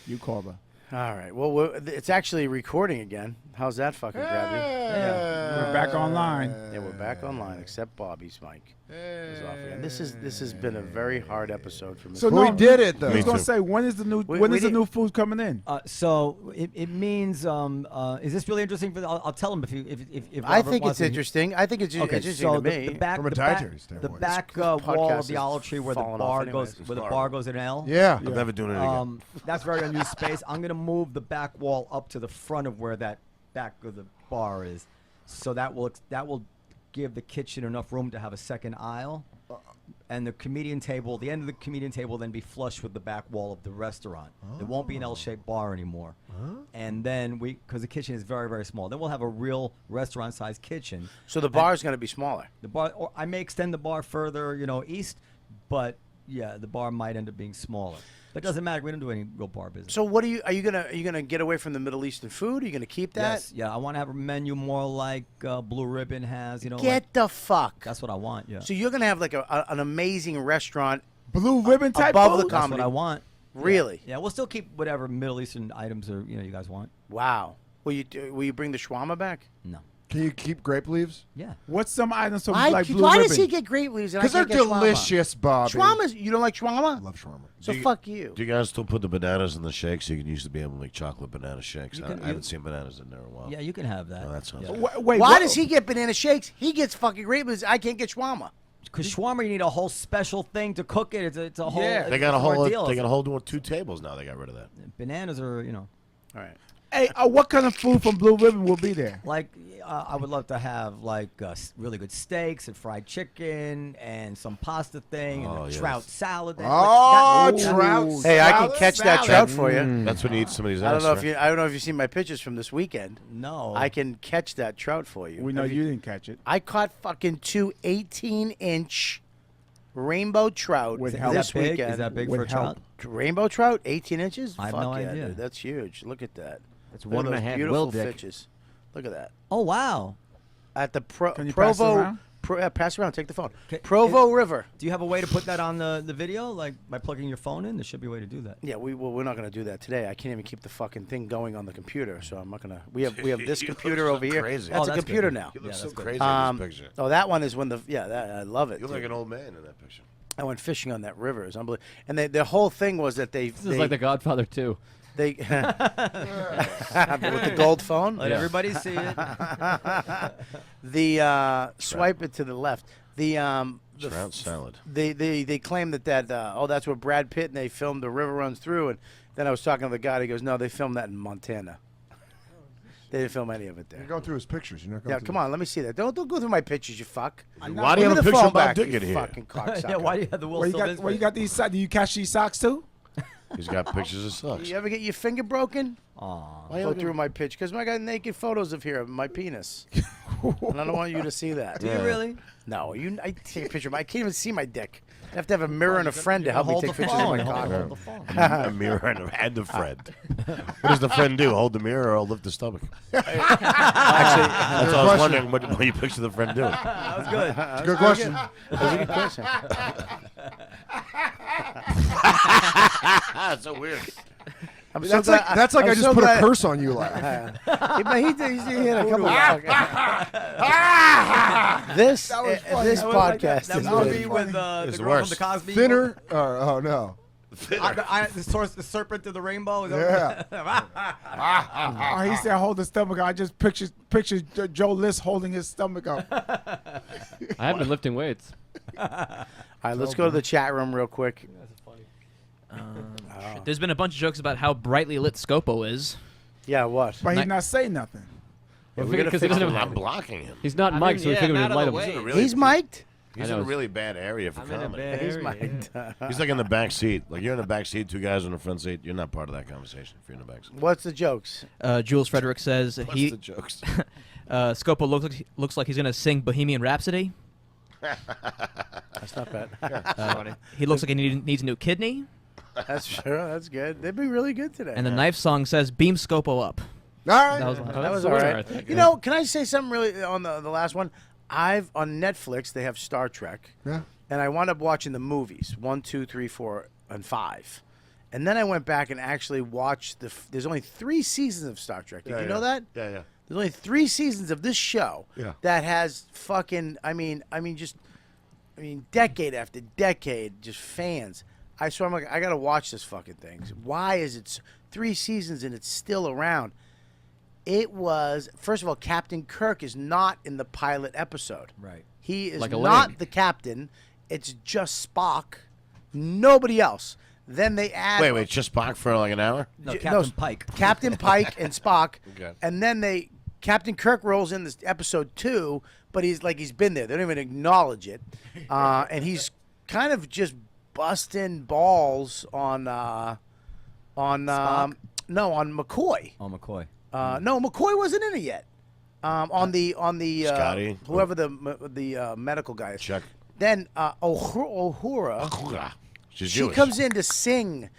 You call her. All right. Well, it's actually recording again. How's that fucking grab you? We're back online. Yeah, we're back online, except Bobby's mic is off again. This has been a very hard episode for me. So But we did it, though. I was Me gonna too. say when is the new We when is the did- new food coming in? So it means. Is this really interesting for? I'll tell him if I Robert think wants it's to hear- interesting. I think it's Okay, interesting so to me. the back, From a the back, dietary the standpoint. back This wall podcast of the is olive tree where the falling bar off goes, anyways. where the bar goes in an L. Yeah. I'm never doing it again. That's very unused space. I'm gonna move the back wall up to the front of where that back of the bar is, so that will give the kitchen enough room to have a second aisle, and the comedian table. The end of the comedian table will then be flush with the back wall of the restaurant. It won't be an L-shaped bar anymore. And then because the kitchen is very very small, then we'll have a real restaurant-sized kitchen. So the bar is going to be smaller. The bar, or I may extend the bar further, east, but yeah, the bar might end up being smaller. But it doesn't matter. We don't do any real bar business. So what are you gonna get away from the Middle Eastern food? Are you gonna keep that? Yes, yeah. I want to have a menu more like Blue Ribbon has. Get like, the fuck. that's what I want. Yeah, So you're gonna have like an amazing restaurant Blue ribbon type above the food? that's comedy. what I want. Really? Yeah, we'll still keep whatever Middle Eastern items are you guys want. Wow. Will you bring the shawarma back? No. Can you keep grape leaves? Yeah. What's some items from Why, like blue why ribbon? does he get grape leaves? Because they're delicious, Bobby. Shawarma's, you don't like shawarma? I love shawarma. So Do you- fuck you. Do you guys still put the bananas in the shakes? You used to be able to make chocolate banana shakes. You I can- haven't seen bananas in there in a while. Yeah, you can have that. Oh, that sounds Yeah. good. Wait, Why what- does he get banana shakes? He gets fucking grape leaves. I can't get shawarma. Because shawarma, you need a whole special thing to cook it. It's a whole. Yeah. They got a it's whole. ordeal. They got a whole 2 tables now. They got rid of that. Bananas are, you know. All right. Hey, what kind of food from Blue Ribbon will be there? Like, I would love to have like really good steaks and fried chicken and some pasta thing and Oh, a yes. trout salad. Oh, That- trout. Hey, I can salad? catch that trout for you. That's when you eat somebody's I ass. don't know if right? you. I don't know if you've seen my pictures from this weekend. No. I can catch that trout for you. We know Have you didn't catch it. I caught fucking 2 18-inch rainbow trout With this help. Is that big? weekend. Is that big With for a help. trout? Rainbow trout, 18 inches? I have Fuck no yeah, idea. dude. That's huge. Look at that. That's Look at 1.5 those Will beautiful dick. fishes. Look at that. Oh wow. At the Can you pass it Provo. around? Pass around. Take the phone. Okay, Provo River. Do you have a way to put that on the video, like by plugging your phone in? There should be a way to do that. Yeah, we're not gonna do that today. I can't even keep the fucking thing going on the computer, so I'm not gonna. We have this You computer look so over here. crazy. That's Oh, a that's computer good. now. You look Yeah, so that's good. crazy in this picture. Oh, that one is when I love it. You look like dude. an old man in that picture. I went fishing on that river. It's unbelievable. And the whole thing was that This is like The Godfather 2. they with the gold phone. Let everybody see it. The swipe it to the left. The Trout salad. they claim that that's where Brad Pitt and they filmed The River Runs Through, and then I was talking to the guy. He goes, no, they filmed that in Montana. They didn't film any of it You're there. going through his pictures. You're not going Yeah, through come on, let me see that. Don't go through my pictures, you fuck. Why do you Give have me a the picture phone of Bob back, Dick in you here? fucking cocksucker. Yeah, why do you have the Will Where you Sylvince? got these socks? Do you catch these socks too? He's got pictures of sucks. You ever get your finger broken? Aw. Go through my pitch because I got naked photos of here of my penis, and I don't want you to see that. Do you really? No, I take a picture. I can't even see my dick. I have to have a mirror and a friend to help me Hold take the pictures of my phone. cock. Hold the phone. A mirror and the friend. What does the friend do? Hold the mirror or lift the stomach? Actually, That's all I was wondering. What you picture the friend doing? That was good. It's a good question. that's a good question. That's so weird. I'm so That's glad- like that's like I'm I just so put glad- a curse on you, like. He had a couple of this funny. podcast That is would good. be with It's the the girl worst. from the Cosby. Thinner. Oh no. The serpent to the rainbow. Is that Yeah. Oh, he said hold the stomach. I just picture Joe List holding his stomach up. I have been lifting weights. All right, let's go to the chat room real quick. There's been a bunch of jokes about how brightly lit Scopo is. Yeah, what? But he's not saying nothing. Yeah, we gotta Because he fix doesn't it. have I'm blocking him. He's not I mic'd, mean, so we yeah, figured we'd not light of him. the way. Really, He's mic'd. He's I in a know. really bad area for I'm in a comedy. bad He's area. mic'd. He's like in the back seat. Like you're in the back seat, 2 guys in the front seat. You're not part of that conversation if you're in the back seat. What's the jokes? Jules Frederick says What's he the jokes? Scopo looks like he's gonna sing Bohemian Rhapsody. That's not bad. Funny. He looks like he needs a new kidney. That's sure. That's good. They've been really good today. And the knife song says beam Scopo up. All right. That was that was the all winner, I right. think. You know, can I say something really on the last one? On Netflix they have Star Trek, Yeah. and I wound up watching the movies 1, 2, 3, 4, and 5, and then I went back and actually watched there's only 3 seasons of Star Trek. Did you know that? Yeah, yeah. There's only 3 seasons of this show Yeah. that has fucking decade after decade, just fans. So I'm like, I gotta watch this fucking thing. Why is it 3 seasons and it's still around? It was, first of all, Captain Kirk is not in the pilot episode. Right. He is Like a not lame. the captain. It's just Spock. Nobody else. Then they add Wait, just Spock for like an hour? No, J- Captain no, Pike. Captain Pike and Spock. Okay. And then Captain Kirk rolls in this episode 2, but he's been there. They don't even acknowledge it. And he's kind of just busting balls on Spock? no, on McCoy. Oh, McCoy. No, McCoy wasn't in it yet. On the Scotty? whoever the medical guy is. Chuck. Then Uhura, She's she Jewish. comes in to sing.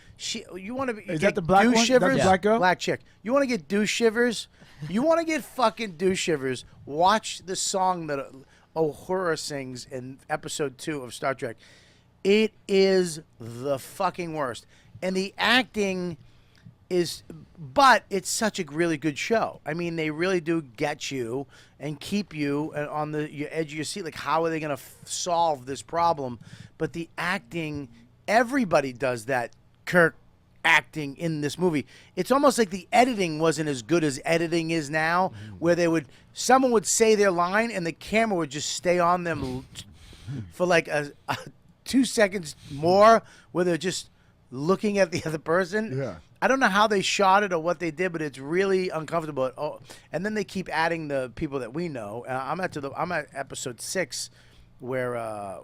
You want to Is get that the black douche one? shivers? That's the black girl? Black chick. You want to get douche shivers? You want to get fucking douche shivers? Watch the song that Uhura sings in episode 2 of Star Trek. It is the fucking worst, and the acting but it's such a really good show. I mean, they really do get you and keep you on your edge of your seat. Like, how are they going to solve this problem? But the acting, everybody does that Kirk acting in this movie. It's almost like the editing wasn't as good as editing is now, where someone would say their line and the camera would just stay on them for like a 2 seconds more where they're just looking at the other person. Yeah. I don't know how they shot it or what they did, but it's really uncomfortable. Oh, and then they keep adding the people that we know. I'm at episode 6, where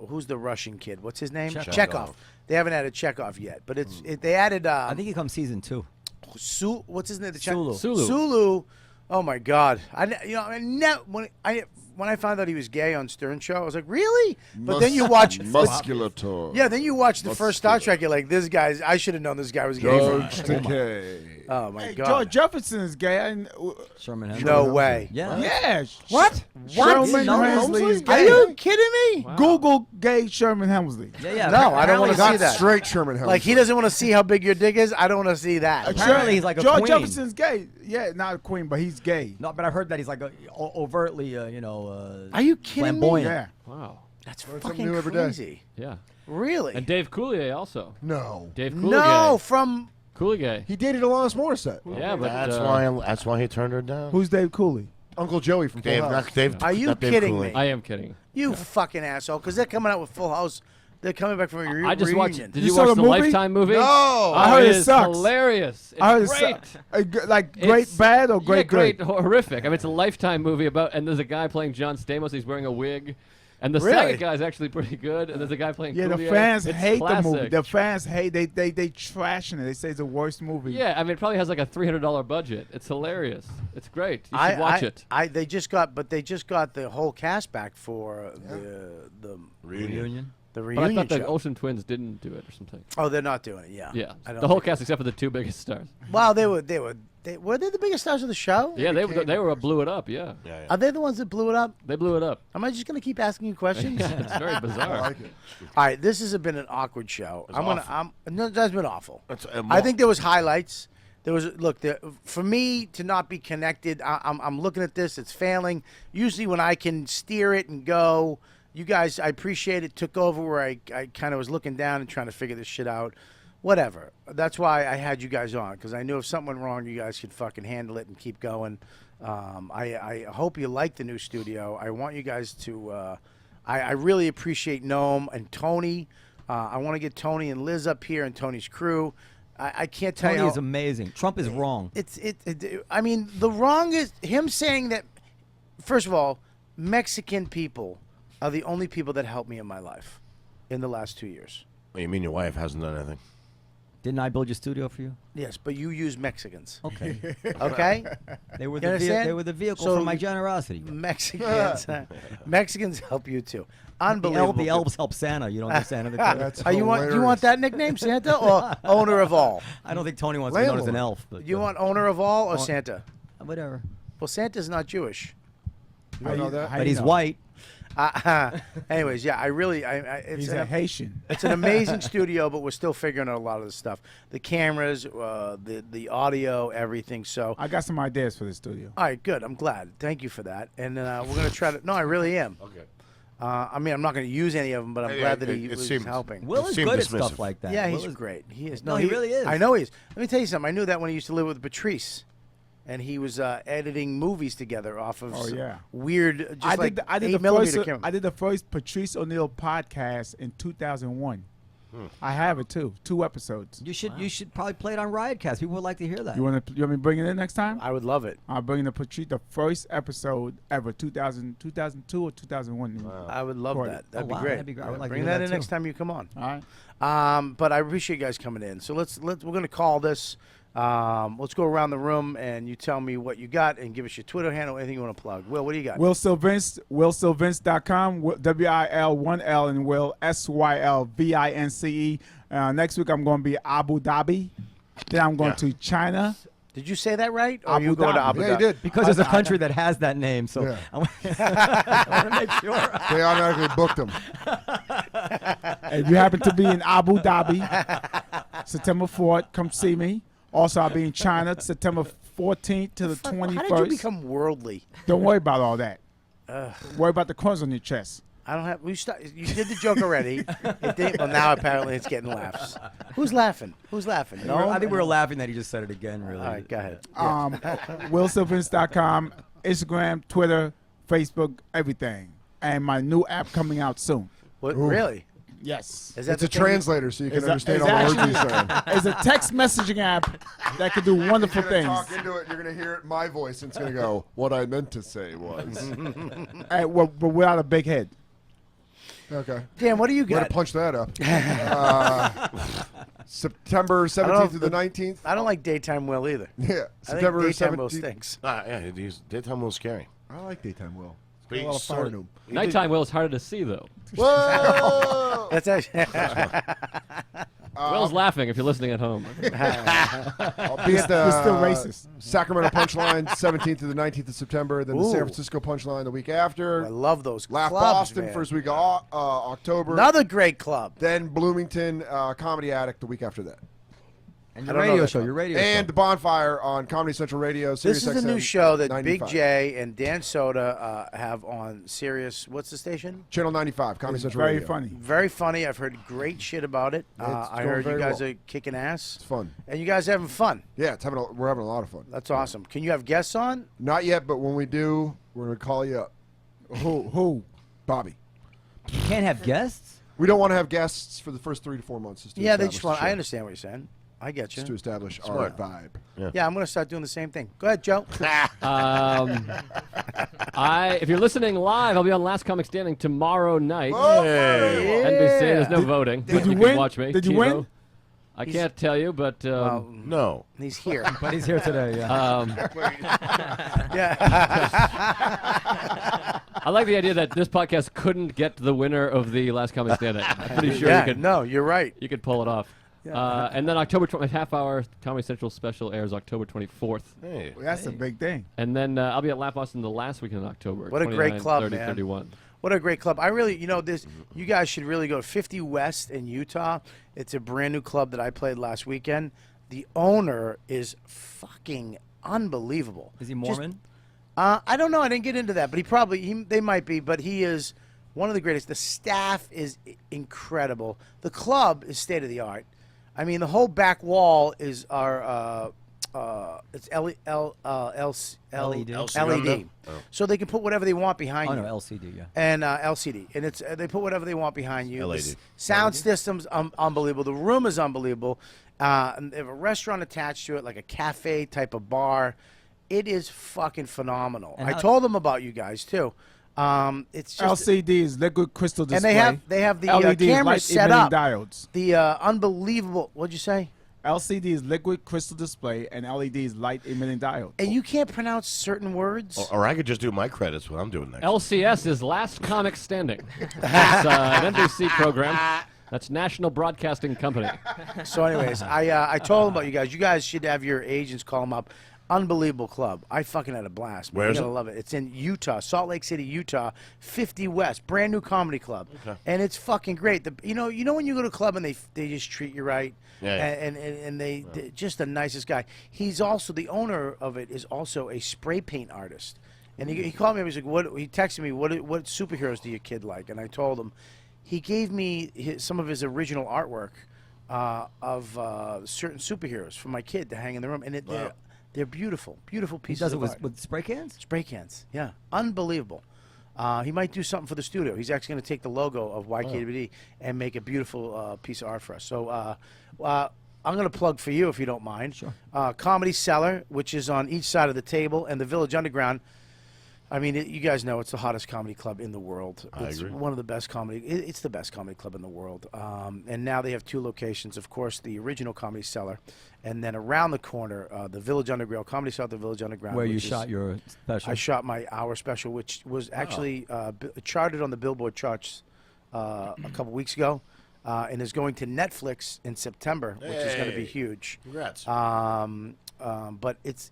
who's the Russian kid? What's his name? Chekhov. They haven't added Chekhov yet, but they added. I think he comes season 2. What's his name? Sulu. Sulu. Oh my God! When I found out he was gay on Stern Show, I was like, really? But then you watch Musculator. Yeah, then you watch the first Star Trek. You're like, this guy's. I should have known this guy was gay. George Takei. Oh my Hey, God! George Jefferson is gay. Sherman Hemsley. No way. Yeah. Yeah. What? Sherman No, Hemsley is Are gay. you kidding me? Google gay Sherman Hemsley. Yeah. No, I don't want to see Not that. straight Sherman Hemsley. Like he doesn't want to see how big your dick is. I don't want to see that. Apparently he's like a George queen. Jefferson's gay. Yeah, not a queen, but he's gay. No, but I've heard that he's like overtly, Are you kidding flamboyant. Yeah. Wow. That's something fucking new every day. crazy. Yeah. Really? And Dave Coulier also. No. Dave Coulier. No, from Coulier. He dated Alanis Morissette. Yeah, but That's why he turned her down. Who's Dave Cooley? Uncle Joey from Full Dave? House. Not Dave. Are you not Dave kidding Cooley. me? I am kidding. you fucking asshole, because they're coming out with Full House. They're coming back from a reunion. I just watched. Did You you saw watch the the movie? Lifetime movie? No. Oh, I heard it is sucks. hilarious. It's I heard great. like It's- great bad or great yeah, great? horrific. I mean, it's a Lifetime movie about, and there's a guy playing John Stamos. He's wearing a wig, and the Really? second guy's actually pretty good. And there's a guy playing. Yeah, the Coulier. fans It's hate the movie. classic. The fans hate. They trashing it. They say it's the worst movie. Yeah, I mean, it probably has like a $300 budget. It's hilarious. It's great. You should watch it. They just got the whole cast back for the Reunion. But I reunion thought the show. Ocean Twins didn't do it or something. Oh, they're not doing it. Yeah. Yeah, I don't the whole think- cast except for the 2 biggest stars. Well, were they the biggest stars of the show? Yeah, they blew it up. Yeah, Are they the ones that blew it up? they blew it up. Am I just gonna keep asking you questions? It's very I bizarre. like it. All right, this has been an awkward show. No, that's been awful. That's, I think there was highlights. There was for me to not be connected. I'm looking at this. It's failing. Usually when I can steer it and go, you guys, I appreciate it. Took over where I kind of was looking down and trying to figure this shit out. Whatever. That's why I had you guys on, because I knew if something went wrong, you guys could fucking handle it and keep going. I hope you like the new studio. I want you guys to. I really appreciate Noam and Tony. I want to get Tony and Liz up here and Tony's crew. I can't tell Tony you. is amazing. Trump is wrong. I mean, the wrong is him saying that. First of all, Mexican people are the only people that helped me in my life in the last 2 years. What, you mean your wife hasn't done anything? Didn't I build your studio for you? Yes, but you use Mexicans. Okay. Okay? They were You the understand? they were the vehicle So- for my generosity. Mexicans help you too. Unbelievable. The elves help Santa. You don't think Santa? That's You want hilarious. that nickname, Santa, or owner of all? I don't think Tony wants to be known as an Landlord. elf. But, You want owner of all or Santa? whatever. Well, Santa's not Jewish. You don't know that? How But you he's know? white. Anyways, yeah, I really, it's He's a Haitian. It's an amazing studio, but we're still figuring out a lot of the stuff. The cameras, the audio, everything. So, I got some ideas for the studio. all right, good. I'm glad. Thank you for that. And we're going to try to. No, I really am. Okay. I mean, I'm not going to use any of them, but I'm glad that he it was seems- helping. Will is seemed good at dismissive. stuff like that. Yeah, Will he's is- great. He is. No, he really is. I know he is. Let me tell you something. I knew that when he used to live with Patrice. And he was editing movies together off of Oh, yeah. weird, just I like did. I did 8 the millimeter first. camera. I did the first Patrice O'Neal podcast in 2001. I have it too. 2 episodes. You should probably play it on Riotcast. People would like to hear that. You want me to bring it in next time? I would love it. I'll bring the Patrice, the first episode ever, 2002 or 2001. I would love Recorded. that. That'd Oh, be wow, great. that'd be great. I would like to Bring hear that that in too. next time you come on. All right. But I appreciate you guys coming in. So let's we're gonna call this. Let's go around the room and you tell me what you got and give us your Twitter handle, anything you want to plug. Will, what do you got? Wil Sylvince, WilSylvince.com, WIL 1L and Will SYLVINCE. Next week I'm going to be Abu Dhabi. Then I'm going to China. Did you say that right? Or Abu you going to Dhabi. Abu Yeah, Dhabi? you did. Because there's a country that has that name, so Yeah. I want to make sure. They automatically booked him. If you happen to be in Abu Dhabi, September 4th, come see me. Also, I'll be in China September 14th to the 21st. How did you become worldly? Don't worry about all that. Worry about the corns on your chest. I don't have. You did the joke already. Well, now apparently it's getting laughs. Who's laughing? Who's laughing? No, I think we were laughing that he just said it again. Really. All right, go ahead. WilSylvince.com, Instagram, Twitter, Facebook, everything. And my new app coming out soon. What? Really? Yes. Is that It's a the thing? translator, so you can It's understand all the words actually- he's saying. It's a text messaging app that can do wonderful You're gonna things. talk into it. You're gonna hear it in my voice, and it's gonna go. What I meant to say was. But without a big head. Okay. Dan, what do you Way to got? punch that up. September 17th to the 19th. I don't like daytime Will either. Yeah. I think September daytime Will 17th. stinks. Yeah, daytime was scary. I like daytime Will. But Got a lot of fire in him. Nighttime Will is harder to see though. Whoa! That's actually. Will's laughing if you're listening at home. I'll be at the You're still racist. Sacramento Punchline, 17th to the 19th of September. Then the San Ooh. Francisco Punchline the week after. I love those Laugh clubs, Boston man. first week of October. Another great club. Then Bloomington Comedy Attic the week after that. And I your don't know radio that show, one. your radio And show. the Bonfire on Comedy Central Radio. This Sirius is a new XM show that 95. Big J and Dan Soda have on Sirius. What's the station? Channel 95, Comedy It's Central very Radio. funny. Very funny. I've heard great shit about it. It's I going heard you very guys well. are kicking ass. It's fun. And you guys are having fun. Yeah, we're having a lot of fun. That's awesome. Can you have guests on? Not yet, but when we do, we're going to call you up. Who? Bobby. You can't have guests? We don't want to have guests for the first 3 to 4 months. Just to Yeah, they establish just the want. show. I understand what you're saying. I get Just to you. establish our Smart. vibe. Yeah, I'm going to start doing the same thing. Go ahead, Joe. If you're listening live, I'll be on Last Comic Standing tomorrow night. Yeah. NBC. There's no voting. Did but you can win? watch me. Did you TiVo. win? I can't tell you, but Well, No. he's here. But he's here today, yeah. Yeah. I like the idea that this podcast couldn't get the winner of the Last Comic Standing. I'm pretty sure yeah. you could. No, you're right. You could pull it off. And then October half-hour Comedy Central special airs October 24th. Hey. That's a big thing. And then I'll be at Laugh Boston the last weekend in October. What a great 29, club, 30, man. 31. What a great club. I really, this, you guys should really go to 50 West in Utah. It's a brand new club that I played last weekend. The owner is fucking unbelievable. Is he Just- Mormon? I don't know. I didn't get into that, but they might be, but he is one of the greatest. The staff is incredible. The club is state of the art. I mean, the whole back wall is our it's LED. LCD. So they can put whatever they want behind Oh, you. no, LCD, yeah. And LCD, and it's they put whatever they want behind you. LED. The sound system's unbelievable. The room is unbelievable. And they have a restaurant attached to it, like a cafe type of bar. It is fucking phenomenal. And I how- told them about you guys too. It's just LCD is liquid crystal display. and they have the LED is cameras light set emitting up. diodes. The unbelievable. What'd you say? LCD is liquid crystal display, and LED is light emitting diodes. And you can't pronounce certain words. Or I could just do my credits, what I'm doing next. LCS is Last Comic Standing. It's an NBC program. That's National Broadcasting Company. So, anyways, I told them about you guys. You guys should have your agents call them up. Unbelievable club. I fucking had a blast. Man. Where is You're gonna it? love it. It's in Utah, Salt Lake City, Utah, 50 West, brand new comedy club, and it's fucking great. You know when you go to a club and they just treat you right, Yeah, yeah. and they're just the nicest guy. He's also the owner of it is also a spray paint artist, and he called me up. He's like, "What?" He texted me, "What superheroes do your kid like?" And I told him. He gave me some of his original artwork of certain superheroes for my kid to hang in the room, and they're beautiful, beautiful He pieces does it of art. with spray cans? Spray cans, yeah, unbelievable. He might do something for the studio. He's actually going to take the logo of YKWD and make a beautiful piece of art for us. So I'm going to plug for you, if you don't mind. Sure. Comedy Cellar, which is on each side of the table, and the Village Underground. I mean, you guys know it's the hottest comedy club in the world. It's agree. one of the best comedy. It's the best comedy club in the world. And now they have 2 locations. Of course, the original Comedy Cellar, and then around the corner, the Village Underground, Comedy Cellar, the Village Underground. Where you which is- shot your special? I shot my hour special, which was actually charted on the Billboard charts a couple weeks ago, and is going to Netflix in September, which is going to be Hey. huge. Congrats. But it's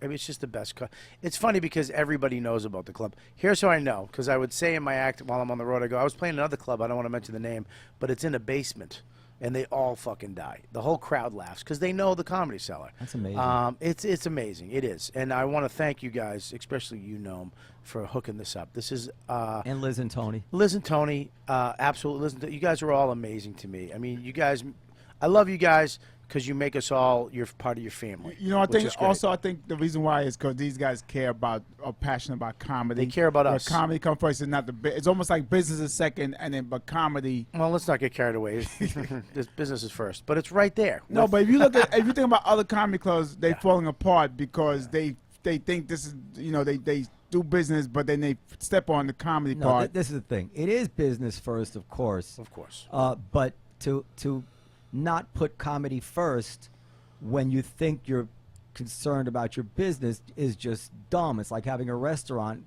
I mean, it's just the best. It's funny because everybody knows about the club. Here's how I know, because I would say in my act while I'm on the road, I go, I was playing another club. I don't want to mention the name, but it's in a basement, and they all fucking die. The whole crowd laughs because they know the Comedy Cellar. That's amazing. It's amazing. It is, and I want to thank you guys, especially you, Noam, for hooking this up. This is And Liz and Tony. Liz and Tony, absolutely. You guys are all amazing to me. I mean, you guys. I love you guys because you make us all your part of your family. You know, I which think is great. also I think the reason why is because these guys are passionate about comedy. They care about Where us. Comedy comes first, and not it's almost like business is second, and then but comedy. Well, let's not get carried away. This business is first, but it's right there. No, but if you if you think about other comedy clubs, they falling apart because they think this is they do business, but then they step on the comedy No, part. this is the thing. It is business first, of course. Of course. But to not put comedy first when you think you're concerned about your business is just dumb. It's like having a restaurant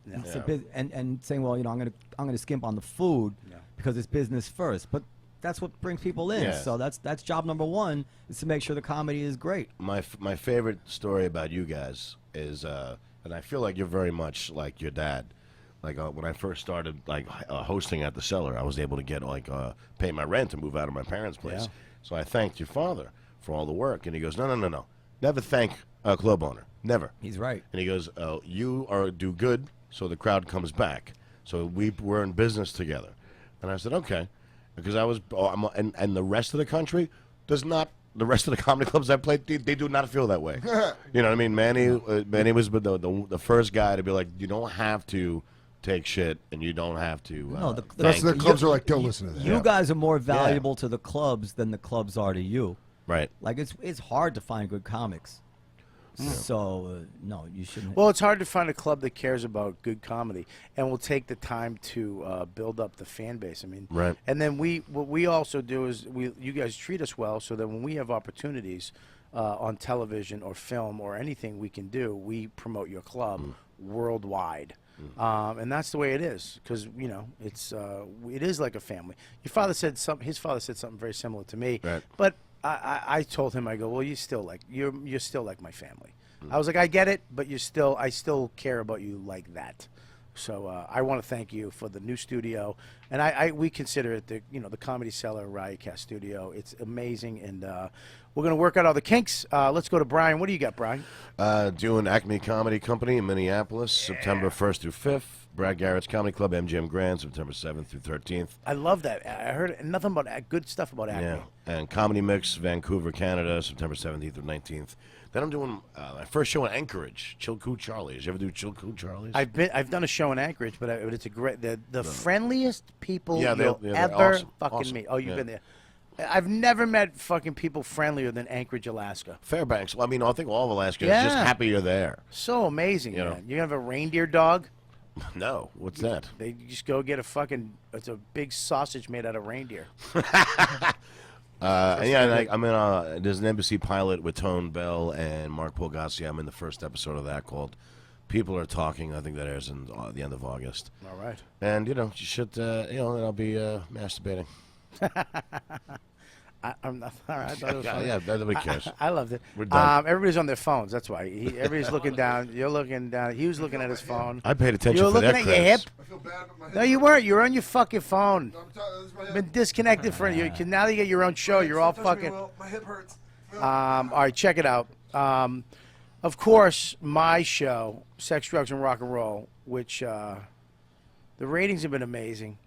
and saying, well, I'm gonna skimp on the food because it's business first. But that's what brings people in. Yeah. So that's job number one, is to make sure the comedy is great. My favorite story about you guys is, and I feel like you're very much like your dad. Like when I first started hosting at the Cellar, I was able to get pay my rent and move out of my parents' place. Yeah. So I thanked your father for all the work, and he goes, no, never thank a club owner, never. He's right. And he goes, you do good, so the crowd comes back. So we're in business together. And I said, okay, because I was, and the rest of the country does not. The rest of the comedy clubs I played, they do not feel that way. You know what I mean? Manny was the first guy to be like, you don't have to take shit, and you don't have to. No, The rest of the clubs are like, don't listen to that. You guys are more valuable to the clubs than the clubs are to you. Right. Like it's hard to find good comics. So no, you shouldn't. Well, it's hard to find a club that cares about good comedy and will take the time to build up the fan base. I mean, right. And then what we also do is you guys treat us well, so that when we have opportunities on television or film or anything we can do, we promote your club worldwide. And that's the way it is, because it is like a family. His father said something very similar to me. Right. But I told him, I go, well, you're still like my family. I was like, I get it, but I still care about you like that. So I want to thank you for the new studio, and we consider it the Comedy Cellar Riotcast studio. It's amazing, and we're gonna work out all the kinks. Let's go to Brian. What do you got, Brian? Doing Acme Comedy Company in Minneapolis, September 1st through 5th. Brad Garrett's Comedy Club, MGM Grand, September 7th through 13th. I love that. I heard nothing but good stuff about Acme. Yeah, and Comedy Mix, Vancouver, Canada, September 17th through 19th. Then I'm doing my first show in Anchorage, Chilkoot Charlie's. You ever do Chilkoot Charlie's? I've done a show in Anchorage, but it's a great the friendliest people they're you'll awesome. ever fucking Awesome. meet. Oh, you've Yeah. been there. I've never met fucking people friendlier than Anchorage, Alaska. Fairbanks. Well, I mean, I think all of Alaska Yeah. is just happy you're there. So amazing, You know. man. You have a reindeer dog? No, what's that? They just go get it's a big sausage made out of reindeer. I'm in. There's an embassy pilot with Tone Bell and Mark Polgassi. I'm in the first episode of that called "People Are Talking." I think that airs in the end of August. All right. And you should I'll be masturbating. I'm not, all right, I thought it was funny. Yeah, nobody cares. I loved it. We're done. Everybody's on their phones. That's why. Everybody's looking down. You're looking down. He was looking at his phone. I paid attention You were for looking that at your hip. credits. I feel bad, but my No, you weren't. You were on your fucking phone. this is my hip. Been disconnected for you. Now you get your own show. You're all fucking. My hip hurts. All right, check it out. Of course, my show, Sex, Drugs, and Rock and Roll, which the ratings have been amazing.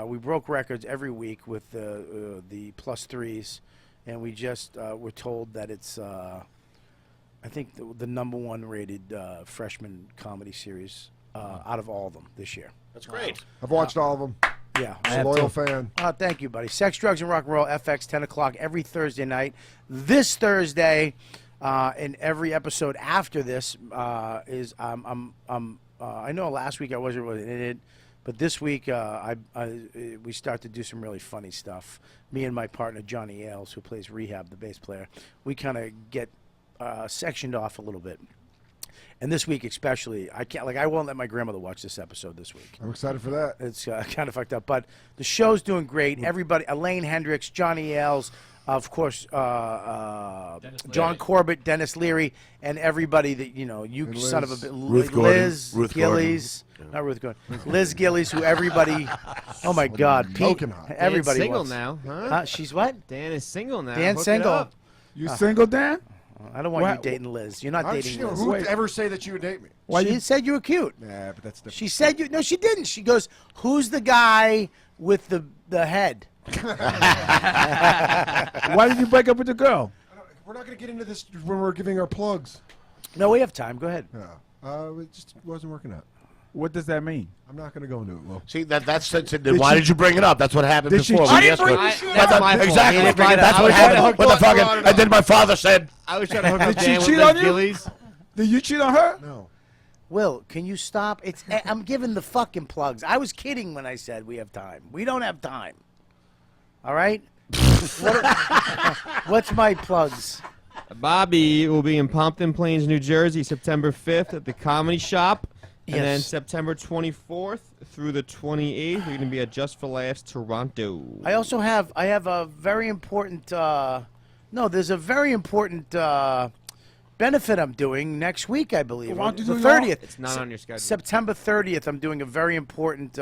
We broke records every week with the plus threes, and we just were told that it's, I think, the number one rated freshman comedy series out of all of them this year. That's great. I've watched all of them. Yeah. I'm a loyal fan. Thank you, buddy. Sex, Drugs, and Rock and Roll, FX, 10 o'clock every Thursday night. This Thursday, and every episode after this is I know last week I wasn't in it, but this week we start to do some really funny stuff. Me and my partner Johnny Ailes, who plays Rehab, the bass player, we kind of get sectioned off a little bit. And this week especially, I won't let my grandmother watch this episode this week. I'm excited for that. It's kind of fucked up, but the show's doing great. Everybody, Elaine Hendricks, Johnny Ailes, of course, John Corbett, Dennis Leary, and everybody that you son of a bitch, Ruth Gordon. Liz Ruth Gillies, not Ruth Gordon, Liz Gillies, who everybody, oh my God, Pete, Coconut. everybody single wants. now, huh? She's what? Dan is single now. Dan Hook it single. up. You single, Dan? I don't want What? you dating Liz. You're not How did dating she, Liz. who would ever say that you would date me? She said you were cute. Yeah, but that's different. She said you. No, she didn't. She goes, "Who's the guy with the head?" Why did you break up with the girl? We're not going to get into this when we're giving our plugs. No, we have time. Go ahead. Yeah. It just wasn't working out. What does that mean? I'm not going to go into it, Will. See, then why did you bring it up? That's what happened Did she before. cheat? We I didn't asked bring her- the shit That's up. my- He Exactly. didn't bring it That's up. what I had happened. to What the fucking? And then my father said, I was trying to hook up Did she Dan cheat with on the you? Gillies. Did you cheat on her? No. Will, can you stop? I'm giving the fucking plugs. I was kidding when I said we have time. We don't have time. All right? What's my plugs? Bobby will be in Pompton Plains, New Jersey, September 5th at the Comedy Shop. And then Yes. September 24th through the 28th, we're going to be at Just for Laughs, Toronto. I also have a very important there's a very important benefit I'm doing next week, I believe. Why don't you The do your own? 30th. It's not on your schedule. September 30th, I'm doing a very important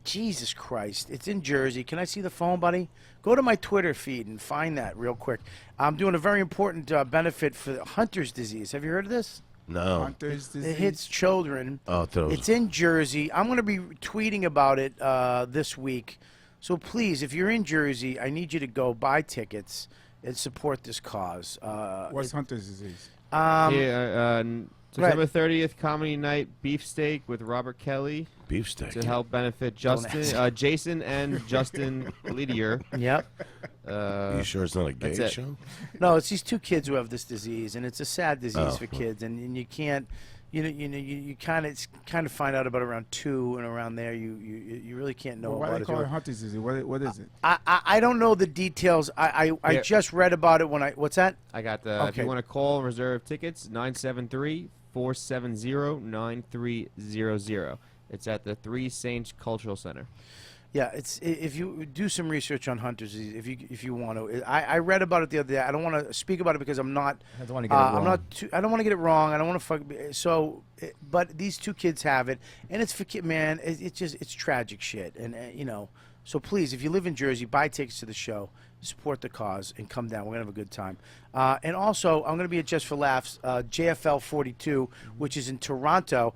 Jesus Christ. It's in Jersey. Can I see the phone, buddy? Go to my Twitter feed and find that real quick. I'm doing a very important benefit for Hunter's disease. Have you heard of this? no. Hunter's disease. It hits children. Oh, those. It's in Jersey. I'm going to be tweeting about it this week. So please, if you're in Jersey, I need you to go buy tickets and support this cause. What's Hunter's disease? September 30th, Comedy Night, Beefsteak with Robert Kelly Beefsteak. to help benefit Don't Jason and Justin Ledier. Yep. you sure it's not a gay that's it. show? No, it's these two kids who have this disease, and it's a sad disease Oh. for kids, and you can't, you kind of find out about around 2 and around there. You really can't know Well, why do about they it. call it Hunter's disease? What is it? I don't know the details. I Yeah. just read about it when I. What's that? I got the. If Okay. you want to call and reserve tickets, 973-470-9300. It's at the Three Saints Cultural Center. Yeah, it's if you do some research on Hunter's disease, if you want to. I read about it the other day. I don't want to speak about it because I'm not. I don't want to get it wrong. I'm not. I don't want to get it wrong. I don't want to fuck. So, but these two kids have it, and it's for kid. Man, it's tragic shit, and So please, if you live in Jersey, buy tickets to the show, support the cause, and come down. We're gonna have a good time. And also, I'm gonna be at Just for Laughs, JFL 42, which is in Toronto.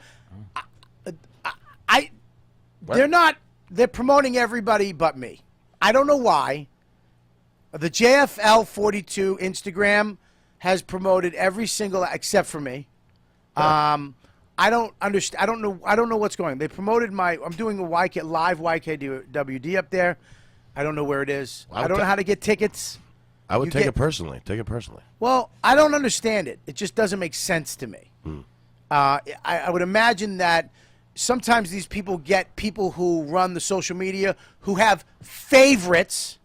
They're not. They're promoting everybody but me. I don't know why. The JFL 42 Instagram has promoted every single except for me. I don't understand. I don't know what's going on. They promoted I'm doing a live YKWD up there. I don't know where it is. I don't know how to get tickets. I would You take get- it personally. Take it personally. Well, I don't understand it. It just doesn't make sense to me. I would imagine that sometimes these people get people who run the social media who have favorites,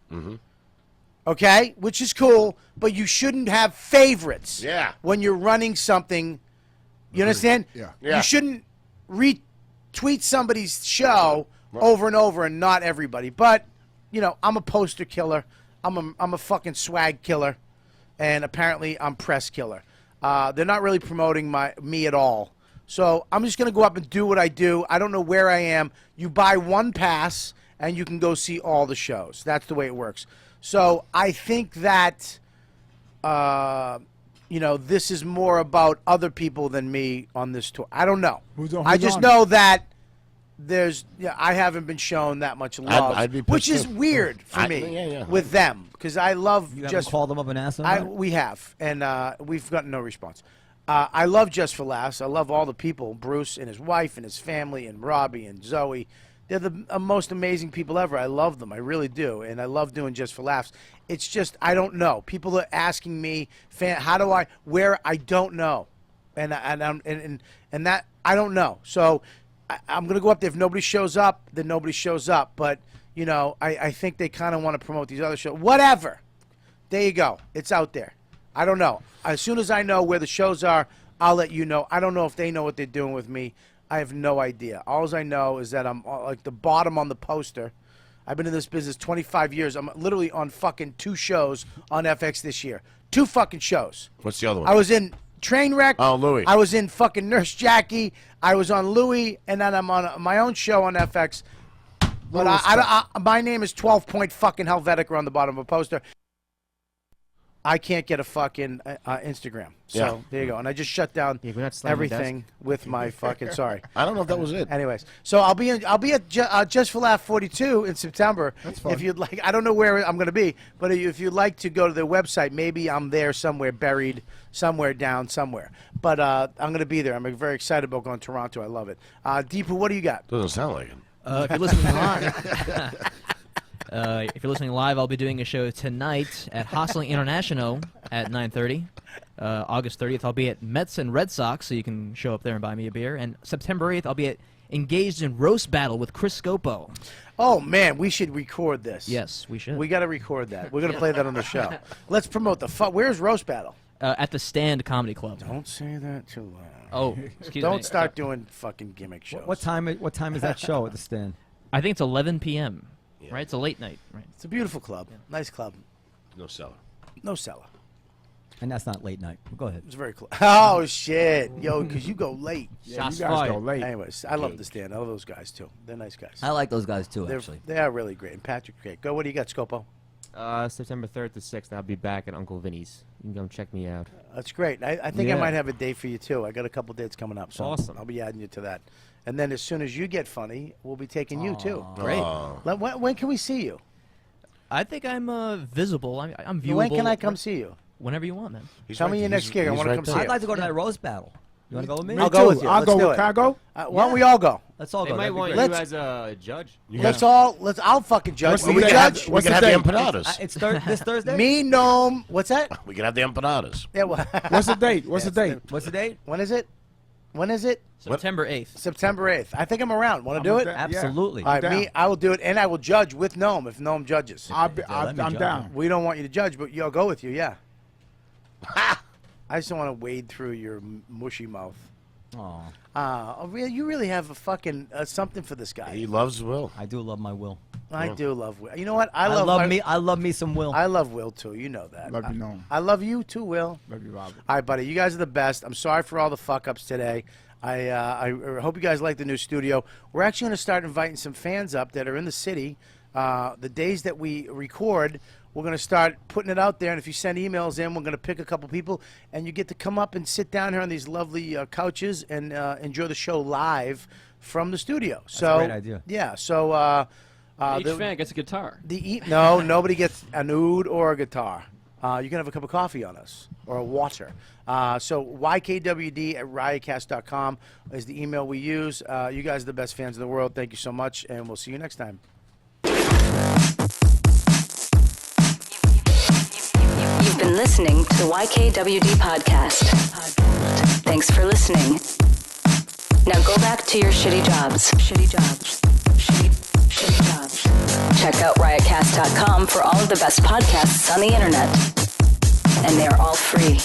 okay, which is cool, but you shouldn't have favorites Yeah. when you're running something. You understand? Yeah. Yeah. You shouldn't retweet somebody's show over and over and not everybody. But, I'm a poster killer. I'm a fucking swag killer. And apparently I'm press killer. They're not really promoting me at all. So I'm just going to go up and do what I do. I don't know where I am. You buy one pass, and you can go see all the shows. That's the way it works. So I think that, this is more about other people than me on this tour. I don't know. Who's I just on? know that I haven't been shown that much love, I'd be which pissed is too. weird for me yeah. with them because I love You haven't just called them up and asked them about it? we have, and we've gotten no response. I love Just for Laughs. I love all the people, Bruce and his wife and his family and Robbie and Zoe. They're the most amazing people ever. I love them. I really do. And I love doing Just for Laughs. It's just, I don't know. People are asking me, where I don't know. And that, I don't know. So I'm going to go up there. If nobody shows up, then nobody shows up. But, I think they kind of want to promote these other shows. Whatever. There you go. It's out there. I don't know. As soon as I know where the shows are, I'll let you know. I don't know if they know what they're doing with me. I have no idea. All I know is that I'm like the bottom on the poster. I've been in this business 25 years. I'm literally on fucking 2 shows on FX this year. 2 fucking shows. What's the other one? I was in Trainwreck. Oh, Louis. I was in fucking Nurse Jackie. I was on Louis, and then I'm on my own show on FX. But my name is 12 Point fucking Helvetica on the bottom of a poster. I can't get a fucking Instagram. So Yeah. there you go. And I just shut down Yeah, we're not slamming the everything with my fucking sorry. I don't know if that was it. Anyways, so I'll be at Just for Laugh 42 in September. That's fun. If you'd like, I don't know where I'm going to be, but if you'd like to go to the website, maybe I'm there somewhere, buried somewhere down somewhere. But I'm going to be there. I'm very excited about going to Toronto. I love it. Deepu, what do you got? Doesn't sound like it. If you're listening live, if you're listening live, I'll be doing a show tonight at Hostling International at 9:30. August 30th, I'll be at Mets and Red Sox, so you can show up there and buy me a beer. And September 8th, I'll be engaged in roast battle with Chris Scopo. Oh man, we should record this. Yes, we should. We got to record that. We're going to play that on the show. Let's promote the Where's Roast Battle? At the Stand Comedy Club. Don't say that too loud. Oh, excuse me. Don't start doing fucking gimmick shows. What time is that show at the Stand? I think it's 11 p.m. Yeah. Right? It's a late night. Right. It's a beautiful club. Nice club. No Cellar. No Cellar. And that's not late night. Go ahead. It's very close. Oh shit, yo, because you go late. Yeah, Shots you guys go fired. late. Anyways, I love the Stand. I love those guys too. They're nice guys. I like those guys too, actually. They are really great. And Patrick, great. Go. What do you got, Scopo? September 3rd to 6th, I'll be back at Uncle Vinny's. You can come check me out. That's great. I think I Yeah. might have a date for you too. I got a couple dates coming up, so Awesome. I'll be adding you to that. And then as soon as you get funny, we'll be taking you too. Great. When can we see you? I think I'm visible. I'm viewable. When can I come see you? Whenever you want, man. Tell me your next gig. I want to come see I'd you. like to go to that roast battle. You want to go with me? I'll go with you. I'll Let's go. do it. Can I go? Why don't we all go? Let's all They go. might That'd be want great. you as a judge. I'll fucking judge. What's Will the you day? judge? We What's can the have the date? empanadas. It's this Thursday? Me, Noam. What's that? We can have the empanadas. Yeah. Well, What's the date? What's the date? What's the date? when is it? When is it? September 8th. September 8th. I think I'm around. Want to do I'm it? down. Absolutely. All right, down. me. I will do it, and I will judge with Noam if Noam judges. I'm let me judge. down. We don't want you to judge, but I'll go with you. Yeah. I just don't want to wade through your mushy mouth. Aw, You really have a fucking something for this guy. He loves Will. I do love my Will. I do love Will. You know what? I love me some Will. I love Will too. You know that. Love you, Noam. I love you too, Will. Love you, Robert. All right, buddy. You guys are the best. I'm sorry for all the fuck ups today. I hope you guys like the new studio. We're actually going to start inviting some fans up that are in the city. The days that we record, we're going to start putting it out there. And if you send emails in, we're going to pick a couple people, and you get to come up and sit down here on these lovely couches and enjoy the show live from the studio. So a great idea. Yeah. So Each fan gets a guitar. no, nobody gets an oud or a guitar. You can have a cup of coffee on us or a water. So YKWD at riotcast.com is the email we use. You guys are the best fans in the world. Thank you so much, and we'll see you next time. You've been listening to the YKWD podcast. Thanks for listening. Now go back to your shitty jobs. Shitty jobs. Shitty jobs. Check out riotcast.com for all of the best podcasts on the internet. And they are all free.